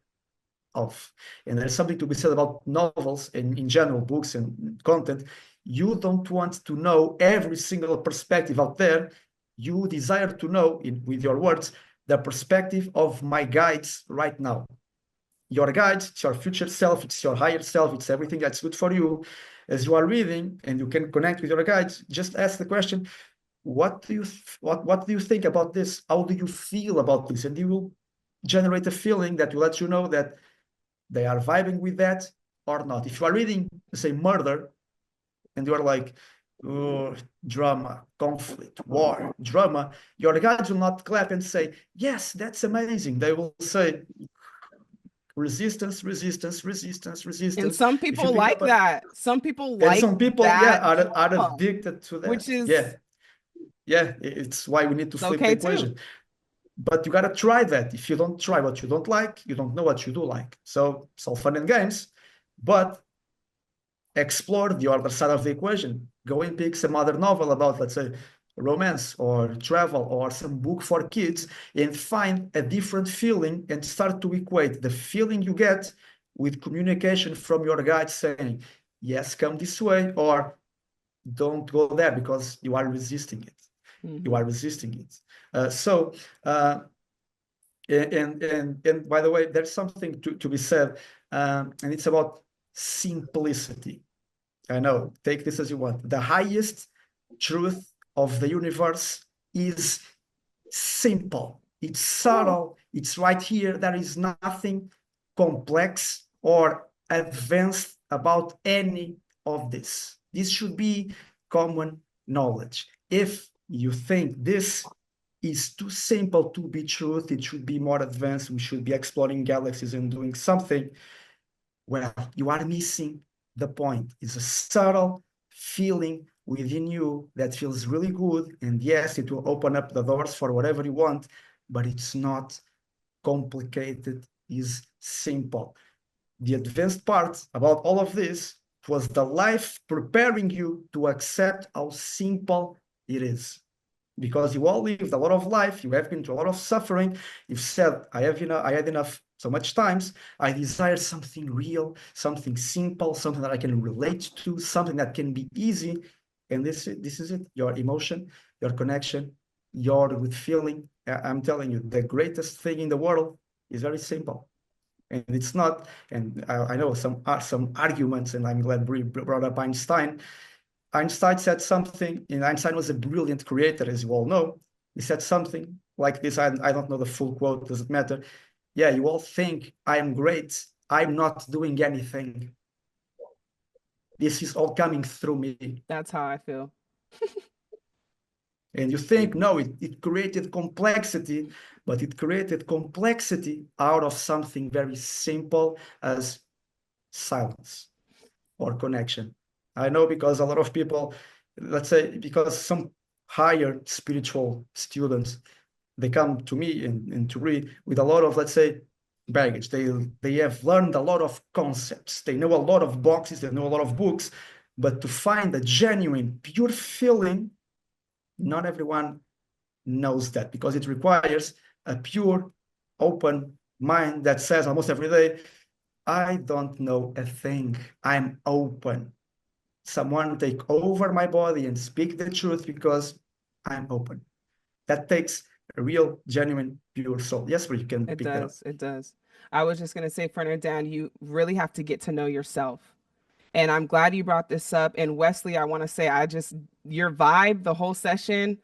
of. And there's something to be said about novels and in general books and content. You don't want to know every single perspective out there. You desire to know, with your words, the perspective of my guides right now. Your guides, it's your future self, it's your higher self, it's everything that's good for you. As you are reading and you can connect with your guides, just ask the question, what do you think about this? How do you feel about this? And you will generate a feeling that will let you know that they are vibing with that or not. If you are reading, say, murder, and you are like, oh, drama, conflict, war, drama, your guides will not clap and say, yes, that's amazing. They will say, resistance, resistance, resistance, resistance. And some people like that. Some people and like some people, that are addicted to that. which is It's why we need to flip the okay equation. too. But you got to try that. If you don't try what you don't like, you don't know what you do like. So it's all fun and games, but explore the other side of the equation. Go and pick some other novel about, let's say, romance or travel or some book for kids, and find a different feeling and start to equate the feeling you get with communication from your guide saying, yes, come this way, or don't go there because you are resisting it. You are resisting it. And by the way, there's something to be said, and it's about simplicity. I know, take this as you want. The highest truth of the universe is simple. It's subtle. It's right here. There is nothing complex or advanced about any of this. This should be common knowledge. If you think this is too simple to be truth, it should be more advanced, we should be exploring galaxies and doing something, well, you are missing the point. It's a subtle feeling within you that feels really good. And yes, it will open up the doors for whatever you want, but it's not complicated, it's simple. The advanced part about all of this was the life preparing you to accept how simple it is. Because you all lived a lot of life, you have been through a lot of suffering. You've said, I had enough so much times. I desire something real, something simple, something that I can relate to, something that can be easy. And this is it, your emotion, your connection, your with feeling. I'm telling you, the greatest thing in the world is very simple. And it's not, and I know some arguments, and I'm glad Brie brought up Einstein. Einstein said something, and Einstein was a brilliant creator, as you all know. He said something like this. I don't know the full quote, doesn't matter. Yeah, you all think I'm great. I'm not doing anything. This is all coming through me. That's how I feel. And you think, no, it created complexity, but it created complexity out of something very simple as silence or connection. I know, because a lot of people, let's say, because some higher spiritual students, they come to me and to read with a lot of, let's say, baggage. They have learned a lot of concepts. They know a lot of boxes. They know a lot of books. But to find a genuine, pure feeling, not everyone knows that, because it requires a pure, open mind that says almost every day, I don't know a thing. I'm open. Someone take over my body and speak the truth because I'm open. That takes a real, genuine, pure soul. Yes, you can pick that up. It does. I was just going to say, Fernand, you really have to get to know yourself. And I'm glad you brought this up. And Wesley, I want to say, your vibe, the whole session,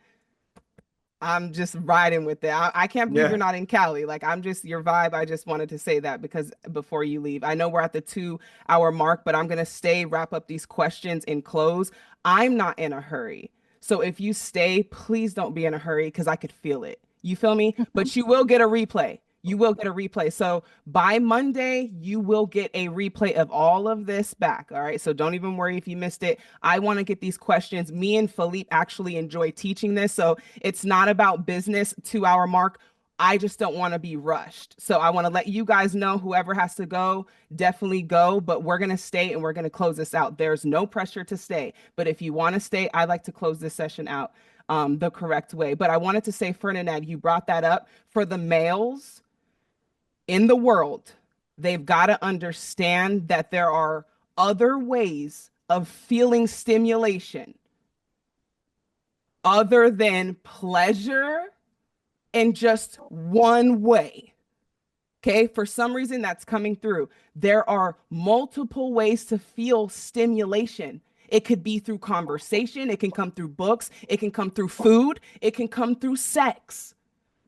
I'm just riding with it. I can't believe you're not in Cali. Like, your vibe. I just wanted to say that because before you leave, I know we're at the 2-hour mark, but I'm going to wrap up these questions and close. I'm not in a hurry. So if you stay, please don't be in a hurry, because I could feel it. You feel me? But you will get a replay. You will get a replay. So by Monday, you will get a replay of all of this back. All right. So don't even worry if you missed it. I want to get these questions. Me and Filipe actually enjoy teaching this. So it's not about business 2-hour mark. I just don't want to be rushed. So I want to let you guys know, whoever has to go, definitely go, but we're going to stay and we're going to close this out. There's no pressure to stay, but if you want to stay, I'd like to close this session out the correct way. But I wanted to say, Fernand, you brought that up. For the males in the world, they've got to understand that there are other ways of feeling stimulation other than pleasure in just one way. Okay, for some reason that's coming through. There are multiple ways to feel stimulation. It could be through conversation, it can come through books, it can come through food, it can come through sex.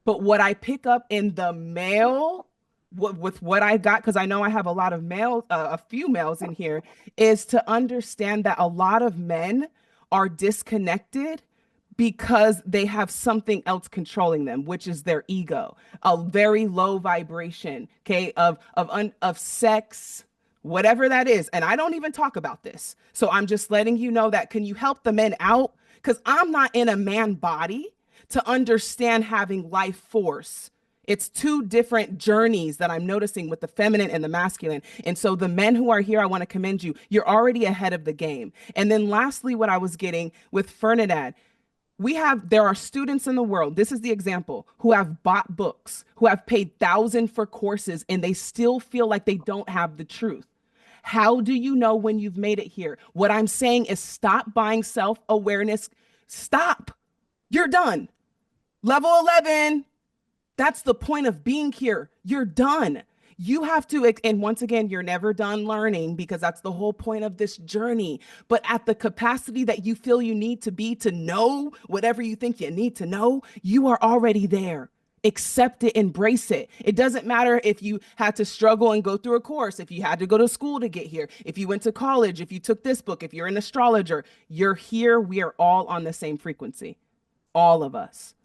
But what I pick up in the male, with what I got, because I know I have a lot of males, a few males in here, is to understand that a lot of men are disconnected because they have something else controlling them, which is their ego, a very low vibration, okay, of sex, whatever that is. And I don't even talk about this. So I'm just letting you know that. Can you help the men out? Because I'm not in a man body to understand having life force It's two different journeys that I'm noticing with the feminine and the masculine. And so the men who are here, I want to commend you. You're already ahead of the game. And then lastly, what I was getting with Fernandad, there are students in the world, this is the example, who have bought books, who have paid thousands for courses, and they still feel like they don't have the truth. How do you know when you've made it here? What I'm saying is stop buying self-awareness. Stop. You're done. Level 11. That's the point of being here. You're done. You have to, and once again, you're never done learning because that's the whole point of this journey. But at the capacity that you feel you need to be to know whatever you think you need to know, you are already there. Accept it, embrace it. It doesn't matter if you had to struggle and go through a course, if you had to go to school to get here, if you went to college, if you took this book, if you're an astrologer, you're here. We are all on the same frequency, all of us.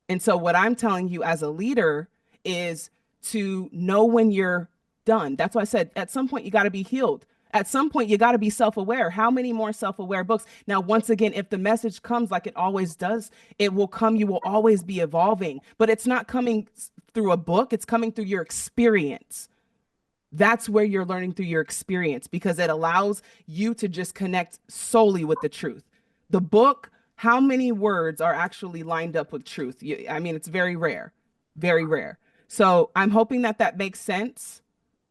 And so what I'm telling you as a leader is to know when you're done. That's why I said at some point you got to be healed. At some point you got to be self-aware. How many more self-aware books? Now, once again, if the message comes like it always does, it will come. You will always be evolving, but it's not coming through a book. It's coming through your experience. That's where you're learning through your experience because it allows you to just connect solely with the truth. The book, how many words are actually lined up with truth? I mean, it's very rare, very rare. So I'm hoping that that makes sense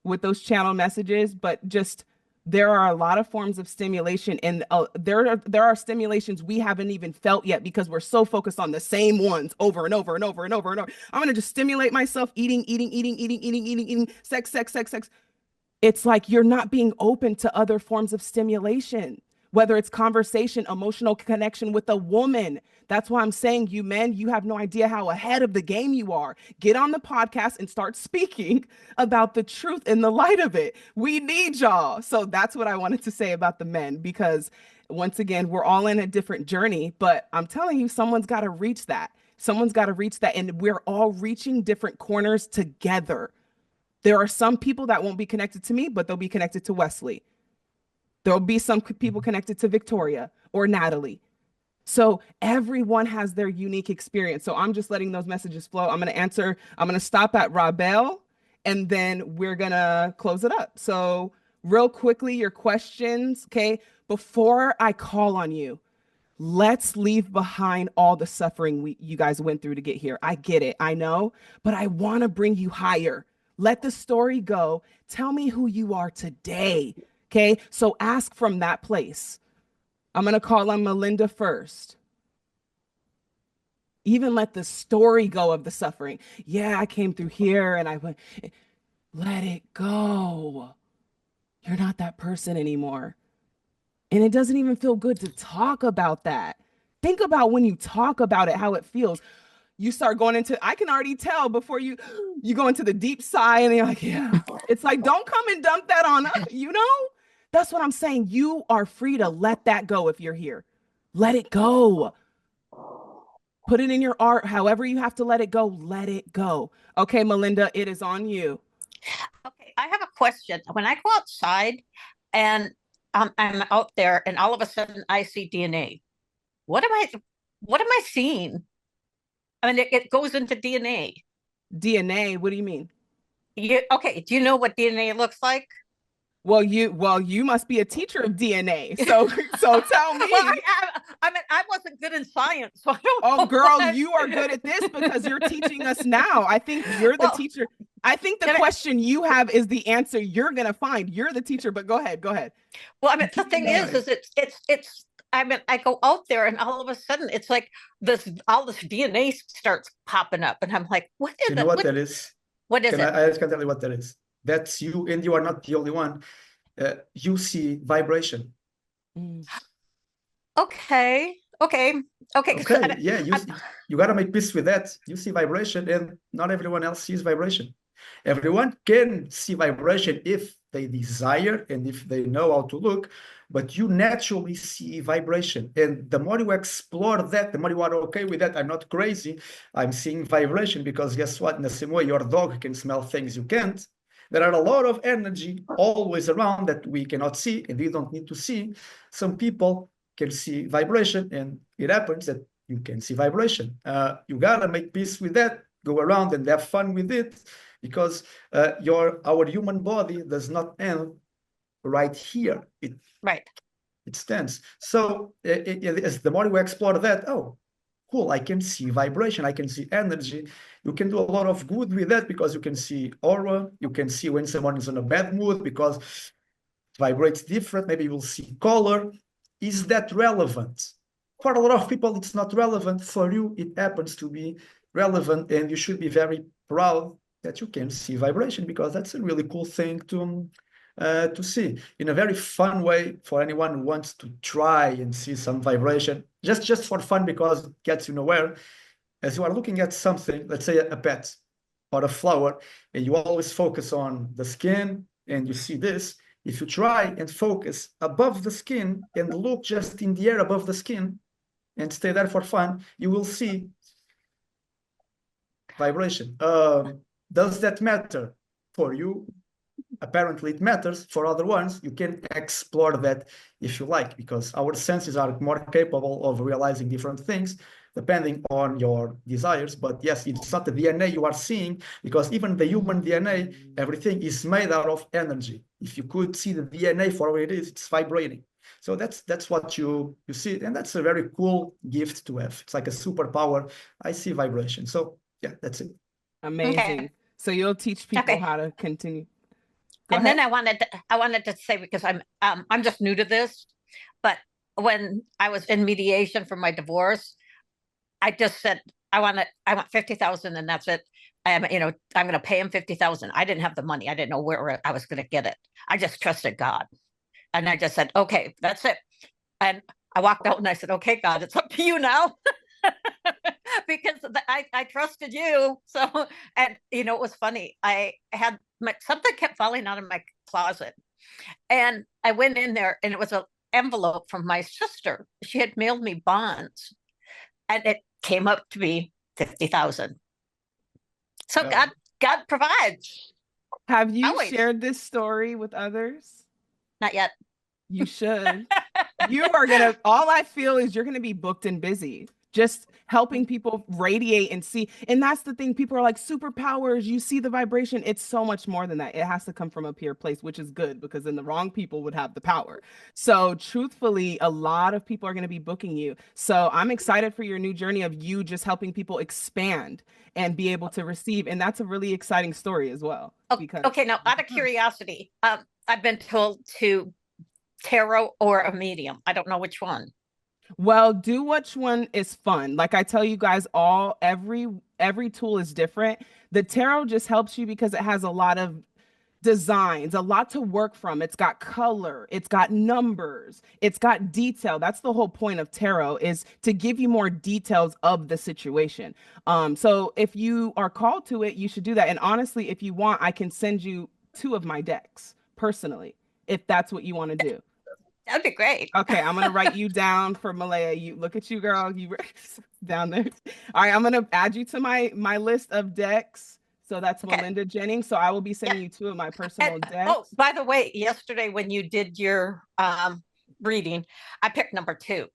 with those channel messages, but just there are a lot of forms of stimulation and there are stimulations we haven't even felt yet because we're so focused on the same ones over and over and over and over and over. I'm going to just stimulate myself eating, sex. It's like you're not being open to other forms of stimulation, whether it's conversation, emotional connection with a woman. That's why I'm saying you men, you have no idea how ahead of the game you are. Get on the podcast and start speaking about the truth in the light of it. We need y'all. So that's what I wanted to say about the men, because once again, we're all in a different journey, but I'm telling you, someone's got to reach that. Someone's got to reach that. And we're all reaching different corners together. There are some people that won't be connected to me, but they'll be connected to Wesley. There'll be some people connected to Victoria or Natalie. So everyone has their unique experience. So I'm just letting those messages flow. I'm going to stop at Rabel, and then we're going to close it up. So real quickly, your questions, okay? Before I call on you, let's leave behind all the suffering you guys went through to get here. I get it. I know, but I want to bring you higher. Let the story go. Tell me who you are today. Okay, so ask from that place. I'm going to call on Melinda first. Even let the story go of the suffering. Yeah, I came through here and I went, let it go. You're not that person anymore. And it doesn't even feel good to talk about that. Think about when you talk about it, how it feels. You start going into, I can already tell before you go into the deep sigh and you're like, yeah. It's like, don't come and dump that on us, you know? That's what I'm saying. You are free to let that go if you're here. Let it go. Put it in your art. However you have to let it go, let it go. Okay, Melinda, it is on you. Okay, I have a question. When I go outside and I'm out there and all of a sudden I see DNA, what am I seeing? I mean, it goes into DNA. DNA, what do you mean? Okay, do you know what DNA looks like? Well, you must be a teacher of DNA. So tell me. Well, I mean, I wasn't good in science, so I don't know. Oh, girl, you are good at this because you're teaching us now. I think you're the teacher. I think the question you have is the answer you're gonna find. You're the teacher, but go ahead. Well, I mean, the thing is it's. I mean, I go out there and all of a sudden it's like all this DNA starts popping up, and I'm like, what is it? You know what that is? What is it? I can tell you what that is. That's you, and you are not the only one. You see vibration. Okay. Yeah, you got to make peace with that. You see vibration, and not everyone else sees vibration. Everyone can see vibration if they desire and if they know how to look, but you naturally see vibration. And the more you explore that, the more you are okay with that. I'm not crazy. I'm seeing vibration because guess what? In the same way your dog can smell things you can't, there are a lot of energy always around that we cannot see and we don't need to see. Some people can see vibration, and it happens that you can see vibration. You gotta make peace with that. go around and have fun with it, because our human body does not end right here. It stands. So as the more we explore that, oh, cool, I can see vibration, I can see energy. You can do a lot of good with that, because you can see aura, you can see when someone is in a bad mood because it vibrates different. Maybe you will see color. Is that relevant? For a lot of people, it's not relevant. For you, it happens to be relevant, and you should be very proud that you can see vibration, because that's a really cool thing to see in a very fun way for anyone who wants to try and see some vibration, just for fun, because it gets you nowhere. As you are looking at something, let's say a pet or a flower, and you always focus on the skin and you see this, if you try and focus above the skin and look just in the air above the skin and stay there for fun, you will see vibration. Does that matter for you? Apparently it matters. For other ones, you can explore that if you like, because our senses are more capable of realizing different things depending on your desires. But yes, it's not the DNA you are seeing, because even the human DNA, everything is made out of energy. If you could see the DNA for what it is, it's vibrating. So that's what you see, and that's a very cool gift to have. It's like a superpower. I see vibration. So yeah, that's it. Amazing. Okay. So you'll teach people how to continue. Then I wanted to say, because I'm just new to this, but when I was in mediation for my divorce, I just said, I want 50,000 and that's it. I'm going to pay him 50,000. I didn't have the money. I didn't know where I was going to get it. I just trusted God. And I just said, okay, that's it. And I walked out and I said, okay, God, it's up to you now. Because I trusted you. So, and it was funny. I had something kept falling out of my closet. And I went in there and it was an envelope from my sister. She had mailed me bonds. And it came up to be 50,000. So God provides. Have you shared this story with others? Not yet. You should. All I feel is you're going to be booked and busy, just helping people radiate and see. And that's the thing. People are like, superpowers, you see the vibration. It's so much more than that. It has to come from a pure place, which is good, because then the wrong people would have the power. So truthfully, a lot of people are going to be booking you. So I'm excited for your new journey of you just helping people expand and be able to receive. And that's a really exciting story as well. Okay, now out of curiosity, I've been told to tarot or a medium. I don't know which one. Well, do which one is fun. Like I tell you guys, every tool is different. The tarot just helps you because it has a lot of designs, a lot to work from. It's got color, it's got numbers, it's got detail. That's the whole point of tarot, is to give you more details of the situation. So if you are called to it, you should do that. And honestly, if you want, I can send you 2 of my decks personally, if that's what you want to do. That'd be great. Okay, I'm gonna write you down for Malaya. You look at you, girl. You down there. All right, I'm gonna add you to my list of decks. So that's Melinda Jennings. So I will be sending you 2 of my personal decks. Oh, by the way, yesterday when you did your reading, I picked number 2,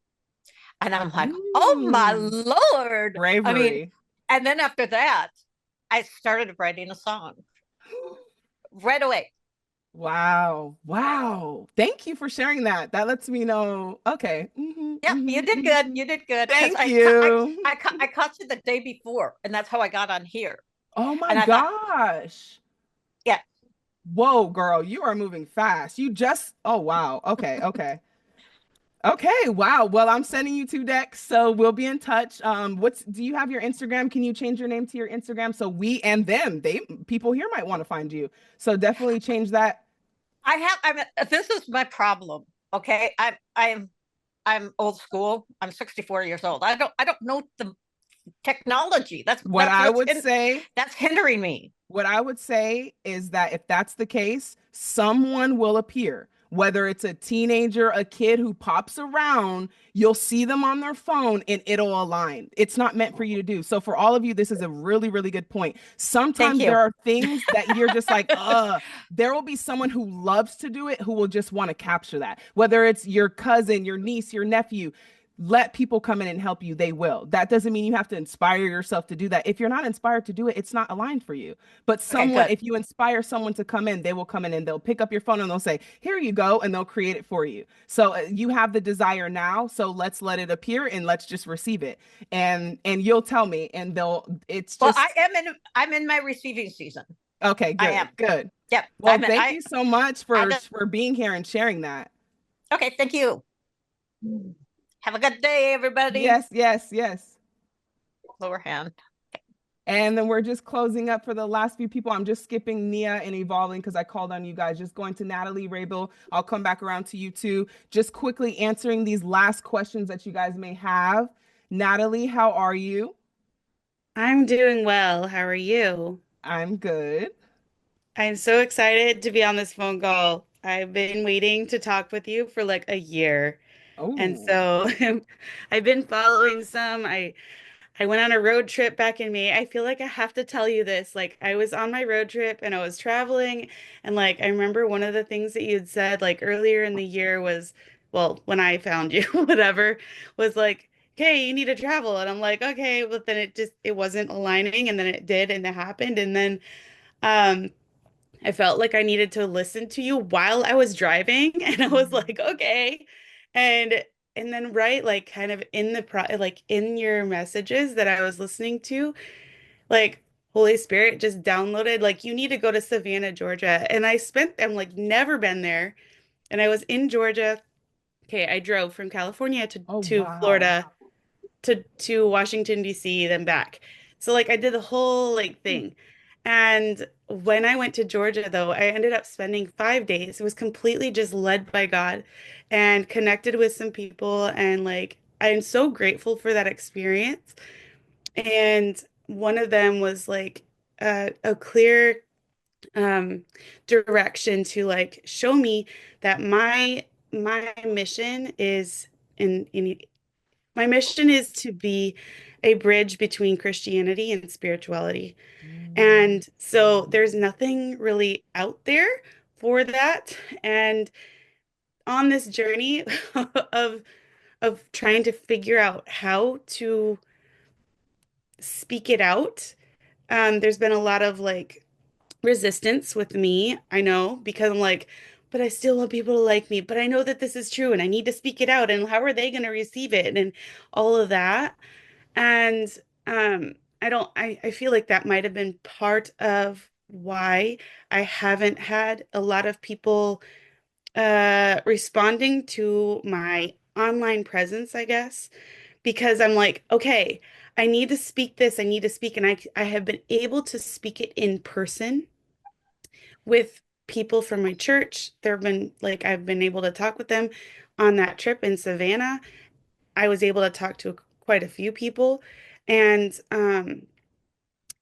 and I'm like, oh my Lord, bravery. I mean, and then after that, I started writing a song right away. Wow. Thank you for sharing that. That lets me know. Okay. Yeah, you did good. You did good. Thank you. I caught you the day before, and that's how I got on here. Oh my gosh. Yeah. Whoa, girl, you are moving fast. Oh, wow. Okay. Wow. Well, I'm sending you 2 decks, so we'll be in touch. Do you have your Instagram? Can you change your name to your Instagram so we and them, people here might want to find you. So definitely change that. This is my problem. Okay. I'm old school. I'm 64 years old. I don't know the technology. That's hindering me. What I would say is that if that's the case, someone will appear. Whether it's a teenager, a kid who pops around, you'll see them on their phone and it'll align. It's not meant for you to do. So for all of you, this is a really, really good point. Sometimes there are things that you're just like, there will be someone who loves to do it, who will just want to capture that. Whether it's your cousin, your niece, your nephew, let people come in and help you, they will. That doesn't mean you have to inspire yourself to do that. If you're not inspired to do it, it's not aligned for you. But Okay, someone, good. if you inspire someone to come in, they will come in and they'll pick up your phone and they'll say, "Here you go," and they'll create it for you. So you have the desire now, so let's let it appear and let's just receive it. And you'll tell me, and they'll. It's Well, just I'm in my receiving season. okay. I am. Good, good. Yep. Well, thank you so much I for being here and sharing that. Okay, thank you. Have a good day, everybody. Yes, yes, yes. Lower hand. And then we're just closing up for the last few people. I'm just skipping Nia and Evolving because I called on you guys. Just going to Natalie Rabel. I'll come back around to you too. Just quickly answering these last questions that you guys may have. Natalie, how are you? I'm doing well. How are you? I'm good. I'm so excited to be on this phone call. I've been waiting to talk with you for like a year. And Oh, so I've been following some. I went on a road trip back in May. I feel like I have to tell you this. Like I was on my road trip and I was traveling and like I remember one of the things that you had said like earlier in the year was, well, when I found you, whatever, was like, "Okay, you need to travel." And I'm like, "Okay," but then it wasn't aligning and then it did and it happened and then um I felt like I needed to listen to you while I was driving and I was like, "Okay." And and then right like kind of in the pro like in your messages that I was listening to, like Holy Spirit just downloaded like you need to go to Savannah, Georgia. And I'm like never been there. And I was in Georgia. Okay, I drove from California oh, to wow. Florida to Washington, D.C., then back. So like I did the whole like thing. And when I went to Georgia though, I ended up spending 5 days. It was completely just led by God and connected with some people and like I'm so grateful for that experience. And one of them was like a clear um direction to like show me that my mission is in my mission is to be a bridge between Christianity and spirituality. Mm. And so there's nothing really out there for that. And on this journey of trying to figure out how to speak it out, there's been a lot of like resistance with me. I know because I'm like, but I still want people to like me, but I know that this is true and I need to speak it out. And how are they going to receive it? And all of that. And I don't I feel like that might have been part of why I haven't had a lot of people responding to my online presence, I guess, because I'm like, okay, I need to speak this, I need to speak, and I have been able to speak it in person with people from my church. There have been like I've been able to talk with them on that trip in Savannah. I was able to talk to quite a few people. And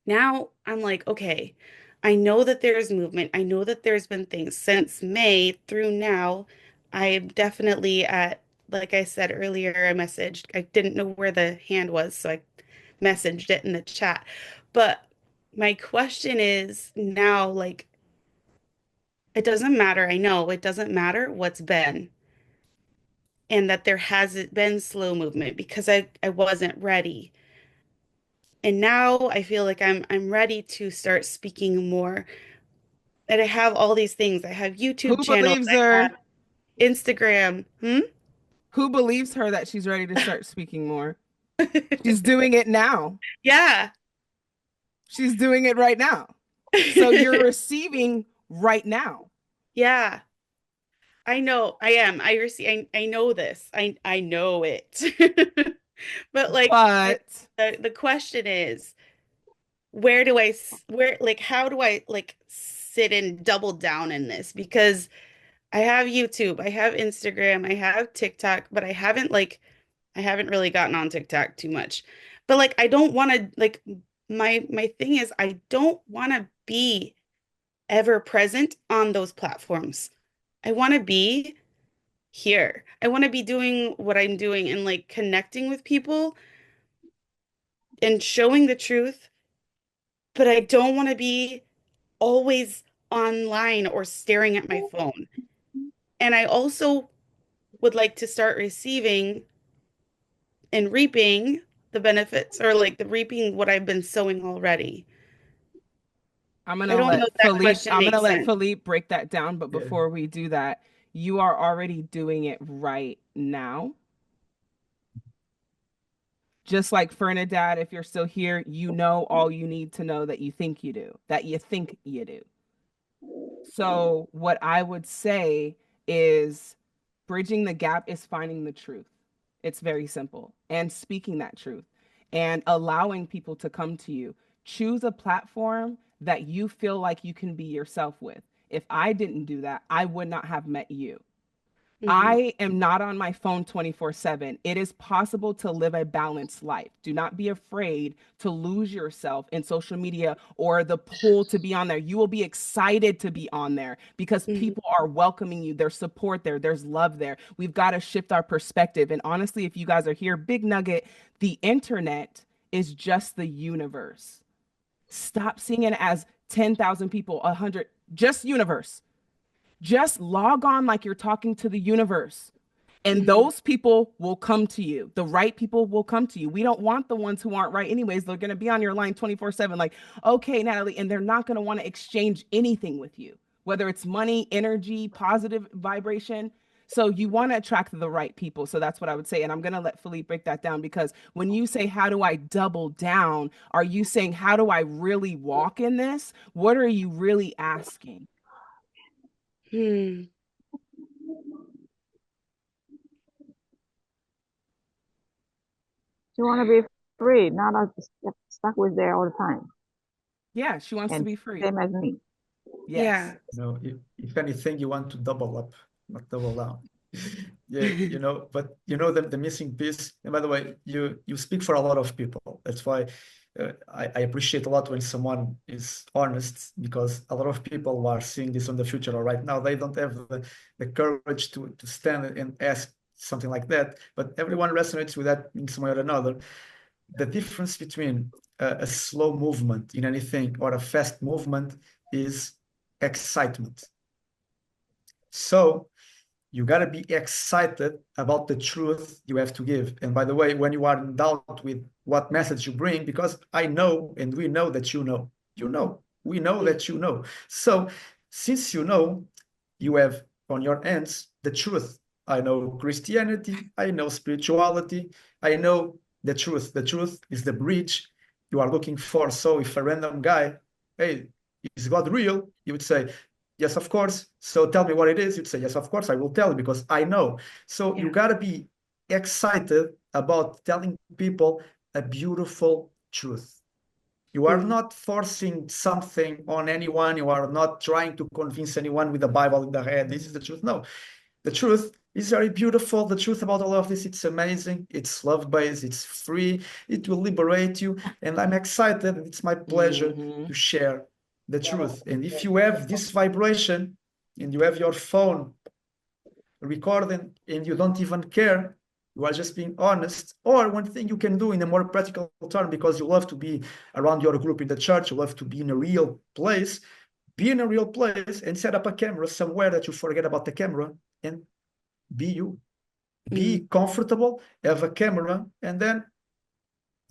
now I'm like, okay, I know that there's movement. I know that there's been things since May through now. I am definitely at, like I said earlier, I messaged, I didn't know where the hand was, so I messaged it in the chat. But my question is now, like, it doesn't matter. I know it doesn't matter what's been, and that there hasn't been slow movement because I wasn't ready. And now I feel like I'm ready to start speaking more. And I have all these things. I have Who YouTube channels. believes I her? have Instagram. Who believes her that she's ready to start speaking more? She's doing it now. Yeah. She's doing it right now. So you're receiving right now. Yeah. I know. I am. I receive. I know this. I know it. But like But the question is, where do where like how do I like sit and double down in this? Because I have YouTube, I have Instagram, I have TikTok, but I haven't really gotten on TikTok too much. But like I don't want to like my thing is I don't want to be ever present on those platforms. I want to be here. I want to be doing what I'm doing and like connecting with people and showing the truth, but I don't want to be always online or staring at my phone. And I also would like to start receiving in reaping the benefits, or like the reaping what I've been sowing already? I'm I gonna don't know let if that Philippe, question I'm gonna makes let sense. Philippe break that down, but Yeah. before we do that, you are already doing it right now. Just like Fernandad, if you're still here, you know all you need to know that you think you do, that you think you do. So what I would say is bridging the gap is finding the truth. It's very simple. And speaking that truth and allowing people to come to you. Choose a platform that you feel like you can be yourself with. If I didn't do that, I would not have met you. I am not on my phone 24/7. It is possible to live a balanced life. Do not be afraid to lose yourself in social media or the pull to be on there. You will be excited to be on there because people are welcoming you. There's support there, there's love there. We've got to shift our perspective. And honestly, if you guys are here, big nugget, the internet is just the universe. Stop seeing it as 10,000 people, 100, just universe. Just log on like you're talking to the universe. And those people will come to you. The right people will come to you. We don't want the ones who aren't right, anyways. They're going to be on your line 24/7, like, okay, Natalie. And they're not going to want to exchange anything with you, whether it's money, energy, positive vibration. So you want to attract the right people. So that's what I would say. And I'm going to let Philippe break that down because when you say, how do I double down? Are you saying, how do I really walk in this? What are you really asking? You want to be free, not stuck with there all the time. Yeah, she wants to And be free. same as me. Yes. No, if anything, you want to double up, not double down. Yeah, but the missing piece. And by the way, you speak for a lot of people. That's why I appreciate a lot when someone is honest, because a lot of people who are seeing this on the future or right now, they don't have the courage to stand and ask something like that. But everyone resonates with that in some way or another. The difference between a slow movement in anything or a fast movement is excitement. So you got to be excited about the truth you have to give. And by the way, when you are in doubt with what message you bring, because I know and we know that you know, we know that you know. So since you know, you have on your hands the truth. I know Christianity, I know spirituality, I know the truth. The truth is the bridge you are looking for. So if a random guy, hey, is God real? You would say, yes, of course. So tell me what it is. You'd say, yes, of course, I will tell you because I know. So you got to be excited about telling people a beautiful truth. You are not forcing something on anyone. You are not trying to convince anyone with the Bible in the head. This is the truth. No, the truth is very beautiful. The truth about all of this, it's amazing. It's love-based. It's free. It will liberate you. And I'm excited. It's my pleasure to share the truth. And if you have this vibration and you have your phone recording and you don't even care, you are just being honest. Or one thing you can do in a more practical term, because you love to be around your group in the church, you love to be in a real place, be in a real place and set up a camera somewhere that you forget about the camera and be you. Be comfortable, have a camera, and then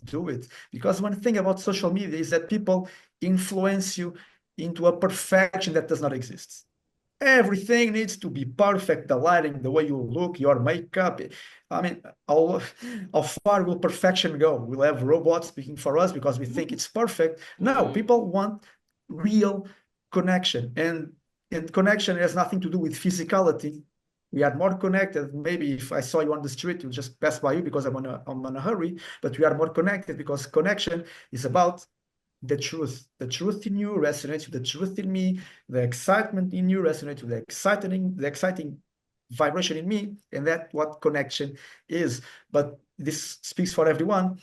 do it. Because one thing about social media is that people influence you into a perfection that does not exist. Everything needs to be perfect, the lighting, the way you look, your makeup. I mean, how far will perfection go? We'll have robots speaking for us because we think it's perfect. No, people want real connection. And connection has nothing to do with physicality. We are more connected. Maybe if I saw you on the street, you'll just pass by you because I'm on a hurry. But we are more connected because connection is about the truth. The truth in you resonates with the truth in me. The excitement in you resonates with the exciting vibration in me, and that's what connection is. But this speaks for everyone.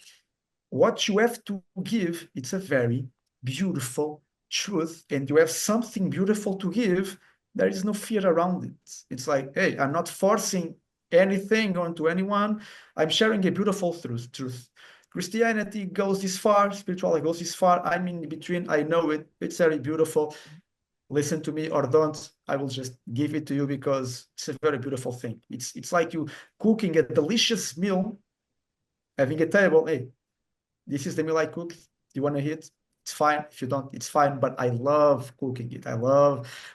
What you have to give, it's a very beautiful truth, and you have something beautiful to give. There is no fear around it. It's like, hey, I'm not forcing anything onto anyone. I'm sharing a beautiful truth. Christianity goes this far, spirituality goes this far. I'm in between. I know it. It's very beautiful. Listen to me or don't. I will just give it to you because it's a very beautiful thing. It's like you cooking a delicious meal having a table. Hey, this is the meal I cooked. You want to eat? It's fine. If you don't, it's fine. But I love cooking it.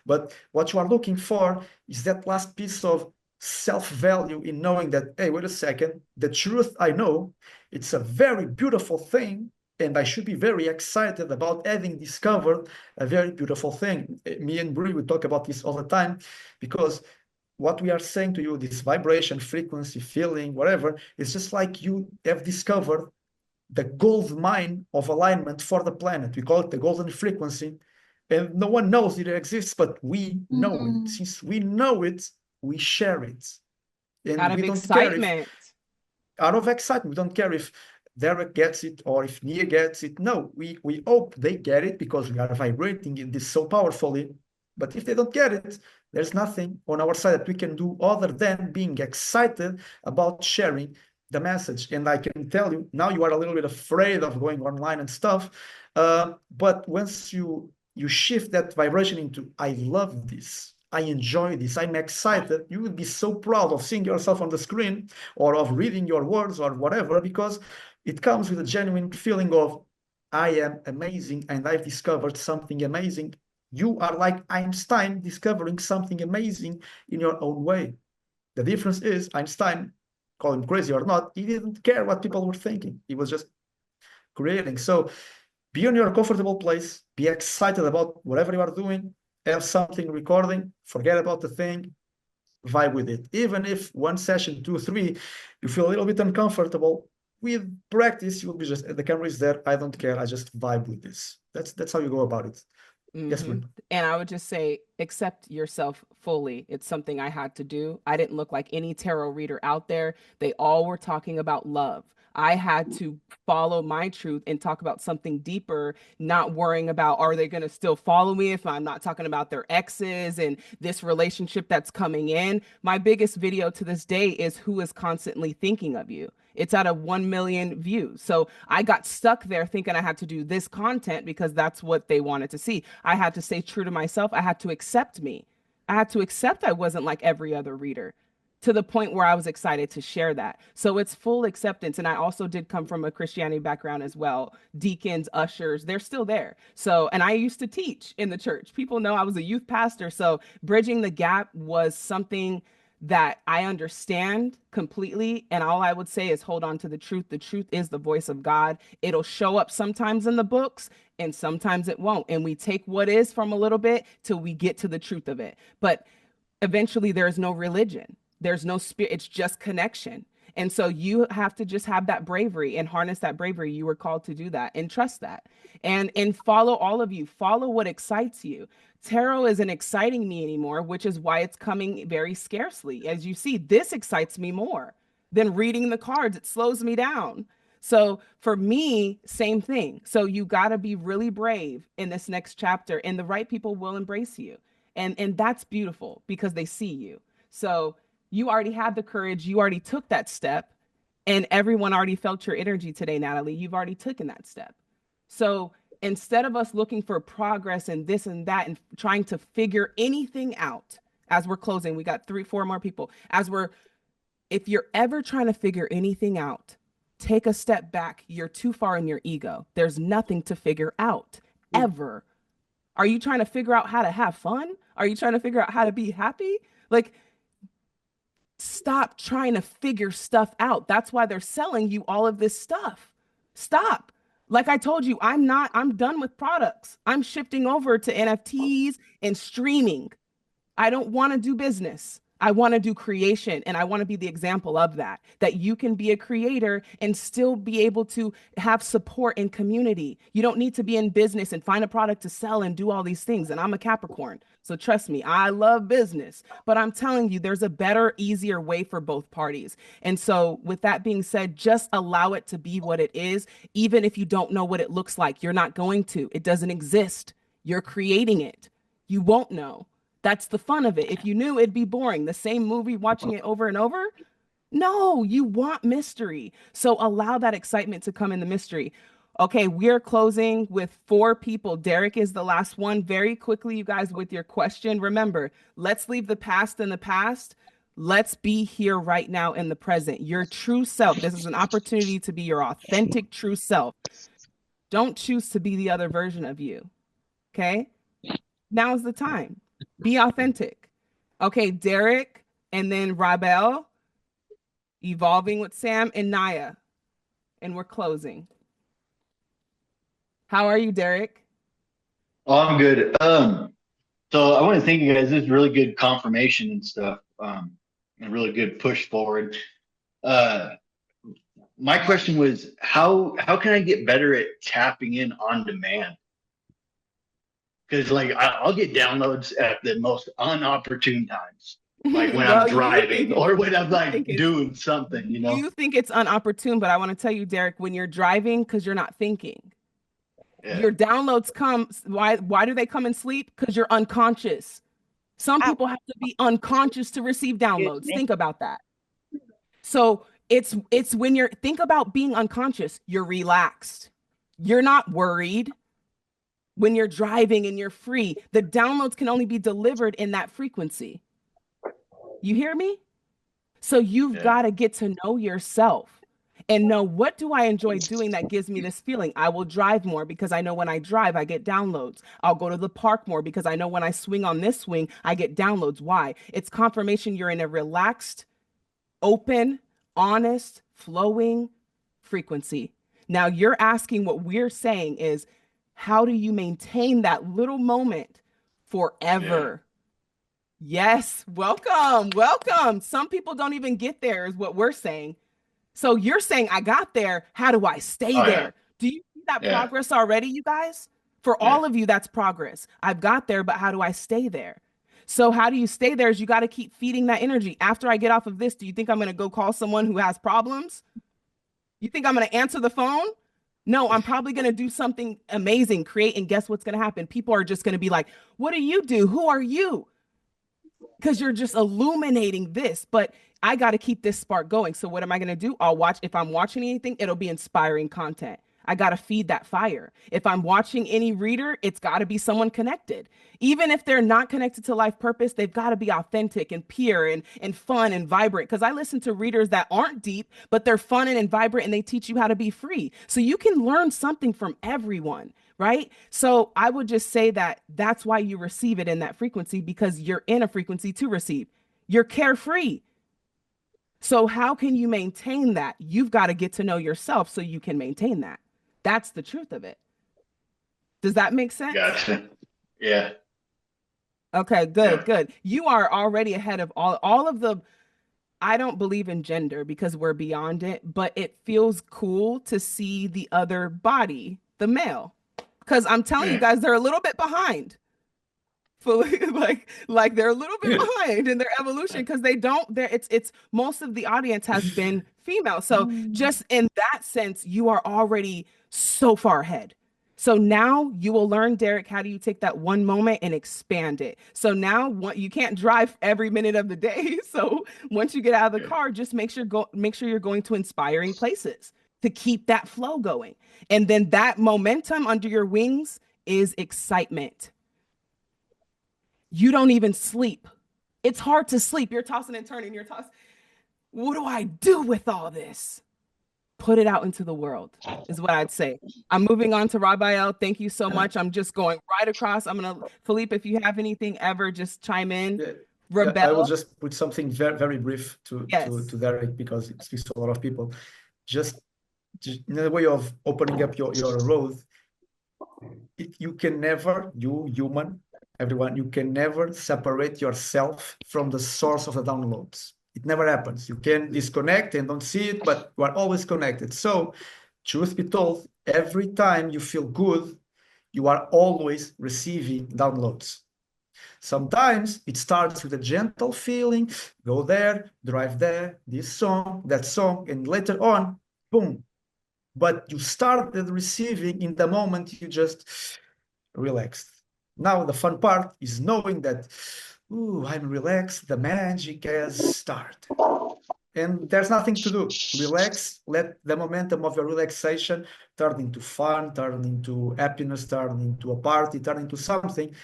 But what you are looking for is that last piece of self-value in knowing that, hey, wait a second, the truth I know, it's a very beautiful thing, and I should be very excited about having discovered a very beautiful thing. Me and Brie, we talk about this all the time, because what we are saying to you, this vibration, frequency, feeling, whatever, it's just like you have discovered the gold mine of alignment for the planet. We call it the golden frequency. And no one knows it exists, but we know it. Since we know it, we share it. And Out of we don't care if, excitement. out of excitement, we don't care if Derek gets it or if Nia gets it. No, we hope they get it because we are vibrating in this so powerfully. But if they don't get it, there's nothing on our side that we can do other than being excited about sharing the message. And I can tell you, now you are a little bit afraid of going online and stuff. But once you shift that vibration into, I love this, I enjoy this, I'm excited, you will be so proud of seeing yourself on the screen or of reading your words or whatever, because it comes with a genuine feeling of, I am amazing and I've discovered something amazing. You are like Einstein discovering something amazing in your own way. The difference is Einstein, call him crazy or not, he didn't care what people were thinking. He was just creating. So be in your comfortable place, be excited about whatever you are doing, have something recording, forget about the thing, vibe with it. Even if one session, two, three, you feel a little bit uncomfortable, with practice, you'll be just, the camera is there, I don't care, I just vibe with this. That's how you go about it. Yes, Brie. And I would just say, accept yourself fully. It's something I had to do. I didn't look like any tarot reader out there. They all were talking about love. I had to follow my truth and talk about something deeper, not worrying about, are they going to still follow me if I'm not talking about their exes and this relationship that's coming in? My biggest video to this day is who is constantly thinking of you. It's at a 1 million views. So I got stuck there thinking I had to do this content because that's what they wanted to see. I had to stay true to myself. I had to accept me. I had to accept I wasn't like every other reader, to the point where I was excited to share that. So it's full acceptance. And I also did come from a Christianity background as well. Deacons, ushers, they're still there. So, and I used to teach in the church. People know I was a youth pastor. So bridging the gap was something that I understand completely. And all I would say is hold on to the truth. The truth is the voice of God. It'll show up sometimes in the books and sometimes it won't. And we take what is from a little bit till we get to the truth of it. But eventually there is no religion. There's no spirit. It's just connection. And so you have to just have that bravery and harness that bravery. You were called to do that and trust that. And follow, all of you, follow what excites you. Tarot isn't exciting me anymore, which is why it's coming very scarcely. As you see, this excites me more than reading the cards. It slows me down. So for me, same thing. So you got to be really brave in this next chapter, and the right people will embrace you. And that's beautiful because they see you. So you already had the courage. You already took that step, and everyone already felt your energy today, Natalie. You've already taken that step. So instead of us looking for progress and this and that and trying to figure anything out, as we're closing, we got 3-4 more people. If you're ever trying to figure anything out, take a step back. You're too far in your ego. There's nothing to figure out ever. Are you trying to figure out how to have fun? Are you trying to figure out how to be happy? Like, stop trying to figure stuff out. That's why they're selling you all of this stuff. Stop. Like I told you, I'm done with products. I'm shifting over to NFTs and streaming. I don't want to do business. I want to do creation, and I want to be the example of that you can be a creator and still be able to have support and community. You don't need to be in business and find a product to sell and do all these things. And I'm a Capricorn. So trust me, I love business, but I'm telling you, there's a better, easier way for both parties. And so with that being said, just allow it to be what it is. Even if you don't know what it looks like, you're not going to. It doesn't exist. You're creating it. You won't know. That's the fun of it. If you knew, it'd be boring. The same movie, watching it over and over. No, you want mystery. So allow that excitement to come in the mystery. Okay, we're closing with 4 people. Derek is the last one. Very quickly, you guys, with your question. Remember, let's leave the past in the past. Let's be here right now in the present. Your true self. This is an opportunity to be your authentic true self. Don't choose to be the other version of you. Okay? Now's the time. Be authentic. Okay, Derek, and then Rabel, evolving with Sam and Naya. And we're closing. How are you, Derek? Oh, I'm good. So I want to thank you guys. This is really good confirmation and stuff. And really good push forward. My question was how can I get better at tapping in on demand? Because like I'll get downloads at the most unopportune times, like when I'm driving or when I'm like doing something, you know. You think it's unopportune, but I want to tell you, Derek, when you're driving, because you're not thinking. Yeah. Your downloads come. Why do they come in sleep? Because you're unconscious. Some people have to be unconscious to receive downloads. Think about that. So it's when think about being unconscious, you're relaxed. You're not worried. When you're driving and you're free, the downloads can only be delivered in that frequency. You hear me? So you've got to get to know yourself and know, what do I enjoy doing that gives me this feeling? I will drive more because I know when I drive, I get downloads. I'll go to the park more because I know when I swing on this swing, I get downloads. Why? It's confirmation you're in a relaxed, open, honest, flowing frequency. Now you're asking, what we're saying is, how do you maintain that little moment forever? Yes, welcome. Some people don't even get there, is what we're saying. So you're saying, I got there. How do I stay there? Do you see that progress already, you guys? For all of you, that's progress. I've got there, but how do I stay there? So how do you stay there is you got to keep feeding that energy. After I get off of this, do you think I'm going to go call someone who has problems? You think I'm going to answer the phone? No, I'm probably going to do something amazing, create, and guess what's going to happen? People are just going to be like, what do you do? Who are you? Because you're just illuminating this, but I got to keep this spark going. So what am I going to do? I'll watch. If I'm watching anything, it'll be inspiring content. I got to feed that fire. If I'm watching any reader, it's got to be someone connected. Even if they're not connected to life purpose, they've got to be authentic and pure and fun and vibrant. Because I listen to readers that aren't deep, but they're fun and vibrant, and they teach you how to be free. So you can learn something from everyone, right? So I would just say that that's why you receive it in that frequency, because you're in a frequency to receive. You're carefree. So how can you maintain that? You've got to get to know yourself so you can maintain that. That's the truth of it. Does that make sense? Gotcha. Yeah. Okay, good. You are already ahead of all of the, I don't believe in gender because we're beyond it, but it feels cool to see the other body, the male. Because I'm telling you guys, they're a little bit behind. Like they're a little bit behind in their evolution, because it's most of the audience has been female. So just in that sense, you are already so far ahead. So now you will learn, Derek, how do you take that one moment and expand it? So now you can't drive every minute of the day. So once you get out of the car, just make sure you're going to inspiring places to keep that flow going. And then that momentum under your wings is excitement. You don't even sleep. It's hard to sleep. You're tossing and turning. What do I do with all this? Put it out into the world, is what I'd say. I'm moving on to Rabiel. Thank you so much. I'm just going right across. Filipe, if you have anything ever, just chime in. Yeah, I will just put something very, very brief to Derek, because it speaks to a lot of people. Just in a way of opening up your road, you can never, you human, everyone, you can never separate yourself from the source of the downloads. It never happens. You can disconnect and don't see it, but you are always connected. So, truth be told, every time you feel good, you are always receiving downloads. Sometimes it starts with a gentle feeling, go there, drive there, this song, that song, and later on, boom. But you started receiving in the moment you just relaxed. Now the fun part is knowing that, ooh, I'm relaxed, the magic has started. And there's nothing to do. Relax, let the momentum of your relaxation turn into fun, turn into happiness, turn into a party, turn into something.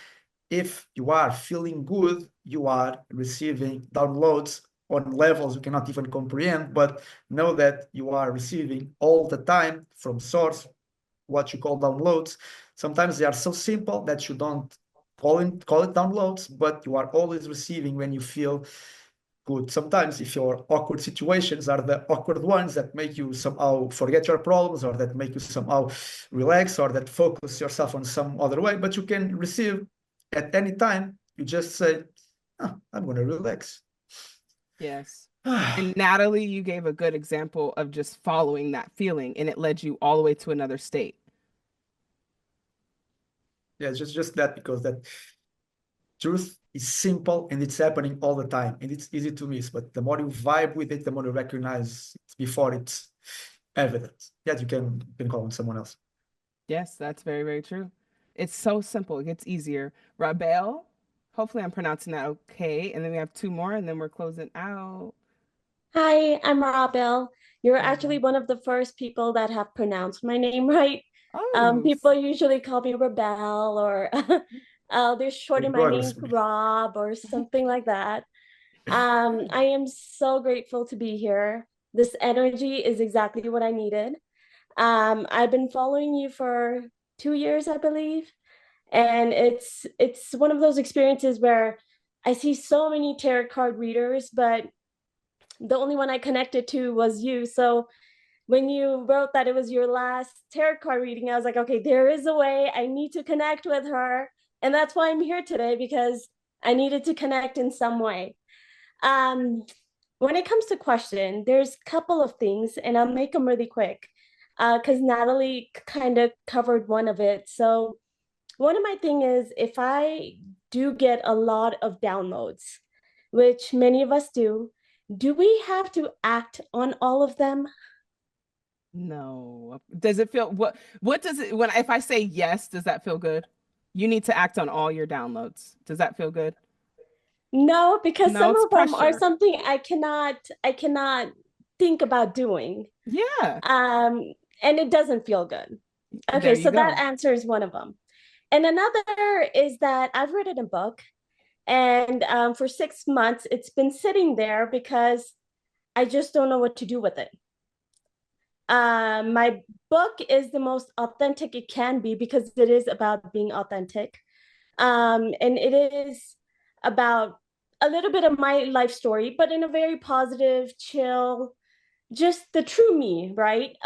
If you are feeling good, you are receiving downloads on levels you cannot even comprehend, but know that you are receiving all the time from source what you call downloads. Sometimes they are so simple that you don't call it downloads, but you are always receiving when you feel good. Sometimes if your awkward situations are the awkward ones that make you somehow forget your problems, or that make you somehow relax, or that focus yourself on some other way, but you can receive at any time. You just say, oh, I'm going to relax. Yes. And Natalie, you gave a good example of just following that feeling, and it led you all the way to another state. Yeah, just that, because that truth is simple and it's happening all the time and it's easy to miss. But the more you vibe with it, the more you recognize it before it's evident. Yes, you can call on someone else. Yes, that's very, very true. It's so simple. It gets easier. Rabel, hopefully I'm pronouncing that okay. And then we have two more, and then we're closing out. Hi, I'm Rabel. You're actually Hi. one of the first people that have pronounced my name right. Oh, People usually call me Rebel, or they shorten my name to Rob or something like that. I am so grateful to be here. This energy is exactly what I needed. I've been following you for 2 years, I believe, and it's one of those experiences where I see so many tarot card readers, but the only one I connected to was you. So when you wrote that it was your last tarot card reading, I was like, okay, there is a way. I need to connect with her. And that's why I'm here today, because I needed to connect in some way. When it comes to question, there's a couple of things, and I'll make them really quick, because Natalie kind of covered one of it. So one of my thing is, if I do get a lot of downloads, which many of us do we have to act on all of them? no. Does it feel what does it when if I say yes, does that feel good? You need to act on all your downloads. Does that feel good? No, because No, some it's of them are pressure. something I cannot think about doing. Yeah. And it doesn't feel good. There Okay, you so that go. answer is one of them. And another is that I've written a book, and for 6 months it's been sitting there because I just don't know what to do with it. My book is the most authentic it can be, because it is about being authentic. And it is about a little bit of my life story, but in a very positive, chill, just the true me, right?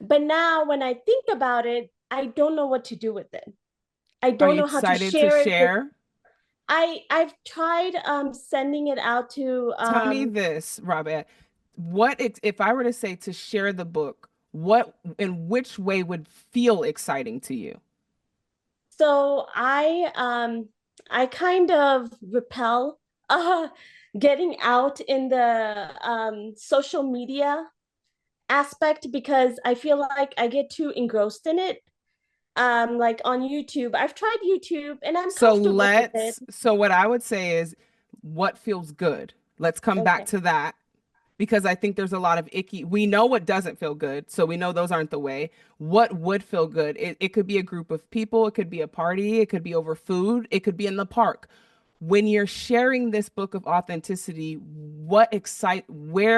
But now when I think about it, I don't know what to do with it. I Are don't you know how to excited to share it with. share? I've tried sending it out to Tell me this, Robert. If I were to say to share the book, what in which way would feel exciting to you? So I kind of repel uh getting out in the social media aspect, because I feel like I get too engrossed in it. Like on YouTube. I've tried YouTube and I'm comfortable with it. So what I would say is what feels good. Let's come back Okay. to that, because I think there's a lot of icky. We know what doesn't feel good, so we know those aren't the way. What would feel good? It could be a group of people, it could be a party, it could be over food, it could be in the park. When you're sharing this book of authenticity, where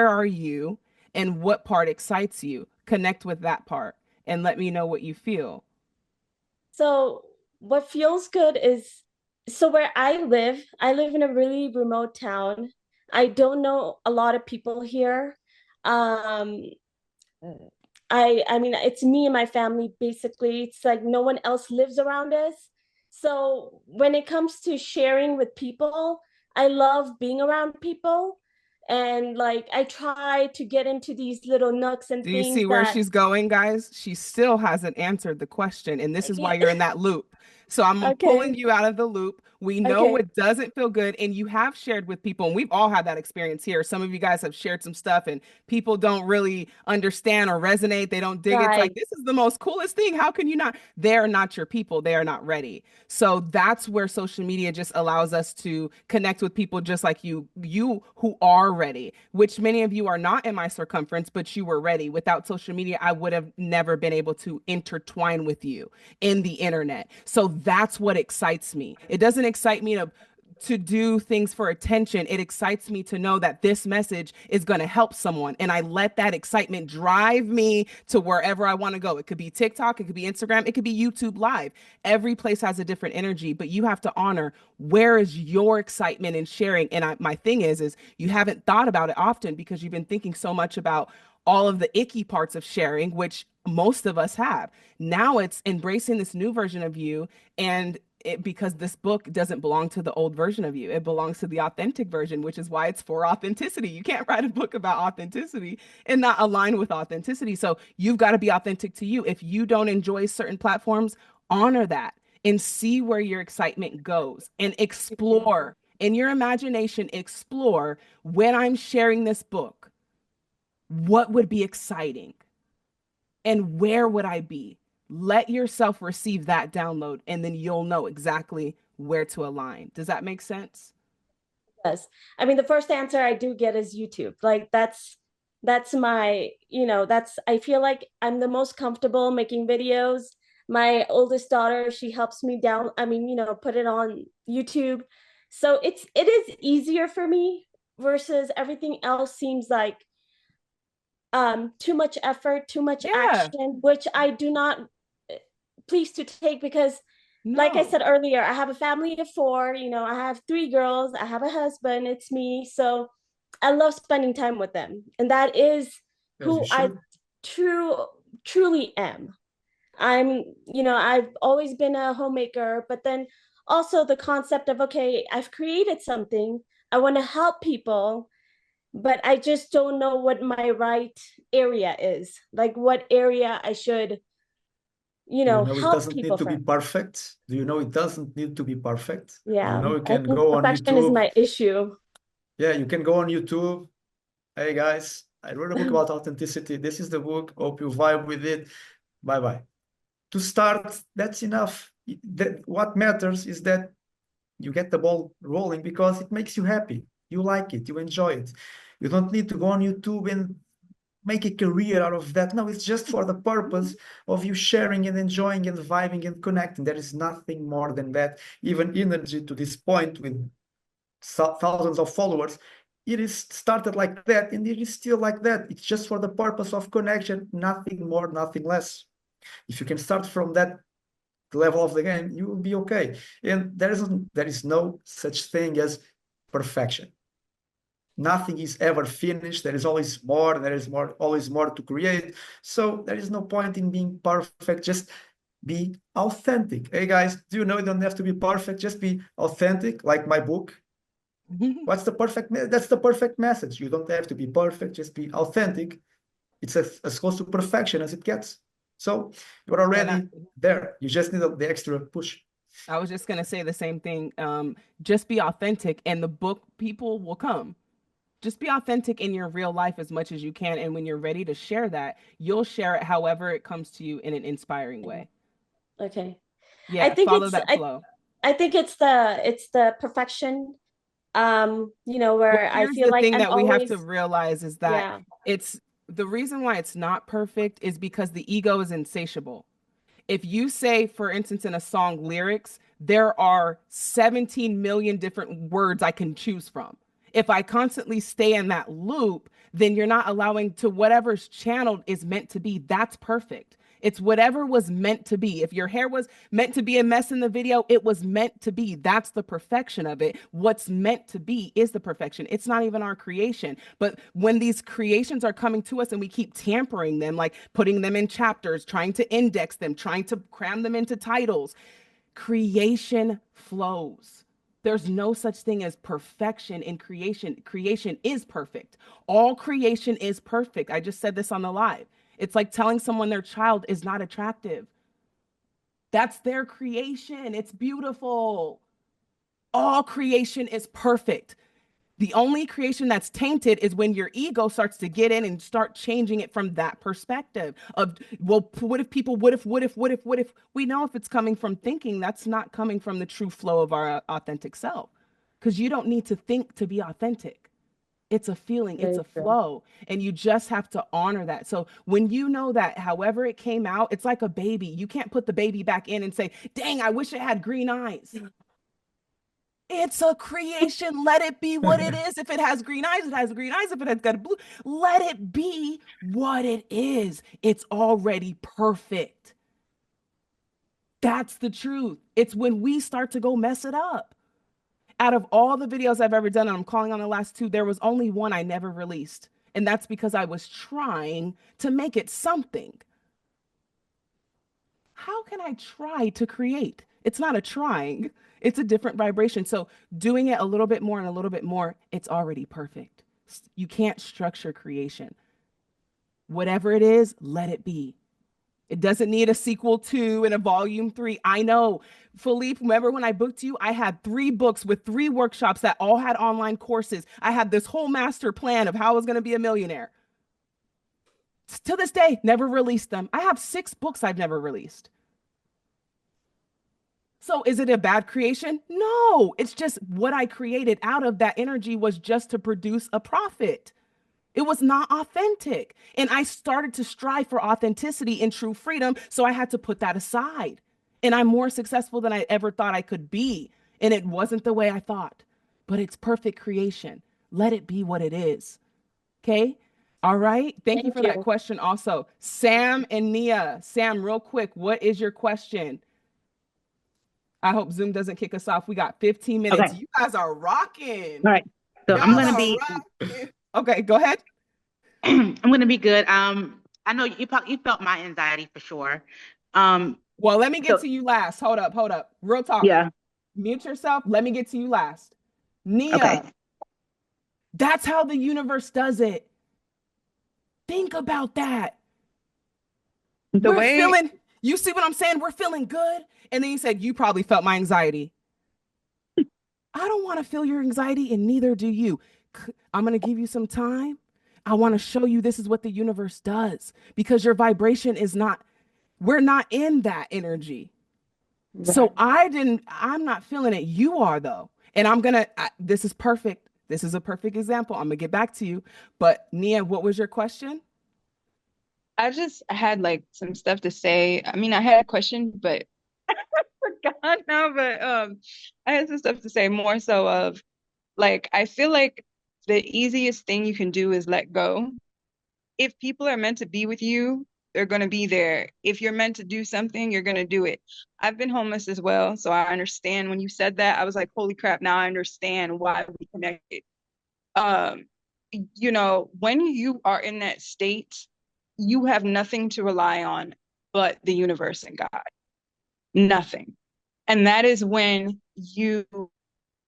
are you and what part excites you? Connect with that part and let me know what you feel. So what feels good is, so where I live in a really remote town. I don't know a lot of people here. Um, I mean, it's me and my family basically. It's like no one else lives around us. So when it comes to sharing with people, I love being around people. And like I try to get into these little nooks and Do you see things where that, she's going, guys? She still hasn't answered the question, and this is why yeah, you're in that loop. So I'm pulling okay, you out of the loop. We know okay, what doesn't feel good, and you have shared with people, and we've all had that experience here. Some of you guys have shared some stuff, and people don't really understand or resonate. They don't dig it. It's like, right. this is the most coolest thing. How can you not? They're not your people. They are not ready. So that's where social media just allows us to connect with people just like you who are ready, which many of you are not in my circumference, but you were ready. Without social media, I would have never been able to intertwine with you in the internet. So that's what excites me. It doesn't excite me to do things for attention. It excites me to know that this message is going to help someone. And I let that excitement drive me to wherever I want to go. It could be TikTok, it could be Instagram, it could be YouTube Live. Every place has a different energy, but you have to honor where is your excitement in sharing. And my thing is you haven't thought about it often because you've been thinking so much about all of the icky parts of sharing, which most of us have. Now it's embracing this new version of you, and because this book doesn't belong to the old version of you. It belongs to the authentic version, which is why it's for authenticity. You can't write a book about authenticity and not align with authenticity. So you've got to be authentic to you. If you don't enjoy certain platforms, honor that and see where your excitement goes and explore in your imagination. Explore, when I'm sharing this book, what would be exciting and where would I be? Let yourself receive that download, and then you'll know exactly where to align. Does that make sense? Yes. I mean, the first answer I do get is YouTube. Like that's my, I feel like I'm the most comfortable making videos. My oldest daughter, she helps me put it on YouTube. So it is easier for me versus everything else seems like too much effort, too much action, which I do not pleased to take because like I said earlier, I have a family of 4, I have 3 girls, I have a husband, it's me. So I love spending time with them. And that is who I truly am. I've always been a homemaker, but then also the concept of, okay, I've created something, I want to help people, but I just don't know what my right area is, like what area I should it help doesn't people need to be from. perfect. Do you know it doesn't need to be perfect? Yeah, You I can think go on perfection is YouTube. my issue. Yeah, you can go on YouTube. Hey guys, I wrote a book about authenticity. This is the book. Hope you vibe with it. Bye-bye. To start, that's enough. What matters is that you get the ball rolling because it makes you happy. You like it, you enjoy it. You don't need to go on YouTube and make a career out of that. No, it's just for the purpose of you sharing and enjoying and vibing and connecting. There is nothing more than that. Even InnerG to this point with thousands of followers, it is started like that and it is still like that. It's just for the purpose of connection, nothing more, nothing less. If you can start from that level of the game, you will be okay. And there is no such thing as perfection. Nothing is ever finished. There is always more. There is always more to create. So there is no point in being perfect. Just be authentic. Hey guys, do you know you don't have to be perfect? Just be authentic, like my book. That's the perfect message. You don't have to be perfect. Just be authentic. It's as close to perfection as it gets. So you're already there. You just need the extra push. I was just going to say the same thing. Just be authentic and the book people will come. Just be authentic in your real life as much as you can. And when you're ready to share that, you'll share it however it comes to you in an inspiring way. Okay. Yeah, I think follow that flow. I think it's the perfection, where I feel the like thing I'm that we have always, to realize is that yeah. it's the reason why it's not perfect is because the ego is insatiable. If you say, for instance, in a song lyrics, there are 17 million different words I can choose from. If I constantly stay in that loop, then you're not allowing to whatever's channeled is meant to be. That's perfect. It's whatever was meant to be. If your hair was meant to be a mess in the video, it was meant to be. That's the perfection of it. What's meant to be is the perfection. It's not even our creation. But when these creations are coming to us and we keep tampering them, like putting them in chapters, trying to index them, trying to cram them into titles, creation flows. There's no such thing as perfection in creation. Creation is perfect. All creation is perfect. I just said this on the live. It's like telling someone their child is not attractive. That's their creation. It's beautiful. All creation is perfect. The only creation that's tainted is when your ego starts to get in and start changing it from that perspective of, well, what if people, what if? We know if it's coming from thinking, that's not coming from the true flow of our authentic self. Because you don't need to think to be authentic. It's a feeling, it's a flow, and you just have to honor that. So when you know that however it came out, it's like a baby. You can't put the baby back in and say, dang, I wish it had green eyes. It's a creation. Let it be what it is. If it has green eyes, it has green eyes. If it has got blue, let it be what it is. It's already perfect. That's the truth. It's when we start to go mess it up. Out of all the videos I've ever done, and I'm calling on the last two, there was only one I never released. And that's because I was trying to make it something. How can I try to create? It's not a trying, it's a different vibration. So doing it a little bit more and a little bit more, it's already perfect. You can't structure creation. Whatever it is, let it be. It doesn't need a sequel 2 and a volume 3. I know. Filipe, remember when I booked you? I had 3 books with 3 workshops that all had online courses. I had this whole master plan of how I was going to be a millionaire. To this day, never released them. I have 6 books I've never released. So is it a bad creation? No, it's just what I created out of that energy was just to produce a profit. It was not authentic. And I started to strive for authenticity and true freedom. So I had to put that aside. And I'm more successful than I ever thought I could be. And it wasn't the way I thought, but it's perfect creation. Let it be what it is. Okay. All right. Thank you for that question also. Sam and Nia. Sam, real quick, what is your question? I hope Zoom doesn't kick us off. We got 15 minutes. Okay. You guys are rocking. All right. So Y'all I'm gonna are be rocking. Okay, go ahead. I'm gonna be good. I know you felt my anxiety for sure. Well, let me get to you last. Hold up. Real talk. Yeah. Mute yourself. Let me get to you last. Nia, Okay. that's how the universe does it. Think about that. You see what I'm saying? We're feeling good. And then you said, you probably felt my anxiety. I don't want to feel your anxiety, and neither do you. I'm going to give you some time. I want to show you this is what the universe does because your vibration is not, we're not in that energy. Right. So I'm not feeling it. You are though. And this is perfect. This is a perfect example. I'm going to get back to you. But Nia, what was your question? I just had like some stuff to say. I mean, I had a question, but I forgot now. But I had some stuff to say more so of like I feel like the easiest thing you can do is let go. If people are meant to be with you, they're going to be there. If you're meant to do something, you're going to do it. I've been homeless as well, so I understand when you said that. I was like, holy crap, now I understand why we connected. When you are in that state, you have nothing to rely on but the universe and God. Nothing. And that is when you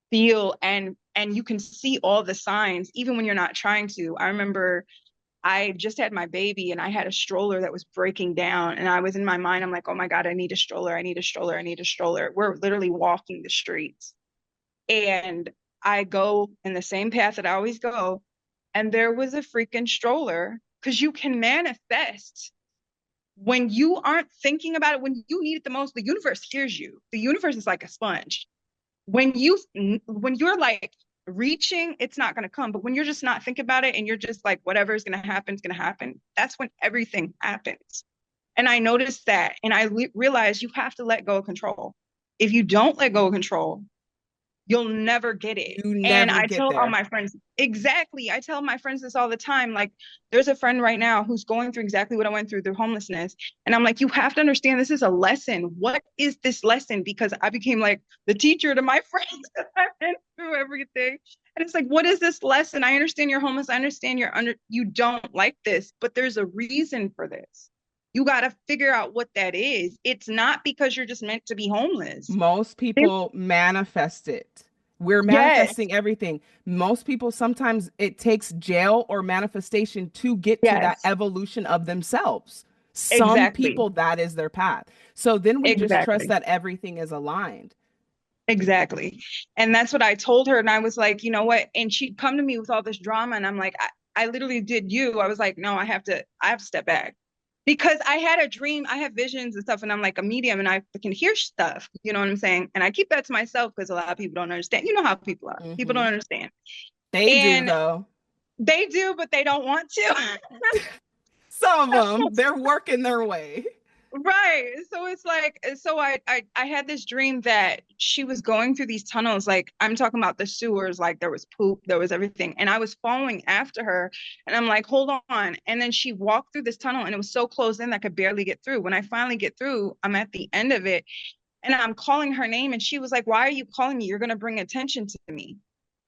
feel and you can see all the signs, even when you're not trying to. I remember I just had my baby and I had a stroller that was breaking down. And I was in my mind, I'm like, oh my God, I need a stroller. I need a stroller. I need a stroller. We're literally walking the streets. And I go in the same path that I always go. And there was a freaking stroller because you can manifest when you aren't thinking about it, when you need it the most. The universe hears you. The universe is like a sponge. When you're like reaching, it's not going to come. But when you're just not thinking about it and you're just like, whatever is going to happen is going to happen. That's when everything happens. And I noticed that. And I realized you have to let go of control. If you don't let go of control, you'll never get it. And I tell all my friends, exactly. I tell my friends this all the time. Like, there's a friend right now who's going through exactly what I went through homelessness. And I'm like, you have to understand this is a lesson. What is this lesson? Because I became like the teacher to my friends. I've been through everything. And it's like, what is this lesson? I understand you're homeless. I understand you don't like this, but there's a reason for this. You got to figure out what that is. It's not because you're just meant to be homeless. Most people manifest it. We're manifesting everything. Most people, sometimes it takes jail or manifestation to get to that evolution of themselves. Some people, that is their path. So then we just trust that everything is aligned. Exactly. And that's what I told her. And I was like, you know what? And she'd come to me with all this drama. And I'm like, I literally did you. I was like, no, I have to step back. Because I had a dream, I have visions and stuff, and I'm like a medium and I can hear stuff, you know what I'm saying? And I keep that to myself because a lot of people don't understand. You know how people are. Mm-hmm. People don't understand. They do, though. They do, but they don't want to. Some of them, they're working their way. Right. So it's like, so I had this dream that she was going through these tunnels. Like I'm talking about the sewers, like there was poop, there was everything. And I was following after her and I'm like, hold on. And then she walked through this tunnel and it was so closed in that I could barely get through. When I finally get through, I'm at the end of it and I'm calling her name. And she was like, why are you calling me? You're going to bring attention to me.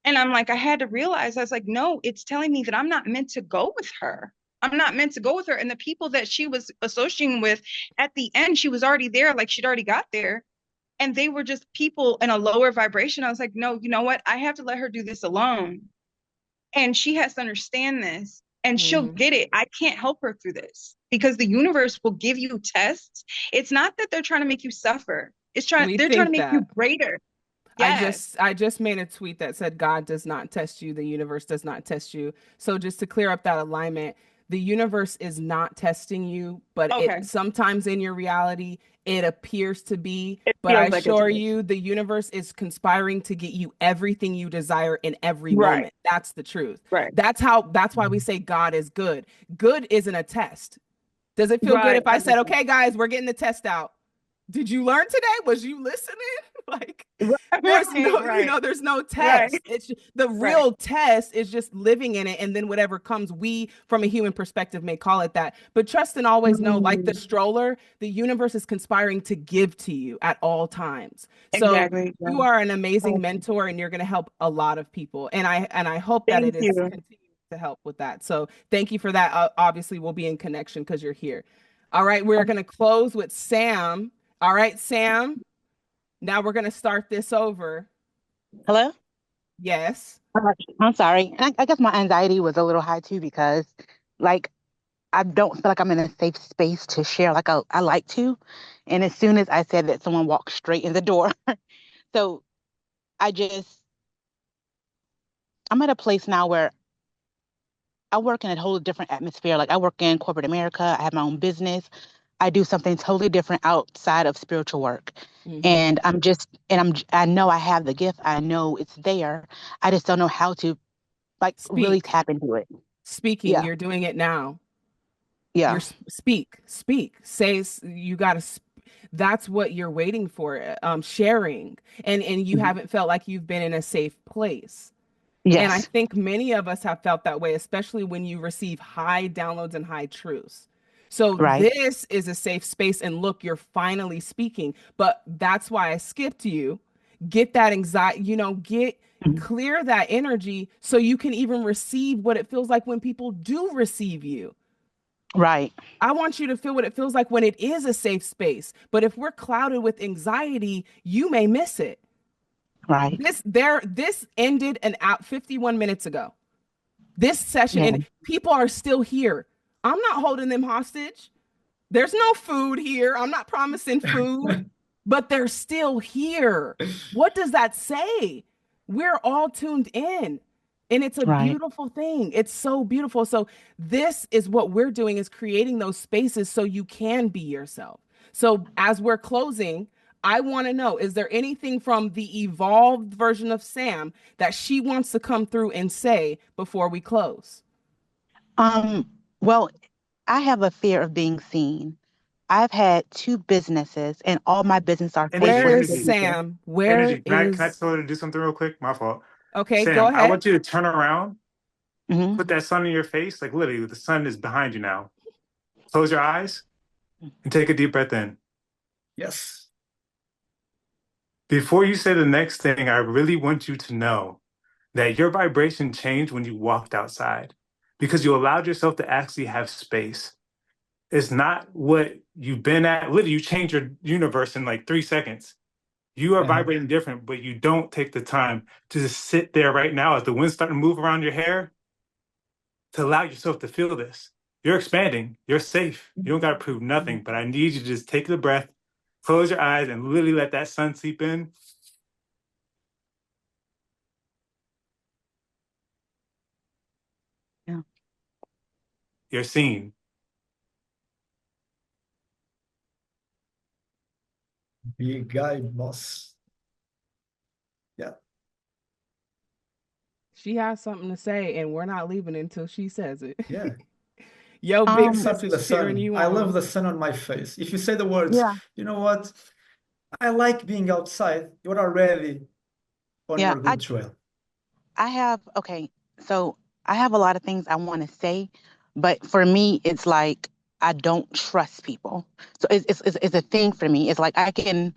And I'm like, I had to realize, I was like, no, it's telling me that I'm not meant to go with her. I'm not meant to go with her. And the people that she was associating with at the end, she was already there, like she'd already got there. And they were just people in a lower vibration. I was like, no, you know what? I have to let her do this alone. And she has to understand this and she'll get it. I can't help her through this because the universe will give you tests. It's not that they're trying to make you suffer. They're trying to make you greater. Yes. I just made a tweet that said God does not test you, the universe does not test you. So just to clear up that alignment, the universe is not testing you, but it sometimes in your reality it appears to be. But I assure you, the universe is conspiring to get you everything you desire in every moment. That's the truth. Right. That's why we say God is good. Good isn't a test. Does it feel good if I said, okay, guys, we're getting the test out? Did you learn today? Was you listening? Like there's no, there's no test. It's the real test is just living in it. And then whatever comes, we from a human perspective may call it that. But trust and always know, like the stroller, the universe is conspiring to give to you at all times. So you are an amazing mentor and you're going to help a lot of people. And I hope that it is continuing to help with that. So thank you for that. Obviously we'll be in connection because you're here. All right. We're going to close with Sam. All right, Sam. Now we're going to start this over. Hello? Yes. I'm sorry. I guess my anxiety was a little high too because like I don't feel like I'm in a safe space to share like I like to. And as soon as I said that, someone walked straight in the door. So I'm at a place now where I work in a whole different atmosphere. Like I work in corporate America. I have my own business. I do something totally different outside of spiritual work. And I know I have the gift. I know it's there. I just don't know how to really tap into it. Speaking, you're doing it now. Yeah. You're speak. Say you got to. That's what you're waiting for. Sharing, and you haven't felt like you've been in a safe place. Yes. And I think many of us have felt that way, especially when you receive high downloads and high truths. So this is a safe space. And look, you're finally speaking. But that's why I skipped you. Get that anxiety, clear that energy so you can even receive what it feels like when people do receive you. Right. I want you to feel what it feels like when it is a safe space. But if we're clouded with anxiety, you may miss it. Right. This ended 51 minutes ago. This session and people are still here. I'm not holding them hostage. There's no food here. I'm not promising food, but they're still here. What does that say? We're all tuned in. And it's a beautiful thing. It's so beautiful. So this is what we're doing, is creating those spaces so you can be yourself. So as we're closing, I want to know, is there anything from the evolved version of Sam that she wants to come through and say before we close? Well, I have a fear of being seen. I've had 2 businesses and all my business are Where is Sam? Where Can I tell her to do something real quick? My fault. Okay, Sam, go ahead. I want you to turn around, put that sun in your face. Like literally, the sun is behind you now. Close your eyes and take a deep breath in. Yes. Before you say the next thing, I really want you to know that your vibration changed when you walked outside because you allowed yourself to actually have space. It's not what you've been at. Literally, you change your universe in like 3 seconds. You are vibrating different, but you don't take the time to just sit there right now as the wind's starting to move around your hair to allow yourself to feel this. You're expanding. You're safe. You don't got to prove nothing, but I need you to just take the breath, close your eyes, and literally let that sun seep in. Yeah. You're seen. Big guy, boss. Yeah. She has something to say, and we're not leaving until she says it. Yeah. Yo, big It starts sis with the is cheering sun. you I love on. the sun on my face. If you say the words, Yeah. you know what? I like being outside. You're already on Yeah. your good trail. I have, okay, so I have a lot of things I want to say, but for me, it's like I don't trust people. So it's a thing for me. It's like I can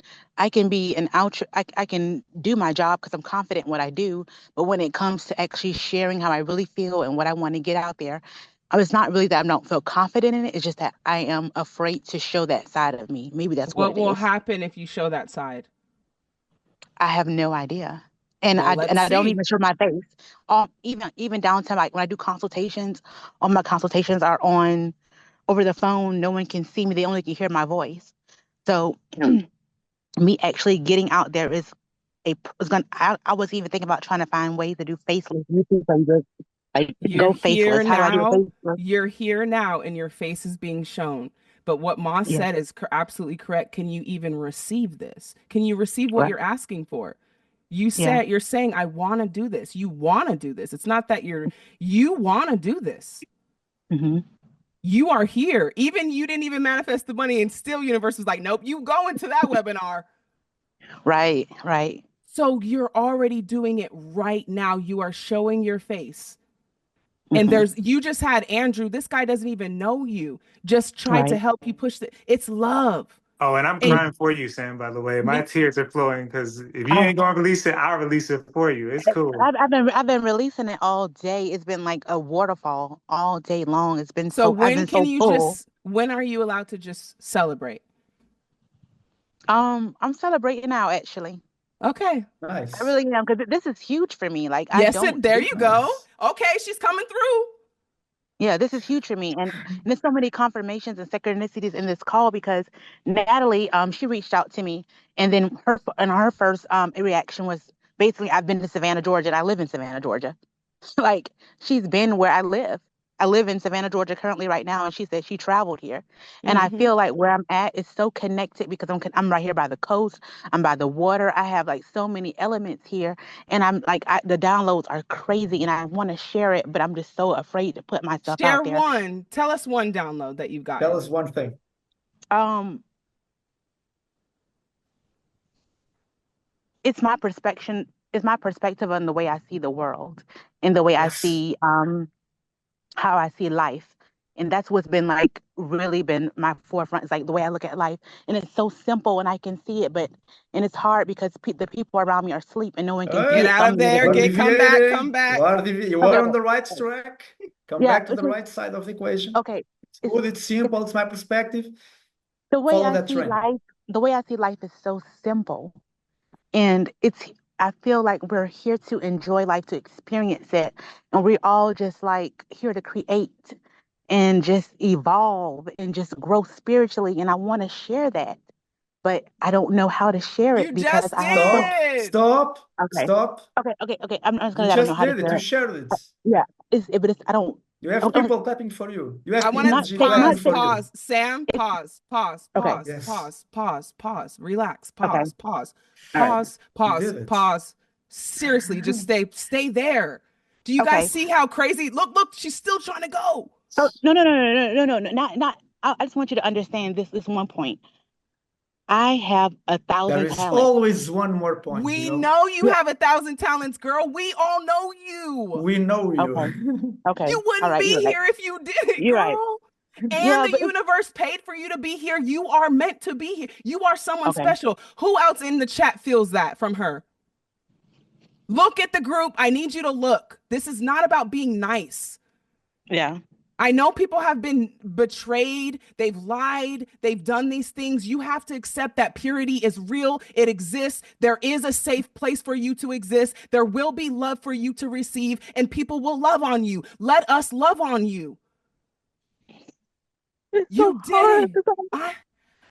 be an out, I can do my job because I'm confident in what I do, but when it comes to actually sharing how I really feel and what I want to get out there, it's not really that I don't feel confident in it. It's just that I am afraid to show that side of me. Maybe that's what What it will is. happen if you show that side? I have no idea. And Well, I let's and I don't see. even show my face. Even down to like when I do consultations, all my consultations are on over the phone. No one can see me. They only can hear my voice. So me actually getting out there is gonna. I was even thinking about trying to find ways to do faceless YouTube and just like You're go faceless. here How do I do a now. faceless? You're here now, and your face is being shown. But what Moss Yeah, said is absolutely correct. Can you even receive this? Can you receive what right. you're asking for? You Yeah. said you're saying, I want to do this. You want to do this. It's not that you want to do this. Hmm. You are here. Even you didn't even manifest the money, and still universe was like, nope, you go into that webinar. Right. Right. So you're already doing it right now. You are showing your face. And Hmm. you just had Andrew, this guy doesn't even know you, just tried to Right. help you push it's love. Oh, and I'm And crying for you, Sam, by the way. My me, tears are flowing because if you Oh, ain't gonna release it, I'll release it for you. It's cool. I've been releasing it all day. It's been like a waterfall all day long. so I've been so full. when are you allowed to just celebrate? I'm celebrating now actually. Okay. I Nice. really am because this is huge for me. Like I Yes, don't there do you go. Nice. Okay, she's coming through. Yeah, this is huge for me, and there's so many confirmations and synchronicities in this call because Natalie, she reached out to me, and then her first reaction was basically, I've been to Savannah, Georgia, and I live in Savannah, Georgia. Like she's been where I live. I live in Savannah, Georgia currently right now, and she said she traveled here. And I Hmm. feel like where I'm at is so connected because I'm right here by the coast. I'm by the water. I have like so many elements here, and I'm like the downloads are crazy, and I want to share it, but I'm just so afraid to put myself Share out there. one. Tell us one download that you've Tell gotten. us one thing. Um, it's my perspective. It's my perspective on the way I see the world, and the way I Yes. see how I see life. And that's what's been like really been my forefront. It's like the way I look at life. And it's so simple and I can see it, and it's hard because the people around me are asleep and no one can Get see Hey, it. So out I'm of able there. to you see Get it. come back. deviating. Come back. You Okay, are on okay. the right track. Come Yeah, back to the right side of the equation. okay. It's It's, good. It's it's simple. It's my perspective. the way Follow I that see trend. life. The way I see life is so simple. And I feel like we're here to enjoy life, to experience it. And we're all just like here to create and just evolve and just grow spiritually. And I want to share that, but I don't know how to share it You because just I have so, Stop. did. Stop. okay, Stop. okay. I'm just You gonna, I don't know just how to did it. share You it. shared it. Yeah, but it's, I don't, You have I'm people clapping for you. You I have want to not energy say, clapping not pause, say, for you. pause. Sam, it's, pause, pause, okay, pause, Yes. pause, pause, pause. Relax, okay, pause, pause, all right, pause, You pause, did it. pause. Seriously, just stay there. Do you guys okay. see how crazy? Look, she's still trying to go. Oh, no, not, I just want you to understand this one point. I have a There thousand is talents. always one more point, you We know? know you Yeah, have 1,000 talents, girl. We all know you. We know okay, you. okay, You all wouldn't right, be you're right, here if you did it, you're right. girl. And Yeah, the but universe paid for you to be here. You are meant to be here. You are someone okay, special. Who else in the chat feels that from her? Look at the group. I need you to look. This is not about being nice. yeah. I know people have been betrayed, they've lied, they've done these things. You have to accept that purity is real, it exists. There is a safe place for you to exist. There will be love for you to receive, and people will love on you. Let us love on you. It's so You did hard. it.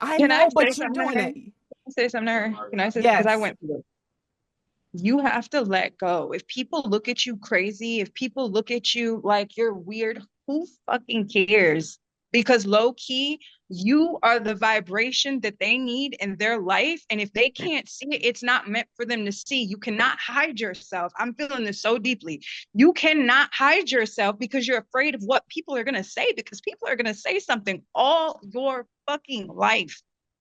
I Can I know, say but you're something to doing her? it. Can I say something to her? Can I say, because I Yes. went through it. You have to let go. If people look at you crazy, if people look at you like you're weird, who fucking cares? because low key, you are the vibration that they need in their life. And if they can't see it, it's not meant for them to see. You cannot hide yourself. I'm feeling this so deeply. You cannot hide yourself because you're afraid of what people are going to say, because people are going to say something all your fucking life.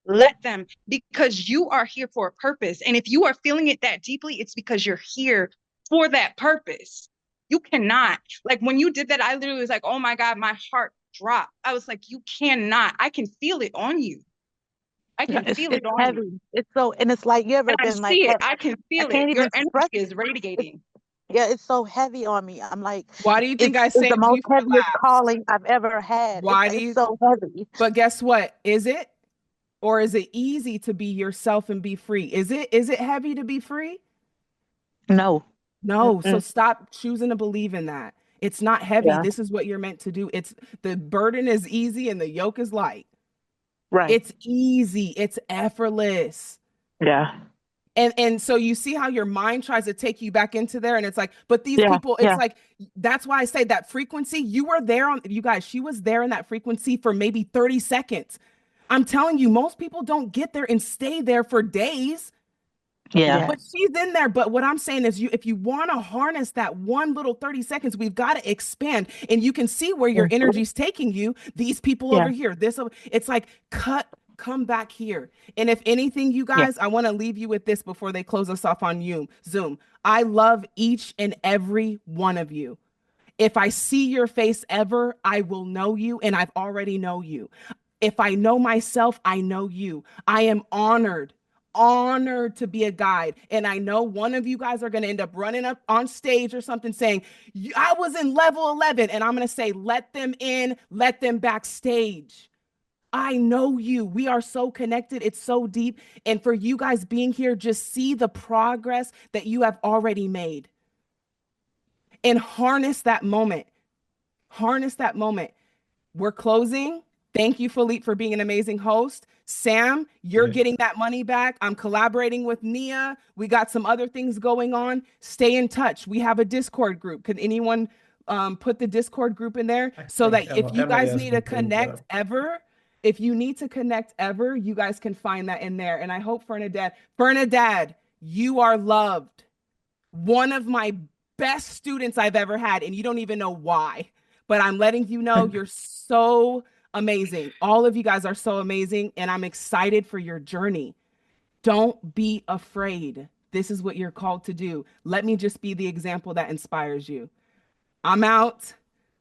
Let them, because you are here for a purpose. And if you are feeling it that deeply, it's because you're here for that purpose. You cannot. Like when you did that, I literally was like, oh my God, my heart dropped. I was like, you cannot. I can feel it on you. I can feel it on heavy. you. It's so, and it's like, you ever And I been like, see it. I can feel it. can't Your even energy express is radiating. Yeah, it's so heavy on me. I'm like, Why do you think I it's the saved most you for heaviest last? calling I've ever had. Why do It's you? so heavy. But guess what? Is it? Or is it easy to be yourself and be free? Is it heavy to be free? No. No. So Mm-mm. stop choosing to believe in that. It's not heavy. Yeah. This is what you're meant to do. It's the burden is easy and the yoke is light. Right. It's easy. It's effortless. Yeah. And so you see how your mind tries to take you back into there, and it's like, but these Yeah. people, it's Yeah. like, that's why I say that frequency, you were there on, you guys, she was there in that frequency for maybe 30 seconds. I'm telling you, most people don't get there and stay there for days. Yeah. But she's in there. But what I'm saying is, if you want to harness that one little 30 seconds, we've got to expand, and you can see where your energy's taking you. These people Yeah. over here, it's like come back here. And if anything, you Yeah. guys, I want to leave you with this before they close us off on Zoom. I love each and every one of you. If I see your face ever, I will know you, and I've already know you. If I know myself, I know you. I am honored to be a guide. And I know one of you guys are going to end up running up on stage or something saying, I was in level 11. And I'm going to say, let them in, let them backstage. I know you. We are so connected. It's so deep. And for you guys being here, just see the progress that you have already made. And harness that moment. Harness that moment. We're closing. Thank you, Filipe, for being an amazing host. Sam, you're getting that money back. I'm collaborating with Nia. We got some other things going on. Stay in touch. We have a Discord group. Can anyone put the Discord group in there so that if you guys need to connect ever, if you need to connect ever, you guys can find that in there. And I hope Fernandad, you are loved. One of my best students I've ever had, and you don't even know why. But I'm letting you know you're so amazing. All of you guys are so amazing, and I'm excited for your journey. Don't be afraid. This is what you're called to do. Let me just be the example that inspires you. I'm out.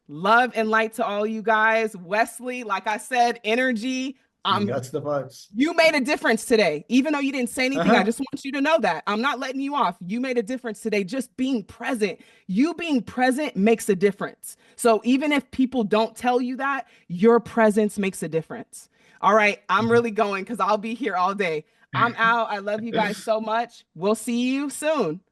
Love and light to all you guys. Wesley, like I said, energy. That's the vibes. You made a difference today. Even though you didn't say anything, I just want you to know that. I'm not letting you off. You made a difference today. Just being present. You being present makes a difference. So even if people don't tell you that, your presence makes a difference. All right. I'm really going because I'll be here all day. I'm out. I love you guys so much. We'll see you soon.